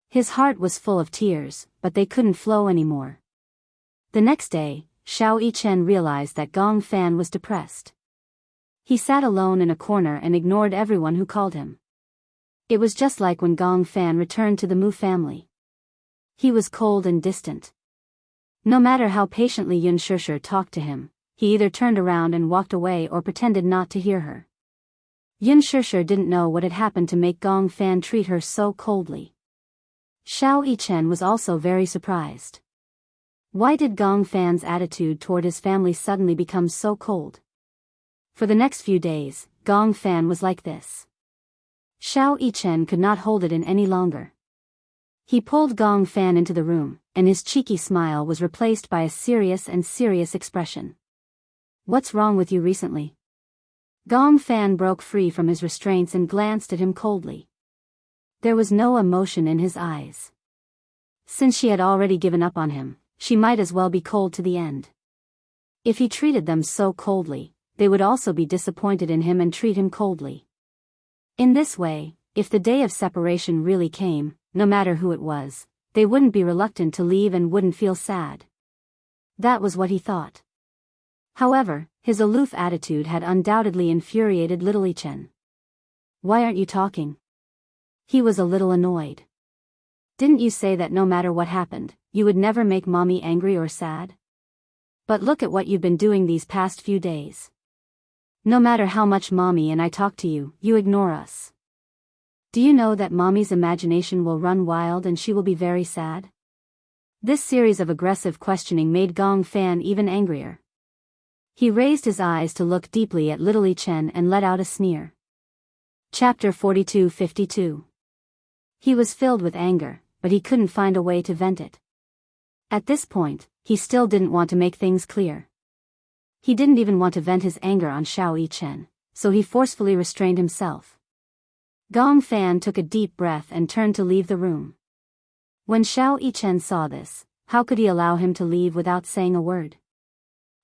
His heart was full of tears, but they couldn't flow anymore. The next day, Xiao Yichen realized that Gong Fan was depressed. He sat alone in a corner and ignored everyone who called him. It was just like when Gong Fan returned to the Mu family. He was cold and distant. No matter how patiently Yun Shushu talked to him, he either turned around and walked away or pretended not to hear her. Yun Shushu didn't know what had happened to make Gong Fan treat her so coldly. Xiao Yichen was also very surprised. Why did Gong Fan's attitude toward his family suddenly become so cold? For the next few days, Gong Fan was like this. Xiao Yichen could not hold it in any longer. He pulled Gong Fan into the room, and his cheeky smile was replaced by a serious expression. What's wrong with you recently? Gong Fan broke free from his restraints and glanced at him coldly. There was no emotion in his eyes. Since she had already given up on him, she might as well be cold to the end. If he treated them so coldly, they would also be disappointed in him and treat him coldly. In this way, if the day of separation really came, no matter who it was, they wouldn't be reluctant to leave and wouldn't feel sad. That was what he thought. However, his aloof attitude had undoubtedly infuriated little Yichen. Why aren't you talking? He was a little annoyed. Didn't you say that no matter what happened, you would never make mommy angry or sad? But look at what you've been doing these past few days. No matter how much mommy and I talk to you, you ignore us. Do you know that mommy's imagination will run wild and she will be very sad? This series of aggressive questioning made Gong Fan even angrier. He raised his eyes to look deeply at little Yichen and let out a sneer. Chapter 42-52. He was filled with anger, but he couldn't find a way to vent it. At this point, he still didn't want to make things clear. He didn't even want to vent his anger on Xiao Yichen, so he forcefully restrained himself. Gong Fan took a deep breath and turned to leave the room. When Xiao Yichen saw this, how could he allow him to leave without saying a word?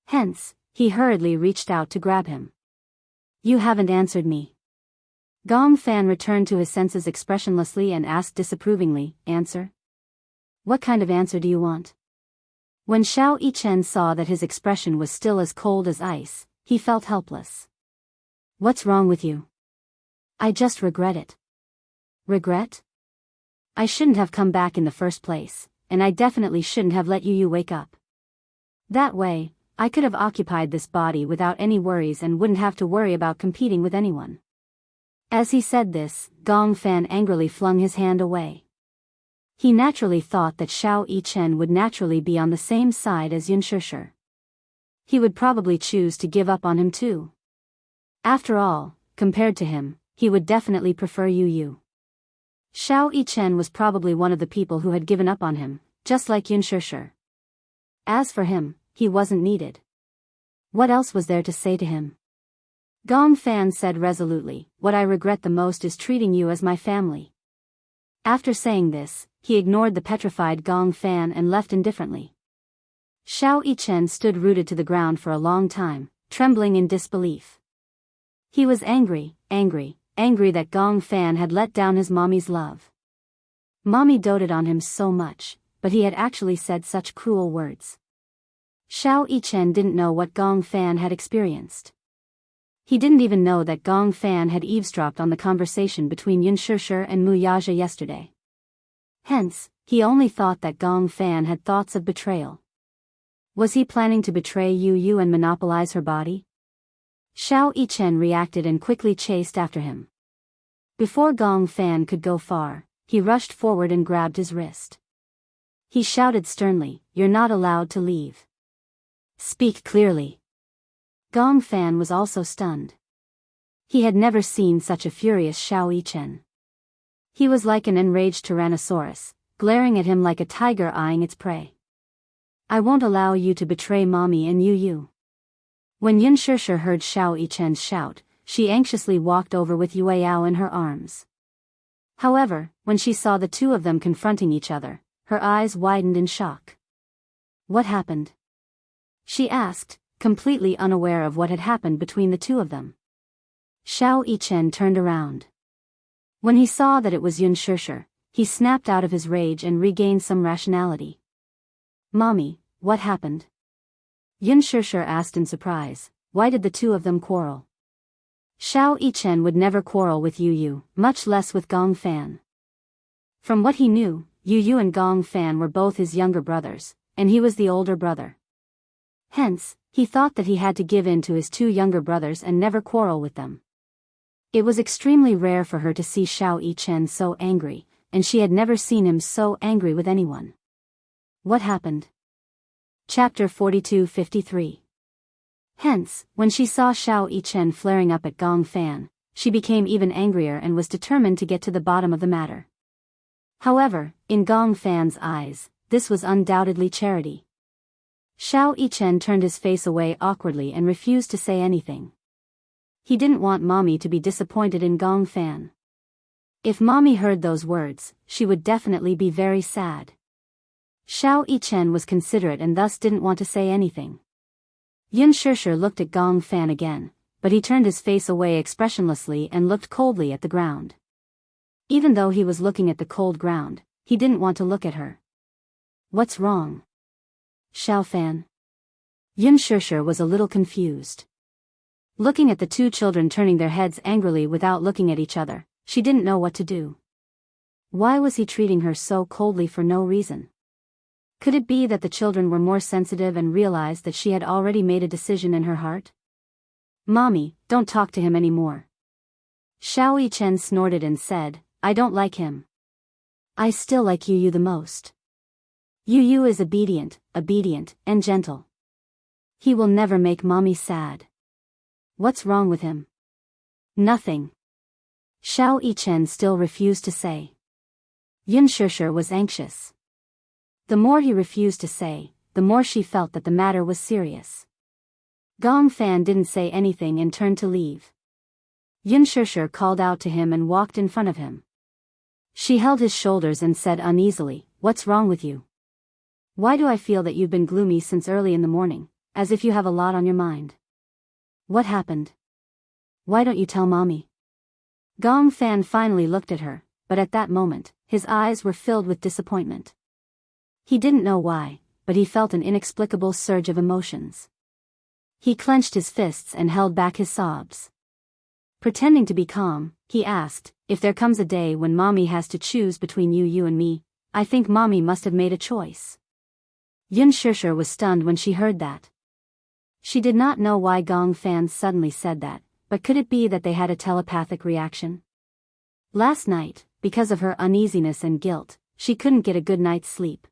Hence, he hurriedly reached out to grab him. You haven't answered me. Gong Fan returned to his senses expressionlessly and asked disapprovingly, Answer? What kind of answer do you want? When Xiao Yichen saw that his expression was still as cold as ice, he felt helpless. What's wrong with you? I just regret it. Regret? I shouldn't have come back in the first place, and I definitely shouldn't have let you wake up. That way, I could have occupied this body without any worries and wouldn't have to worry about competing with anyone. As he said this, Gong Fan angrily flung his hand away. He naturally thought that Xiao Yichen would naturally be on the same side as Yunshusher. He would probably choose to give up on him too. After all, compared to him, he would definitely prefer Yu. Xiao Yichen was probably one of the people who had given up on him, just like Yunshusher. As for him, he wasn't needed. What else was there to say to him? Gong Fan said resolutely, What I regret the most is treating you as my family. After saying this, he ignored the petrified Gong Fan and left indifferently. Xiao Yichen stood rooted to the ground for a long time, trembling in disbelief. He was angry that Gong Fan had let down his mommy's love. Mommy doted on him so much, but he had actually said such cruel words. Xiao Yichen didn't know what Gong Fan had experienced. He didn't even know that Gong Fan had eavesdropped on the conversation between Yunshusher and Mu Yaja yesterday. Hence, he only thought that Gong Fan had thoughts of betrayal. Was he planning to betray Yu and monopolize her body? Xiao Yichen reacted and quickly chased after him. Before Gong Fan could go far, he rushed forward and grabbed his wrist. He shouted sternly, You're not allowed to leave. Speak clearly. Gong Fan was also stunned. He had never seen such a furious Xiao Yichen. He was like an enraged tyrannosaurus, glaring at him like a tiger eyeing its prey. I won't allow you to betray mommy and Yu. When Yunshusher heard Xiao Yichen's shout, she anxiously walked over with Yueyao in her arms. However, when she saw the two of them confronting each other, her eyes widened in shock. What happened? She asked, completely unaware of what had happened between the two of them. Xiao Yichen turned around. When he saw that it was Yunshusher, he snapped out of his rage and regained some rationality. Mommy, what happened? Yunshusher asked in surprise, why did the two of them quarrel? Xiao Yichen would never quarrel with Yu, much less with Gong Fan. From what he knew, Yu and Gong Fan were both his younger brothers, and he was the older brother. Hence, he thought that he had to give in to his two younger brothers and never quarrel with them. It was extremely rare for her to see Xiao Yichen so angry, and she had never seen him so angry with anyone. What happened? Chapter 42-53. Hence, when she saw Xiao Yichen flaring up at Gong Fan, she became even angrier and was determined to get to the bottom of the matter. However, in Gong Fan's eyes, this was undoubtedly charity. Xiao Yichen turned his face away awkwardly and refused to say anything. He didn't want Mommy to be disappointed in Gong Fan. If Mommy heard those words, she would definitely be very sad. Xiao Yichen was considerate and thus didn't want to say anything. Yun Shishir looked at Gong Fan again, but he turned his face away expressionlessly and looked coldly at the ground. Even though he was looking at the cold ground, he didn't want to look at her. What's wrong? Xiao Fan? Yun Shishir was a little confused. Looking at the two children turning their heads angrily without looking at each other, she didn't know what to do. Why was he treating her so coldly for no reason? Could it be that the children were more sensitive and realized that she had already made a decision in her heart? Mommy, don't talk to him anymore. Xiao Yichen snorted and said, I don't like him. I still like Yu the most. Yu is obedient, and gentle. He will never make Mommy sad. What's wrong with him? Nothing. Xiao Yichen still refused to say. Yun Shishir was anxious. The more he refused to say, the more she felt that the matter was serious. Gong Fan didn't say anything and turned to leave. Yun Shishir called out to him and walked in front of him. She held his shoulders and said uneasily, What's wrong with you? Why do I feel that you've been gloomy since early in the morning, as if you have a lot on your mind? What happened? Why don't you tell Mommy? Gong Fan finally looked at her, but at that moment, his eyes were filled with disappointment. He didn't know why, but he felt an inexplicable surge of emotions. He clenched his fists and held back his sobs. Pretending to be calm, he asked, If there comes a day when Mommy has to choose between you and me, I think Mommy must have made a choice. Yun Shishir was stunned when she heard that. She did not know why Gong Fan suddenly said that, but could it be that they had a telepathic reaction? Last night, because of her uneasiness and guilt, she couldn't get a good night's sleep.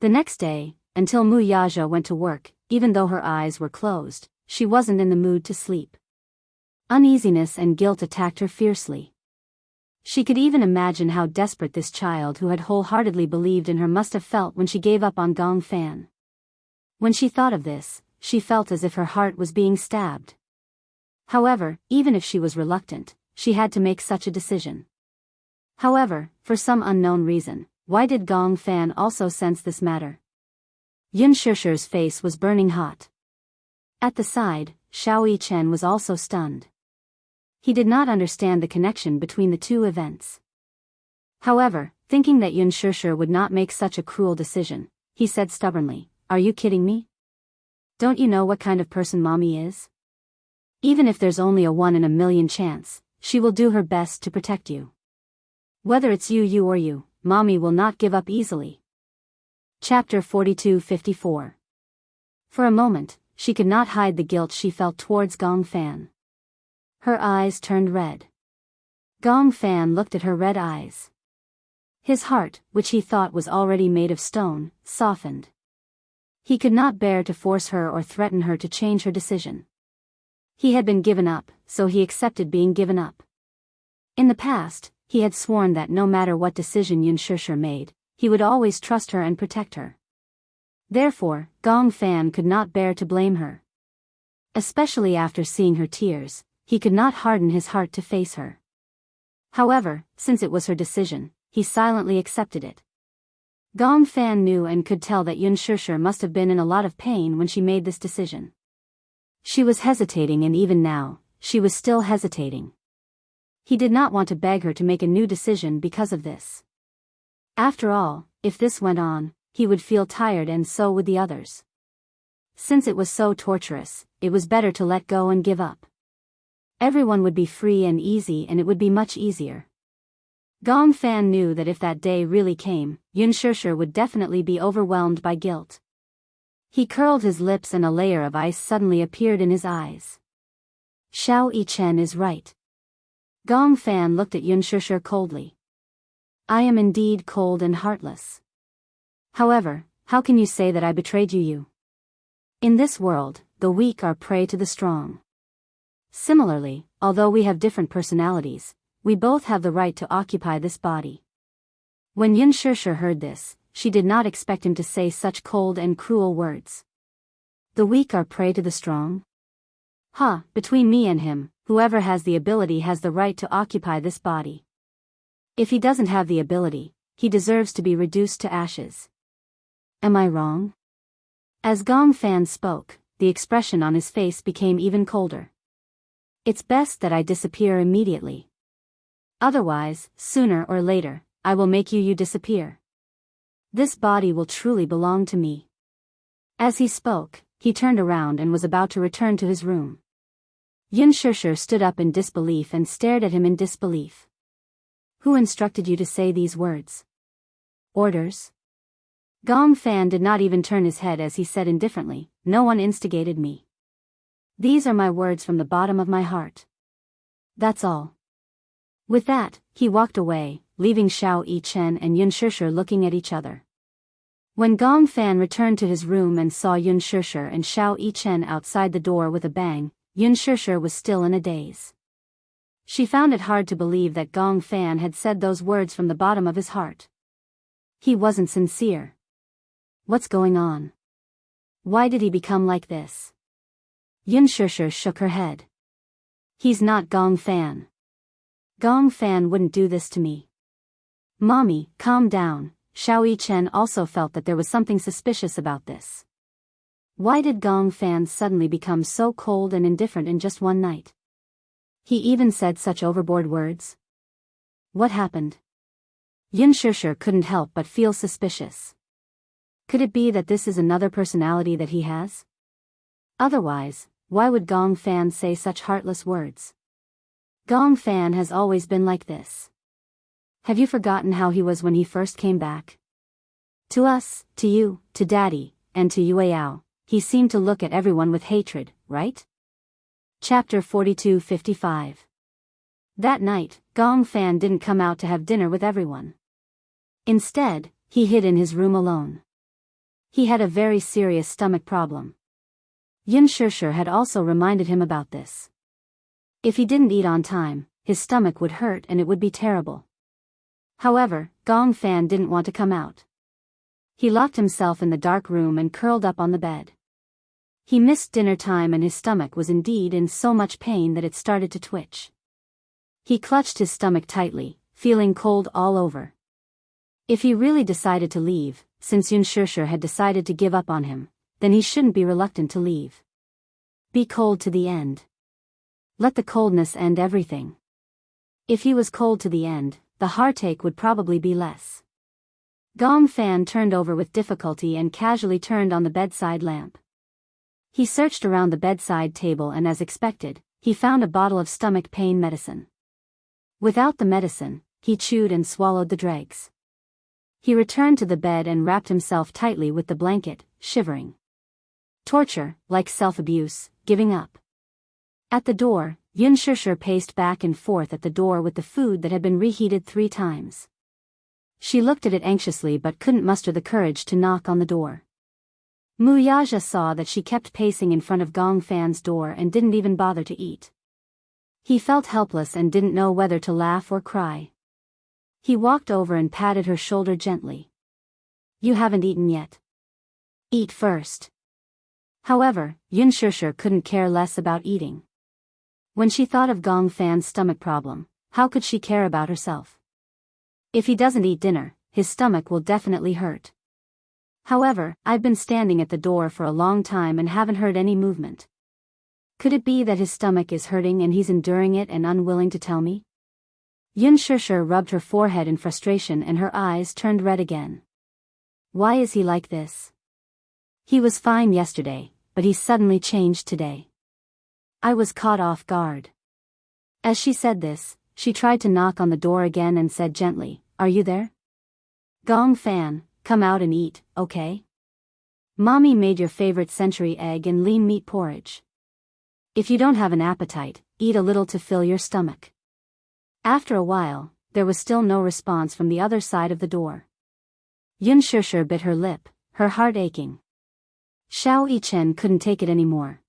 The next day, until Mu Yaja went to work, even though her eyes were closed, she wasn't in the mood to sleep. Uneasiness and guilt attacked her fiercely. She could even imagine how desperate this child who had wholeheartedly believed in her must have felt when she gave up on Gong Fan. When she thought of this, she felt as if her heart was being stabbed. However, even if she was reluctant, she had to make such a decision. However, for some unknown reason, why did Gong Fan also sense this matter? Yun Shishir's face was burning hot. At the side, Xiao Yichen was also stunned. He did not understand the connection between the two events. However, thinking that Yun Shishir would not make such a cruel decision, he said stubbornly, Are you kidding me? Don't you know what kind of person Mommy is? Even if there's only a 1 in a million chance, she will do her best to protect you. Whether it's you or you, Mommy will not give up easily. Chapter 42-54. For a moment, she could not hide the guilt she felt towards Gong Fan. Her eyes turned red. Gong Fan looked at her red eyes. His heart, which he thought was already made of stone, softened. He could not bear to force her or threaten her to change her decision. He had been given up, so he accepted being given up. In the past, he had sworn that no matter what decision Yun Shishir made, he would always trust her and protect her. Therefore, Gong Fan could not bear to blame her. Especially after seeing her tears, he could not harden his heart to face her. However, since it was her decision, he silently accepted it. Gong Fan knew and could tell that Yun Shishir must have been in a lot of pain when she made this decision. She was hesitating, and even now, she was still hesitating. He did not want to beg her to make a new decision because of this. After all, if this went on, he would feel tired and so would the others. Since it was so torturous, it was better to let go and give up. Everyone would be free and easy, and it would be much easier. Gong Fan knew that if that day really came, Yun Shishir would definitely be overwhelmed by guilt. He curled his lips and a layer of ice suddenly appeared in his eyes. Xiao Yichen is right. Gong Fan looked at Yun Shishir coldly. I am indeed cold and heartless. However, How can you say that I betrayed you? In this world, the weak are prey to the strong. Similarly, although we have different personalities, we both have the right to occupy this body. When Yun Shusher heard this, she did not expect him to say such cold and cruel words. The weak are prey to the strong? Between me and him, whoever has the ability has the right to occupy this body. If he doesn't have the ability, he deserves to be reduced to ashes. Am I wrong? As Gong Fan spoke, the expression on his face became even colder. It's best that I disappear immediately. Otherwise, sooner or later, I will make you disappear. This body will truly belong to me. As he spoke, he turned around and was about to return to his room. Yun Shusher stood up in disbelief and stared at him in disbelief. Who instructed you to say these words? Orders? Gong Fan did not even turn his head as he said indifferently, no one instigated me. These are my words from the bottom of my heart. That's all. With that, he walked away, leaving Xiao Yichen and Yun Shusher looking at each other. When Gong Fan returned to his room and saw Yun Shusher and Xiao Yichen outside the door with a bang, Yun Shusher was still in a daze. She found it hard to believe that Gong Fan had said those words from the bottom of his heart. He wasn't sincere. What's going on? Why did he become like this? Yun Shusher shook her head. He's not Gong Fan. Gong Fan wouldn't do this to me. Mommy, calm down. Xiao Yichen also felt that there was something suspicious about this. Why did Gong Fan suddenly become so cold and indifferent in just one night? He even said such overboard words. What happened? Yun Shusher couldn't help but feel suspicious. Could it be that this is another personality that he has? Otherwise, why would Gong Fan say such heartless words? Gong Fan has always been like this. Have you forgotten how he was when he first came back? To us, to you, to Daddy, and to Yueyao, he seemed to look at everyone with hatred, right? Chapter 42-55. That night, Gong Fan didn't come out to have dinner with everyone. Instead, he hid in his room alone. He had a very serious stomach problem. Yun Shusher had also reminded him about this. If he didn't eat on time, his stomach would hurt and it would be terrible. However, Gong Fan didn't want to come out. He locked himself in the dark room and curled up on the bed. He missed dinner time and his stomach was indeed in so much pain that it started to twitch. He clutched his stomach tightly, feeling cold all over. If he really decided to leave, since Yun Shusher had decided to give up on him, then he shouldn't be reluctant to leave. Be cold to the end. Let the coldness end everything. If he was cold to the end, the heartache would probably be less. Gong Fan turned over with difficulty and casually turned on the bedside lamp. He searched around the bedside table and as expected, he found a bottle of stomach pain medicine. Without the medicine, he chewed and swallowed the dregs. He returned to the bed and wrapped himself tightly with the blanket, shivering. Torture, like self-abuse, giving up. At the door, Yun Shusher paced back and forth at the door with the food that had been reheated 3 times. She looked at it anxiously but couldn't muster the courage to knock on the door. Mu Yaja saw that she kept pacing in front of Gong Fan's door and didn't even bother to eat. He felt helpless and didn't know whether to laugh or cry. He walked over and patted her shoulder gently. You haven't eaten yet. Eat first. However, Yun Shusher couldn't care less about eating. When she thought of Gong Fan's stomach problem, how could she care about herself? If he doesn't eat dinner, his stomach will definitely hurt. However, I've been standing at the door for a long time and haven't heard any movement. Could it be that his stomach is hurting and he's enduring it and unwilling to tell me? Yun Shusher rubbed her forehead in frustration and her eyes turned red again. Why is he like this? He was fine yesterday, but he suddenly changed today. I was caught off guard. As she said this, she tried to knock on the door again and said gently, Are you there? Gong Fan, come out and eat, okay? Mommy made your favorite century egg and lean meat porridge. If you don't have an appetite, eat a little to fill your stomach. After a while, there was still no response from the other side of the door. Yun Shusher bit her lip, her heart aching. Xiao Yichen couldn't take it anymore.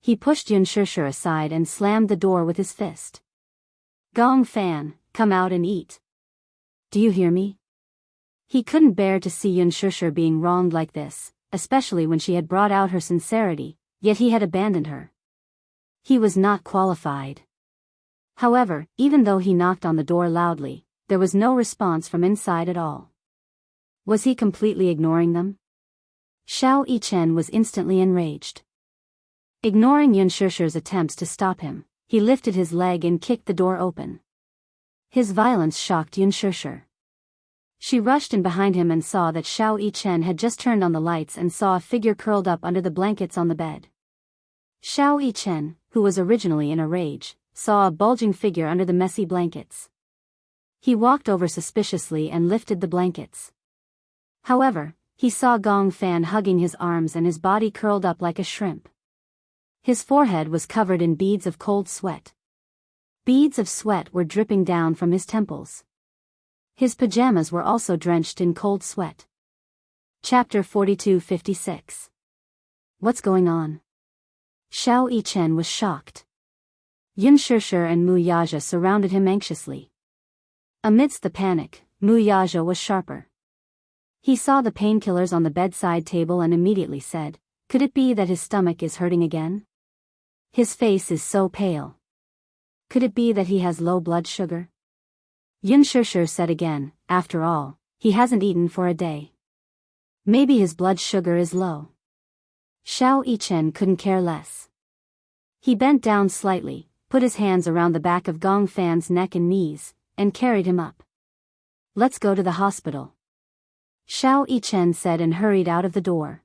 He pushed Yun Shishir aside and slammed the door with his fist. Gong Fan, come out and eat. Do you hear me? He couldn't bear to see Yun Shishir being wronged like this, especially when she had brought out her sincerity, yet he had abandoned her. He was not qualified. However, even though he knocked on the door loudly, there was no response from inside at all. Was he completely ignoring them? Xiao Yichen was instantly enraged. Ignoring Yun Shishir's attempts to stop him, he lifted his leg and kicked the door open. His violence shocked Yun Shishir. She rushed in behind him and saw that Xiao Yichen had just turned on the lights and saw a figure curled up under the blankets on the bed. Xiao Yichen, who was originally in a rage, saw a bulging figure under the messy blankets. He walked over suspiciously and lifted the blankets. However, he saw Gong Fan hugging his arms and his body curled up like a shrimp. His forehead was covered in beads of cold sweat. Beads of sweat were dripping down from his temples. His pajamas were also drenched in cold sweat. Chapter 42-56. What's going on? Xiao Yichen was shocked. Yun Shishir and Mu Yaja surrounded him anxiously. Amidst the panic, Mu Yaja was sharper. He saw the painkillers on the bedside table and immediately said, "Could it be that his stomach is hurting again? His face is so pale. Could it be that he has low blood sugar?" Yun Shishir said again, "After all, he hasn't eaten for a day. Maybe his blood sugar is low." Xiao Yichen couldn't care less. He bent down slightly, put his hands around the back of Gong Fan's neck and knees, and carried him up. "Let's go to the hospital," Xiao Yichen said and hurried out of the door.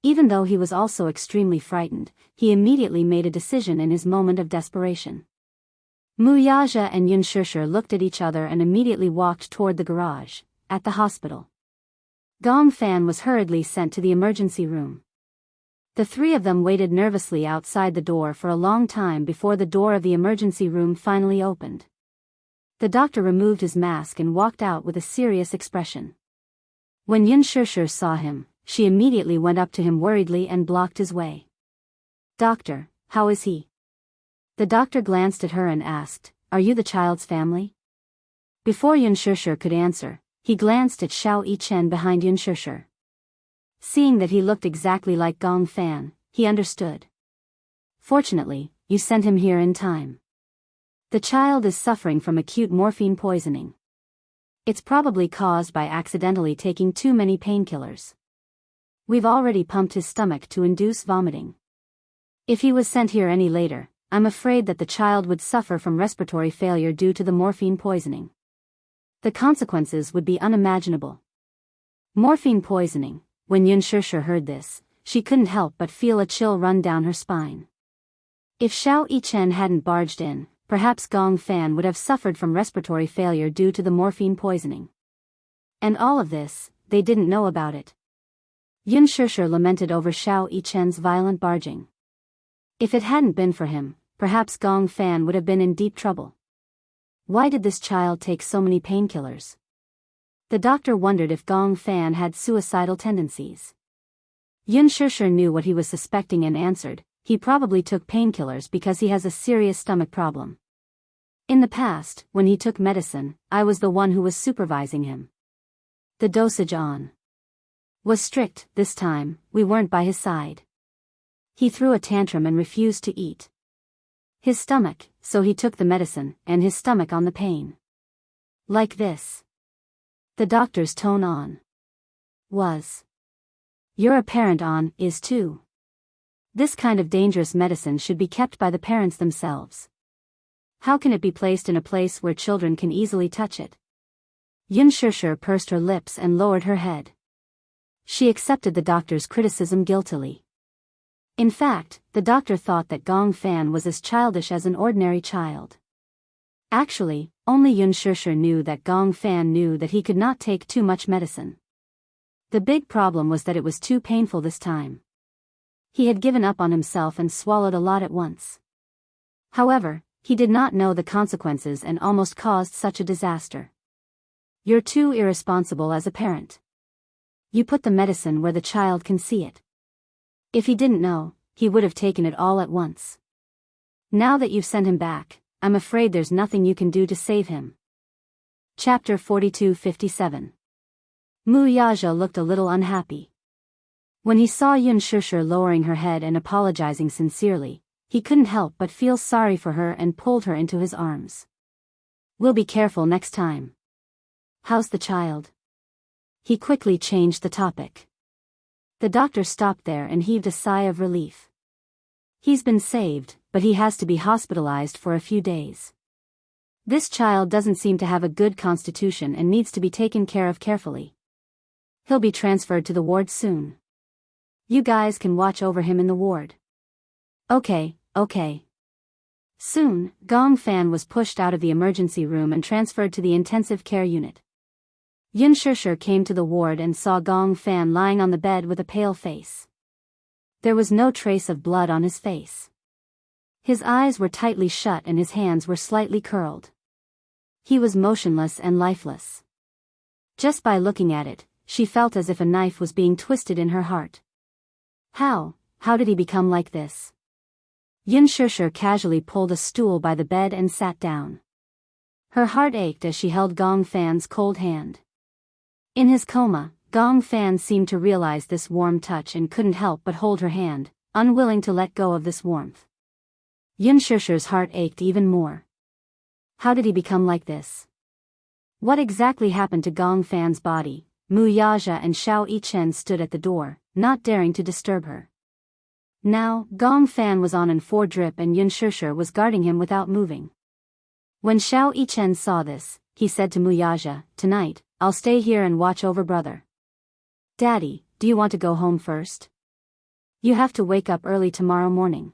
Even though he was also extremely frightened, he immediately made a decision in his moment of desperation. Mu Yaja and Yun Shishir looked at each other and immediately walked toward the garage, at the hospital. Gong Fan was hurriedly sent to the emergency room. The three of them waited nervously outside the door for a long time before the door of the emergency room finally opened. The doctor removed his mask and walked out with a serious expression. When Yun Shishir saw him, she immediately went up to him worriedly and blocked his way. "Doctor, how is he?" The doctor glanced at her and asked, "Are you the child's family?" Before Yun Shishir could answer, he glanced at Xiao Yichen behind Yun Shishir. Seeing that he looked exactly like Gong Fan, he understood. "Fortunately, you sent him here in time. The child is suffering from acute morphine poisoning. It's probably caused by accidentally taking too many painkillers. We've already pumped his stomach to induce vomiting. If he was sent here any later, I'm afraid that the child would suffer from respiratory failure due to the morphine poisoning. The consequences would be unimaginable." Morphine poisoning. When Yun Shishir heard this, she couldn't help but feel a chill run down her spine. If Xiao Yichen hadn't barged in, perhaps Gong Fan would have suffered from respiratory failure due to the morphine poisoning. And all of this, they didn't know about it. Yun Shishir lamented over Xiao Yichen's violent barging. If it hadn't been for him, perhaps Gong Fan would have been in deep trouble. Why did this child take so many painkillers? The doctor wondered if Gong Fan had suicidal tendencies. Yun Shishir knew what he was suspecting and answered, "He probably took painkillers because he has a serious stomach problem. In the past, when he took medicine, I was the one who was supervising him. The dosage was strict. This time, we weren't by his side. He threw a tantrum and refused to eat his stomach, so he took the medicine, and his stomach on the pain. Like this." The doctor's tone was. "You're a parent is too. This kind of dangerous medicine should be kept by the parents themselves. How can it be placed in a place where children can easily touch it?" Yun Shishir pursed her lips and lowered her head. She accepted the doctor's criticism guiltily. In fact, the doctor thought that Gong Fan was as childish as an ordinary child. Actually, only Yun Shishir knew that Gong Fan knew that he could not take too much medicine. The big problem was that it was too painful this time. He had given up on himself and swallowed a lot at once. However, he did not know the consequences and almost caused such a disaster. "You're too irresponsible as a parent." You put the medicine where the child can see it. If he didn't know, he would have taken it all at once. Now that you've sent him back, I'm afraid there's nothing you can do to save him. Chapter 42:57. Mu Yaja looked a little unhappy. When he saw Yun Shusher lowering her head and apologizing sincerely, he couldn't help but feel sorry for her and pulled her into his arms. We'll be careful next time. How's the child? He quickly changed the topic. The doctor stopped there and heaved a sigh of relief. He's been saved, but he has to be hospitalized for a few days. This child doesn't seem to have a good constitution and needs to be taken care of carefully. He'll be transferred to the ward soon. You guys can watch over him in the ward. Okay. Soon, Gong Fan was pushed out of the emergency room and transferred to the intensive care unit. Yun Shusher came to the ward and saw Gong Fan lying on the bed with a pale face. There was no trace of blood on his face. His eyes were tightly shut and his hands were slightly curled. He was motionless and lifeless. Just by looking at it, she felt as if a knife was being twisted in her heart. How did he become like this? Yun Shusher casually pulled a stool by the bed and sat down. Her heart ached as she held Gong Fan's cold hand. In his coma, Gong Fan seemed to realize this warm touch and couldn't help but hold her hand, unwilling to let go of this warmth. Yun Shusher's heart ached even more. How did he become like this? What exactly happened to Gong Fan's body? Mu Yaja and Xiao Yichen stood at the door, not daring to disturb her. Now, Gong Fan was on an 4 drip and Yun Shusher was guarding him without moving. When Xiao Yichen saw this, he said to Mu Yaja, "Tonight, I'll stay here and watch over brother." "Daddy, do you want to go home first? You have to wake up early tomorrow morning."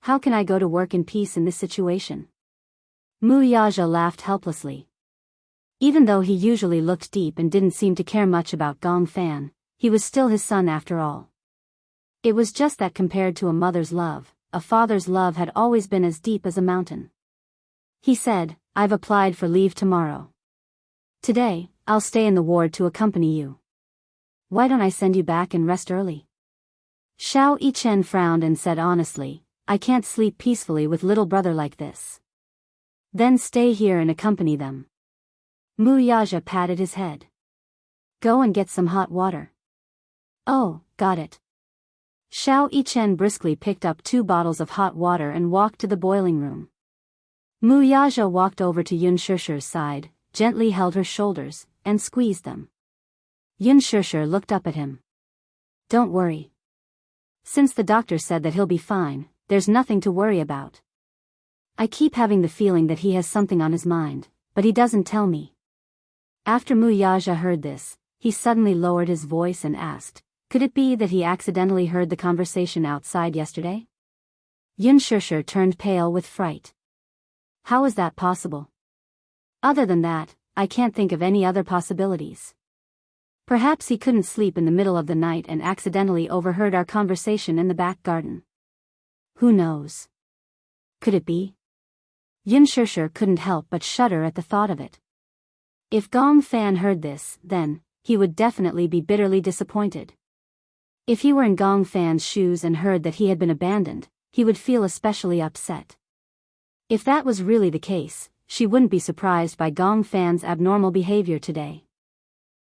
"How can I go to work in peace in this situation?" Mu Yaja laughed helplessly. Even though he usually looked deep and didn't seem to care much about Gong Fan, he was still his son after all. It was just that compared to a mother's love, a father's love had always been as deep as a mountain. He said, "I've applied for leave tomorrow. Today, I'll stay in the ward to accompany you. Why don't I send you back and rest early?" Xiao Yichen frowned and said honestly, "I can't sleep peacefully with little brother like this." "Then stay here and accompany them." Mu Yaja patted his head. "Go and get some hot water." "Oh, got it." Xiao Yichen briskly picked up 2 bottles of hot water and walked to the boiling room. Mu Yaja walked over to Yun Shusher's side, gently held her shoulders, and squeezed them. Yun Shusher looked up at him. "Don't worry. Since the doctor said that he'll be fine, there's nothing to worry about. I keep having the feeling that he has something on his mind, but he doesn't tell me." After Mu Yaja heard this, he suddenly lowered his voice and asked, "Could it be that he accidentally heard the conversation outside yesterday?" Yun Shusher turned pale with fright. "How is that possible? Other than that, I can't think of any other possibilities. Perhaps he couldn't sleep in the middle of the night and accidentally overheard our conversation in the back garden. Who knows? Could it be?" Yun Shusher couldn't help but shudder at the thought of it. If Gong Fan heard this, then, he would definitely be bitterly disappointed. If he were in Gong Fan's shoes and heard that he had been abandoned, he would feel especially upset. If that was really the case, she wouldn't be surprised by Gong Fan's abnormal behavior today.